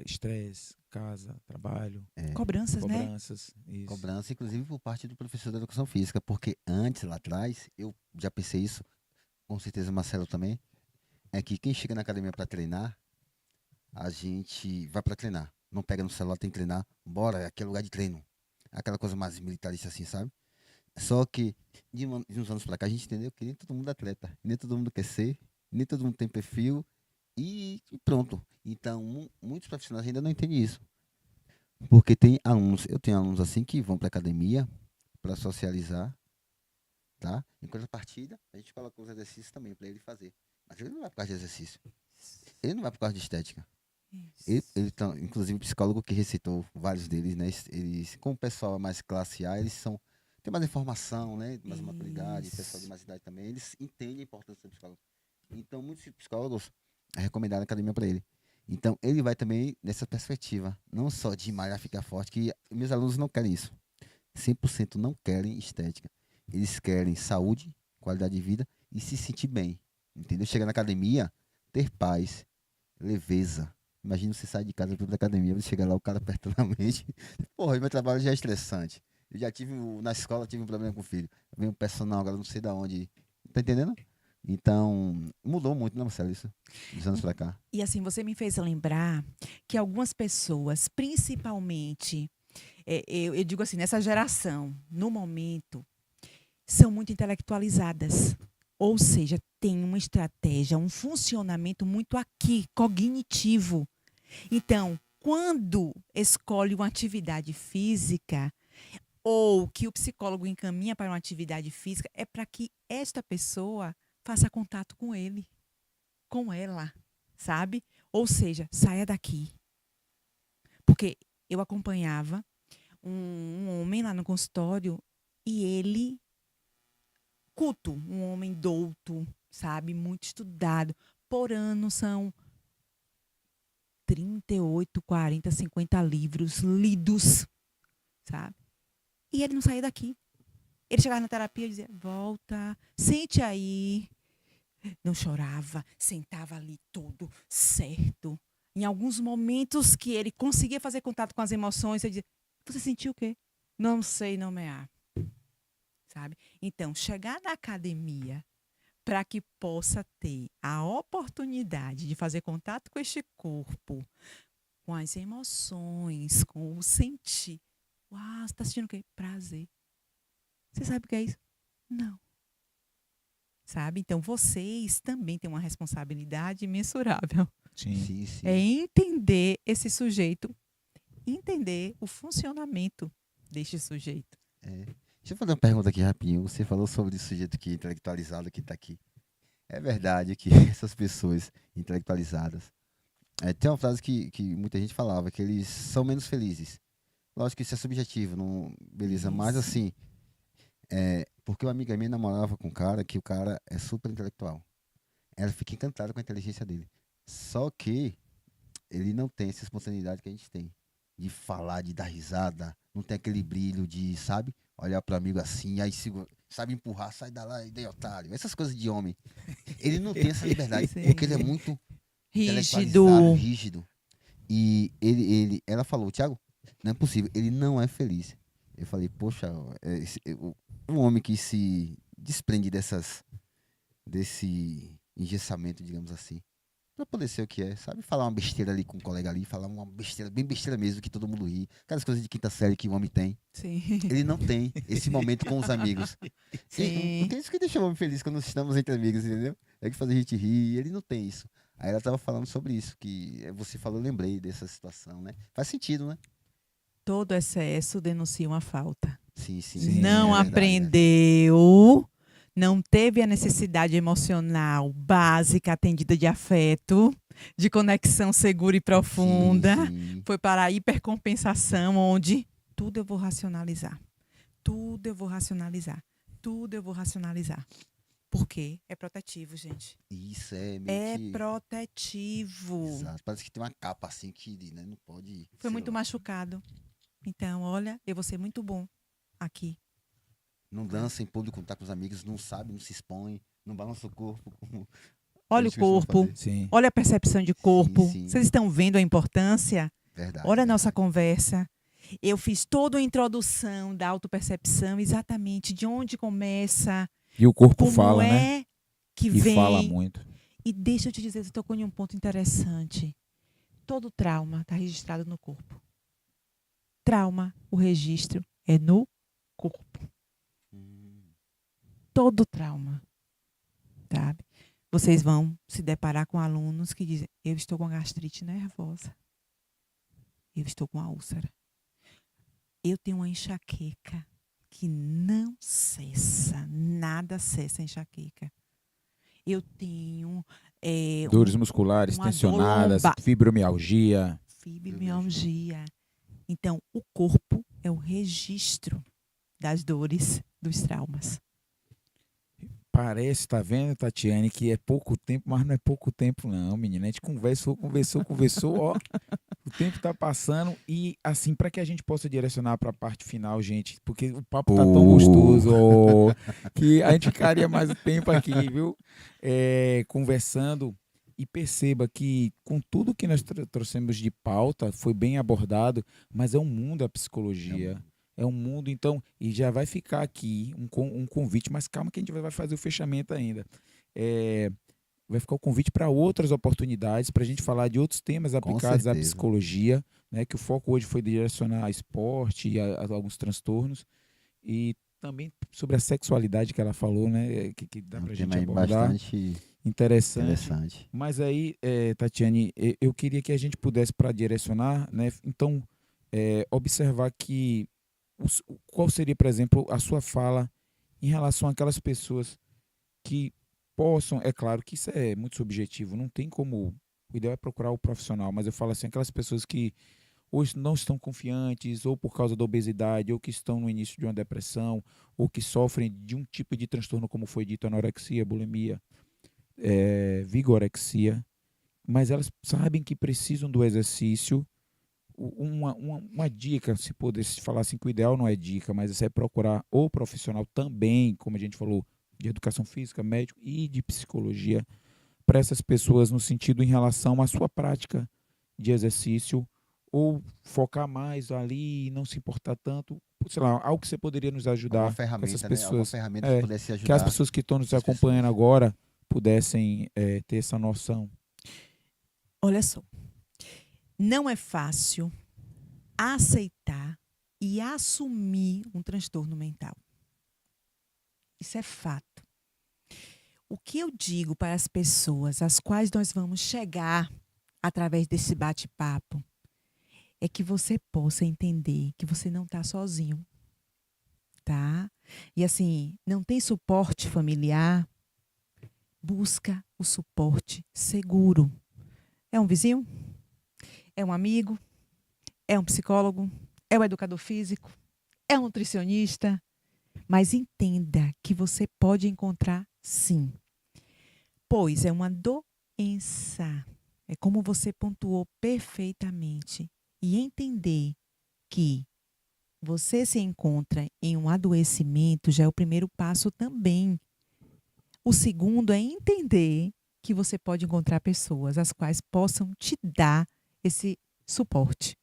Estresse, casa, trabalho, Cobranças, né? cobranças. Isso. Cobrança, inclusive por parte do professor da educação física, porque antes, lá atrás, eu já pensei isso, com certeza o Marcelo também, é que quem chega na academia para treinar, a gente vai para treinar. Não pega no celular, tem que treinar. Bora, aqui é lugar de treino. Aquela coisa mais militarista assim, sabe? Só que de uns anos para cá a gente entendeu que nem todo mundo é atleta, nem todo mundo quer ser, nem todo mundo tem perfil e pronto. Então, muitos profissionais ainda não entendem isso. Porque tem alunos, eu tenho alunos assim que vão para academia para socializar, tá? Enquanto a partida, a gente coloca os exercícios também para ele fazer. Mas ele não vai por causa de exercício. Ele não vai por causa de estética. Inclusive o psicólogo que recitou vários deles, né? Eles, como o pessoal é mais classe A, eles tem mais informação, né? Mais maturidade, Isso. pessoal de mais idade também, eles entendem a importância do psicólogo. Então, muitos psicólogos recomendaram a academia para ele. Então, ele vai também nessa perspectiva, não só de malhar, ficar forte, que meus alunos não querem isso. 100% não querem estética. Eles querem saúde, qualidade de vida e se sentir bem. Entendeu? Chegar na academia, ter paz, leveza. Imagina você sair de casa para ir pra academia, você chega lá, o cara aperta na mente. Porra, meu trabalho já é estressante. Eu já tive, na escola, tive um problema com o filho. Vem um personal, agora não sei da onde. Tá entendendo? Então, mudou muito, né, Marcelo, isso? Dos anos pra cá. E assim, você me fez lembrar que algumas pessoas, principalmente, eu digo assim, nessa geração, no momento, são muito intelectualizadas. Ou seja, tem uma estratégia, um funcionamento muito aqui, cognitivo. Então, quando escolhe uma atividade física, ou que o psicólogo encaminha para uma atividade física, é para que esta pessoa faça contato com ele, com ela, sabe? Ou seja, saia daqui. Porque eu acompanhava um homem lá no consultório e ele, culto, um homem douto, sabe? Muito estudado. Por ano são 38, 40, 50 livros lidos, sabe? E ele não saía daqui. Ele chegava na terapia e dizia, volta, sente aí. Não chorava, sentava ali todo certo. Em alguns momentos que ele conseguia fazer contato com as emoções, ele dizia, você sentiu o quê? Não sei nomear. Sabe? Então, chegar na academia para que possa ter a oportunidade de fazer contato com este corpo, com as emoções, com o sentir. Uau, você está sentindo o quê? Prazer. Você sabe o que é isso? Não. Sabe? Então, vocês também têm uma responsabilidade imensurável. Sim. Sim, sim. É entender esse sujeito, entender o funcionamento deste sujeito. Deixa eu fazer uma pergunta aqui rapidinho. Você falou sobre o sujeito que é intelectualizado que está aqui. É verdade que essas pessoas intelectualizadas. Tem uma frase que muita gente falava, que eles são menos felizes. Lógico que isso é subjetivo, não, beleza. Mas Isso. assim, porque uma amiga minha namorava com um cara que o cara é super intelectual. Ela fica encantada com a inteligência dele. Só que ele não tem essa espontaneidade que a gente tem. De falar, de dar risada. Não tem aquele brilho de, sabe? Olhar pro amigo assim, aí sabe empurrar, sai da lá e daí, otário. Essas coisas de homem. Ele não tem essa liberdade, Sim. porque ele é muito Rígido. intelectualizado, rígido. E ela falou, Thiago, não é possível, ele não é feliz. Eu falei, poxa, um homem que se desprende desse engessamento, digamos assim, pra poder ser o que é, sabe? Falar uma besteira ali com um colega ali, falar uma besteira, bem besteira mesmo, que todo mundo ri. Aquelas coisas de quinta série que o homem tem. Sim. Ele não tem esse momento com os amigos. Sim. Porque é isso que deixa o homem feliz quando estamos entre amigos, entendeu? É que faz a gente rir, ele não tem isso. Aí ela tava falando sobre isso, que você falou, eu lembrei dessa situação, né? Faz sentido, né? Todo excesso denuncia uma falta. Sim, sim. Sim, Não é verdade, né? aprendeu, não teve a necessidade emocional básica atendida de afeto, de conexão segura e profunda. Sim. Foi para a hipercompensação, onde tudo eu vou racionalizar. Tudo eu vou racionalizar. Tudo eu vou racionalizar. Por quê? É protetivo, gente. Isso é meio É que... protetivo. Exato. Parece que tem uma capa assim que, né, não pode... Foi sei muito lá. machucado. Então, olha, eu vou ser muito bom aqui. Não dança em público, tá com os amigos, não sabe, não se expõe, não balança o corpo. Como Olha eles o costumam corpo, fazer. Sim. olha a percepção de corpo. sim. Vocês estão vendo a importância? Verdade. Olha a nossa verdade. conversa. Eu fiz toda a introdução da autopercepção, exatamente de onde começa, E o corpo como fala, né? é que E vem. fala muito. E deixa eu te dizer, você tocou em um ponto interessante. Todo trauma está registrado no corpo. Trauma, o registro é no corpo. Todo trauma, sabe? Vocês vão se deparar com alunos que dizem, eu estou com gastrite nervosa. Eu estou com a úlcera. Eu tenho uma enxaqueca que não cessa, nada cessa a enxaqueca. Eu tenho Dores musculares uma dor tensionadas, lombar. fibromialgia. Fibromialgia. Então, o corpo é o registro das dores, dos traumas. Parece, tá vendo, Tatiane, que é pouco tempo, mas não é pouco tempo não, menina. A gente conversou, ó. O tempo tá passando e, assim, para que a gente possa direcionar para a parte final, gente, porque o papo tá tão gostoso, ó, que a gente ficaria mais tempo aqui, viu? Conversando. E perceba que com tudo que nós trouxemos de pauta, foi bem abordado, mas é um mundo a psicologia. É um mundo, então, e já vai ficar aqui um convite, mas calma que a gente vai fazer o fechamento ainda. Vai ficar o convite para outras oportunidades, para a gente falar de outros temas aplicados à certeza. psicologia, né? Que o foco hoje foi direcionar a esporte e a alguns transtornos. E também sobre a sexualidade que ela falou, né? Que dá para a gente Tema aí abordar. bastante Interessante. Mas aí, Tatiane, eu queria que a gente pudesse, para direcionar, né? Então, observar que qual seria, por exemplo, a sua fala em relação àquelas pessoas que possam, é claro que isso é muito subjetivo, não tem como, o ideal é procurar o profissional, mas eu falo assim, aquelas pessoas que hoje não estão confiantes, ou por causa da obesidade, ou que estão no início de uma depressão, ou que sofrem de um tipo de transtorno, como foi dito, anorexia, bulimia, vigorexia, mas elas sabem que precisam do exercício. Uma dica, se pudesse falar assim, que o ideal não é dica, mas isso é procurar o profissional também, como a gente falou, de educação física, médico e de psicologia, para essas pessoas no sentido em relação à sua prática de exercício, ou focar mais ali e não se importar tanto, sei lá, algo que você poderia nos ajudar Alguma com ferramenta, essas né? Alguma pessoas, ferramenta que pudesse que as ajudar pessoas que estão nos as acompanhando pessoas. agora pudessem ter essa noção. Olha só, não é fácil aceitar e assumir um transtorno mental. Isso é fato. O que eu digo para as pessoas às quais nós vamos chegar através desse bate-papo é que você possa entender que você não está sozinho, tá? E assim, não tem suporte familiar, busca o suporte seguro. É um vizinho? É um amigo? É um psicólogo? É um educador físico? É um nutricionista? Mas entenda que você pode encontrar sim. Pois é uma doença. É como você pontuou perfeitamente. E entender que você se encontra em um adoecimento já é o primeiro passo também. O segundo é entender que você pode encontrar pessoas as quais possam te dar esse suporte.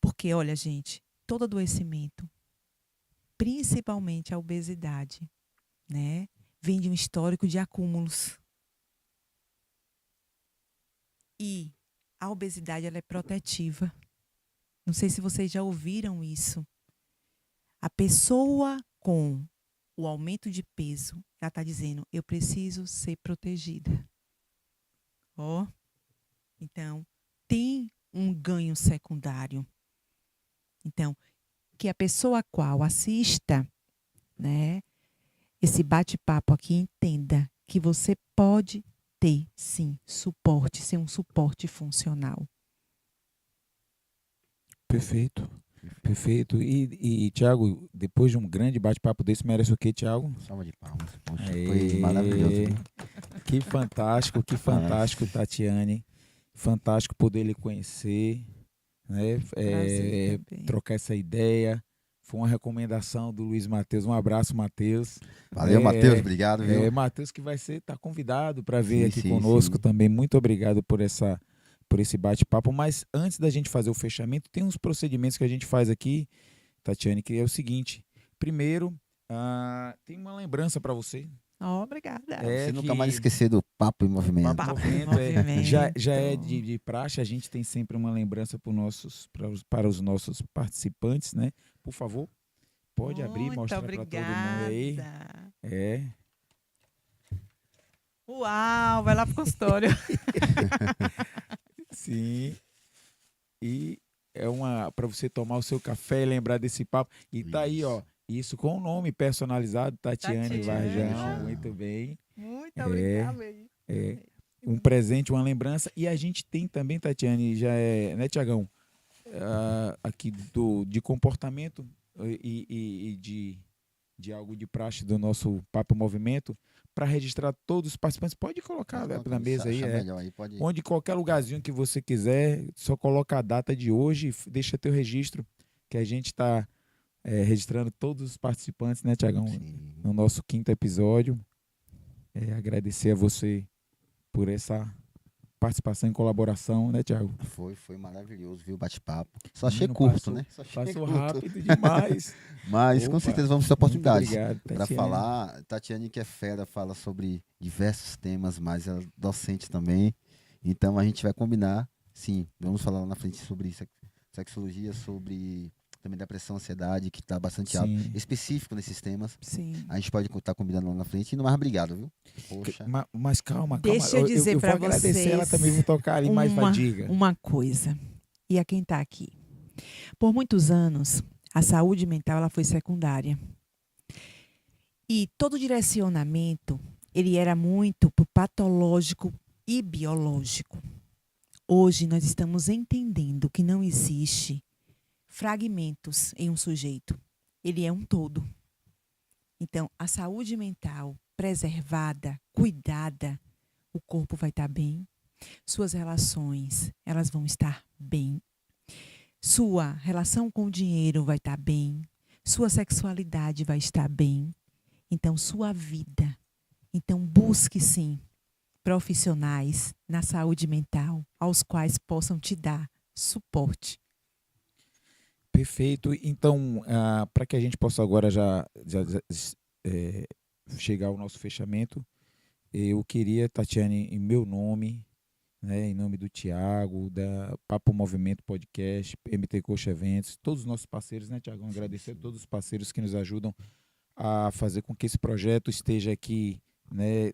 Porque, olha, gente, todo adoecimento, principalmente a obesidade, né, vem de um histórico de acúmulos. E a obesidade, ela é protetiva. Não sei se vocês já ouviram isso. A pessoa com o aumento de peso, ela está dizendo, eu preciso ser protegida. Ó, então, tem um ganho secundário. Então, que a pessoa a qual assista, né, esse bate-papo aqui, entenda que você pode ter, sim, suporte, ser um suporte funcional. Perfeito. Perfeito. E Thiago, depois de um grande bate-papo desse, merece o quê, Thiago? Salva de palmas. Poxa, Aê. foi maravilhoso. Viu? Que fantástico, Tatiane. Fantástico poder lhe conhecer, né? Prazer também. Trocar essa ideia. Foi uma recomendação do Luiz Matheus. Um abraço, Matheus. Valeu, Matheus. Obrigado, viu? Matheus que vai tá convidado para vir Sim, aqui sim, conosco sim. também. Muito obrigado por esse bate-papo. Mas antes da gente fazer o fechamento, tem uns procedimentos que a gente faz aqui, Tatiane, que é o seguinte. Primeiro, tem uma lembrança para você. Oh, obrigada. Você nunca mais esquecer do Papo em Movimento. Papo Papo em Movimento Movimento. já é de praxe, a gente tem sempre uma lembrança para os nossos participantes, né? Por favor, pode abrir e mostrar para todo mundo aí. É. Uau, vai lá pro consultório. Sim. E é para você tomar o seu café e lembrar desse papo. E tá aí, ó. Isso com o nome personalizado, Tatiane Varjão. Muito bem. Muito obrigada. Um presente, uma lembrança. E a gente tem também, Tatiane, já né, Tiagão? Aqui de comportamento e de algo de praxe do nosso Papo Movimento, para registrar todos os participantes. Pode colocar na mesa aí, onde qualquer lugarzinho que você quiser, só coloca a data de hoje e deixa teu registro, que a gente está registrando todos os participantes, né, Tiagão? No nosso 5º episódio. Agradecer a você por essa participação e colaboração, né, Tiago? Foi maravilhoso, viu, o bate-papo. Só achei curto, né? Passou rápido demais. Mas com certeza vamos ter oportunidade para falar. Tatiane, que é fera, fala sobre diversos temas, mas ela é docente também. Então a gente vai combinar, sim, vamos falar lá na frente sobre sexologia, sobre também depressão, ansiedade, que está bastante alto, específico nesses temas. Sim. A gente pode estar combinando lá na frente. E não mais obrigado, viu? Poxa. Mas calma. Deixa eu dizer para vocês. Agradecer, ela também vou tocar ali mais fadiga. Uma coisa, e a quem está aqui. Por muitos anos, A saúde mental ela foi secundária. E todo direcionamento, ele era muito pro patológico e biológico. Hoje nós estamos entendendo que não existe fragmentos em um sujeito. Ele é um todo. Então, a saúde mental preservada, cuidada, o corpo vai estar bem, suas relações, elas vão estar bem, sua relação com o dinheiro vai estar bem, sua sexualidade vai estar bem, então sua vida. Então, busque sim profissionais na saúde mental aos quais possam te dar suporte. Perfeito. Então, para que a gente possa agora já chegar ao nosso fechamento, eu queria, Tatiane, em meu nome, né, em nome do Tiago, da Papo Movimento Podcast, MT Coach Eventos, todos os nossos parceiros, né, Tiagão? Agradecer a todos os parceiros que nos ajudam a fazer com que esse projeto esteja aqui, né,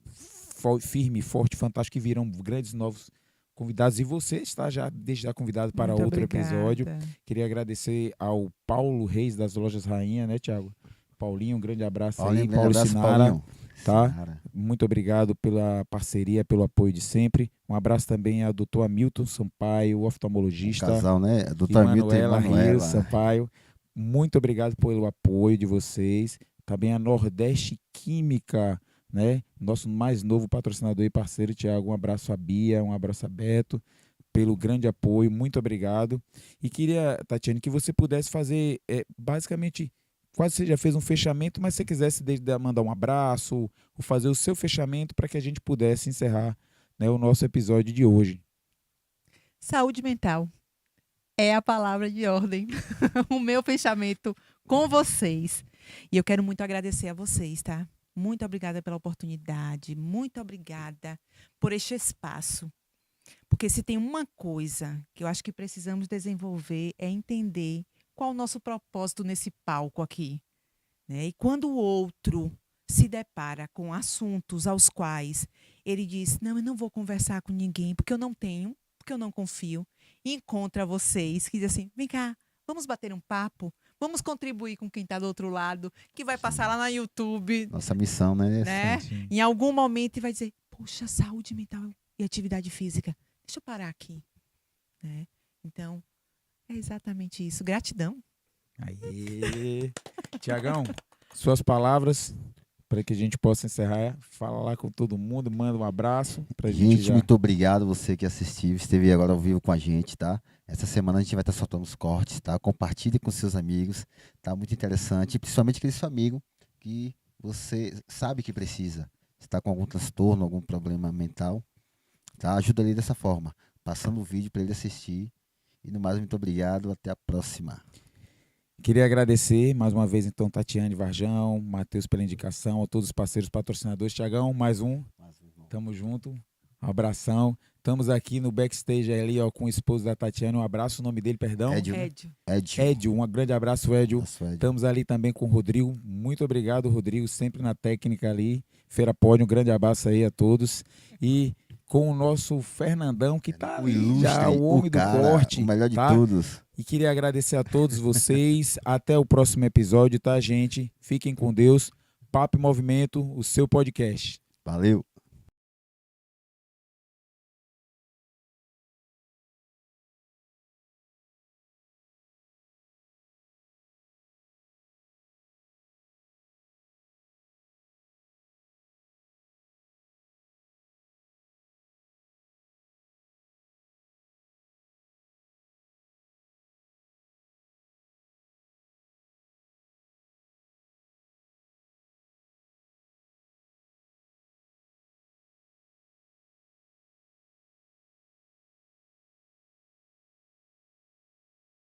firme, forte, fantástico, que virão grandes novos convidados. E você está já desde já convidado para Muito outro obrigada. episódio. Queria agradecer ao Paulo Reis das Lojas Rainha, né, Tiago? Paulinho, um grande abraço Paulinho, aí. grande Paulo abraço, Sinara, Paulinho. tá? Sinara. Muito obrigado pela parceria, pelo apoio de sempre. Um abraço também ao Dr. Hamilton Sampaio, oftalmologista. Casal, né? E Doutor Hamilton e Manuela Rios Manuela. Sampaio. Muito obrigado pelo apoio de vocês. Também a Nordeste Química, né? Nosso mais novo patrocinador e parceiro, Tiago. Um abraço a Bia, um abraço a Beto, pelo grande apoio. Muito obrigado. E queria, Tatiane, que você pudesse fazer, basicamente, quase você já fez um fechamento, mas se você quisesse mandar um abraço ou fazer o seu fechamento para que a gente pudesse encerrar, né, o nosso episódio de hoje. Saúde mental é a palavra de ordem. O meu fechamento com vocês. E eu quero muito agradecer a vocês, tá? Muito obrigada pela oportunidade. Muito obrigada por este espaço. Porque se tem uma coisa que eu acho que precisamos desenvolver é entender qual o nosso propósito nesse palco aqui, né? E quando o outro se depara com assuntos aos quais ele diz, não, eu não vou conversar com ninguém, porque eu não tenho, porque eu não confio, e encontra vocês que dizem assim, vem cá, vamos bater um papo, vamos contribuir com quem está do outro lado, que vai passar lá na YouTube, Nossa missão, né? né? Sim. Em algum momento e vai dizer, poxa, saúde mental e atividade física, deixa eu parar aqui, né? Então, é exatamente isso. Gratidão. Aí, Tiagão, suas palavras para que a gente possa encerrar. Fala lá com todo mundo, manda um abraço para a gente Gente, já. muito obrigado você que assistiu, esteve agora ao vivo com a gente, tá? Essa semana a gente vai estar soltando os cortes, tá? Compartilhe com seus amigos, tá? Muito interessante, e principalmente aquele seu amigo que você sabe que precisa. Está com algum transtorno, algum problema mental, tá? Ajuda ele dessa forma, passando o vídeo para ele assistir. E no mais, muito obrigado, até a próxima. Queria agradecer mais uma vez, então, Tatiane Varjão, Matheus pela indicação, a todos os parceiros patrocinadores. Tiagão, mais um. Tamo junto. Um abração. Estamos aqui no backstage ali, ó, com o esposo da Tatiane. Um abraço, o nome dele, perdão? Édio. Édio. Édio. Um grande abraço, Édio. Nosso Édio. Estamos ali também com o Rodrigo. Muito obrigado, Rodrigo, sempre na técnica ali. Feira Pódio, um grande abraço aí a todos. E com o nosso Fernandão, que tá O ali ilustre, já, o homem cara, do corte. o melhor de tá? todos. E queria agradecer a todos vocês. Até o próximo episódio, tá, gente? Fiquem com Deus. Papo e Movimento, o seu podcast. Valeu.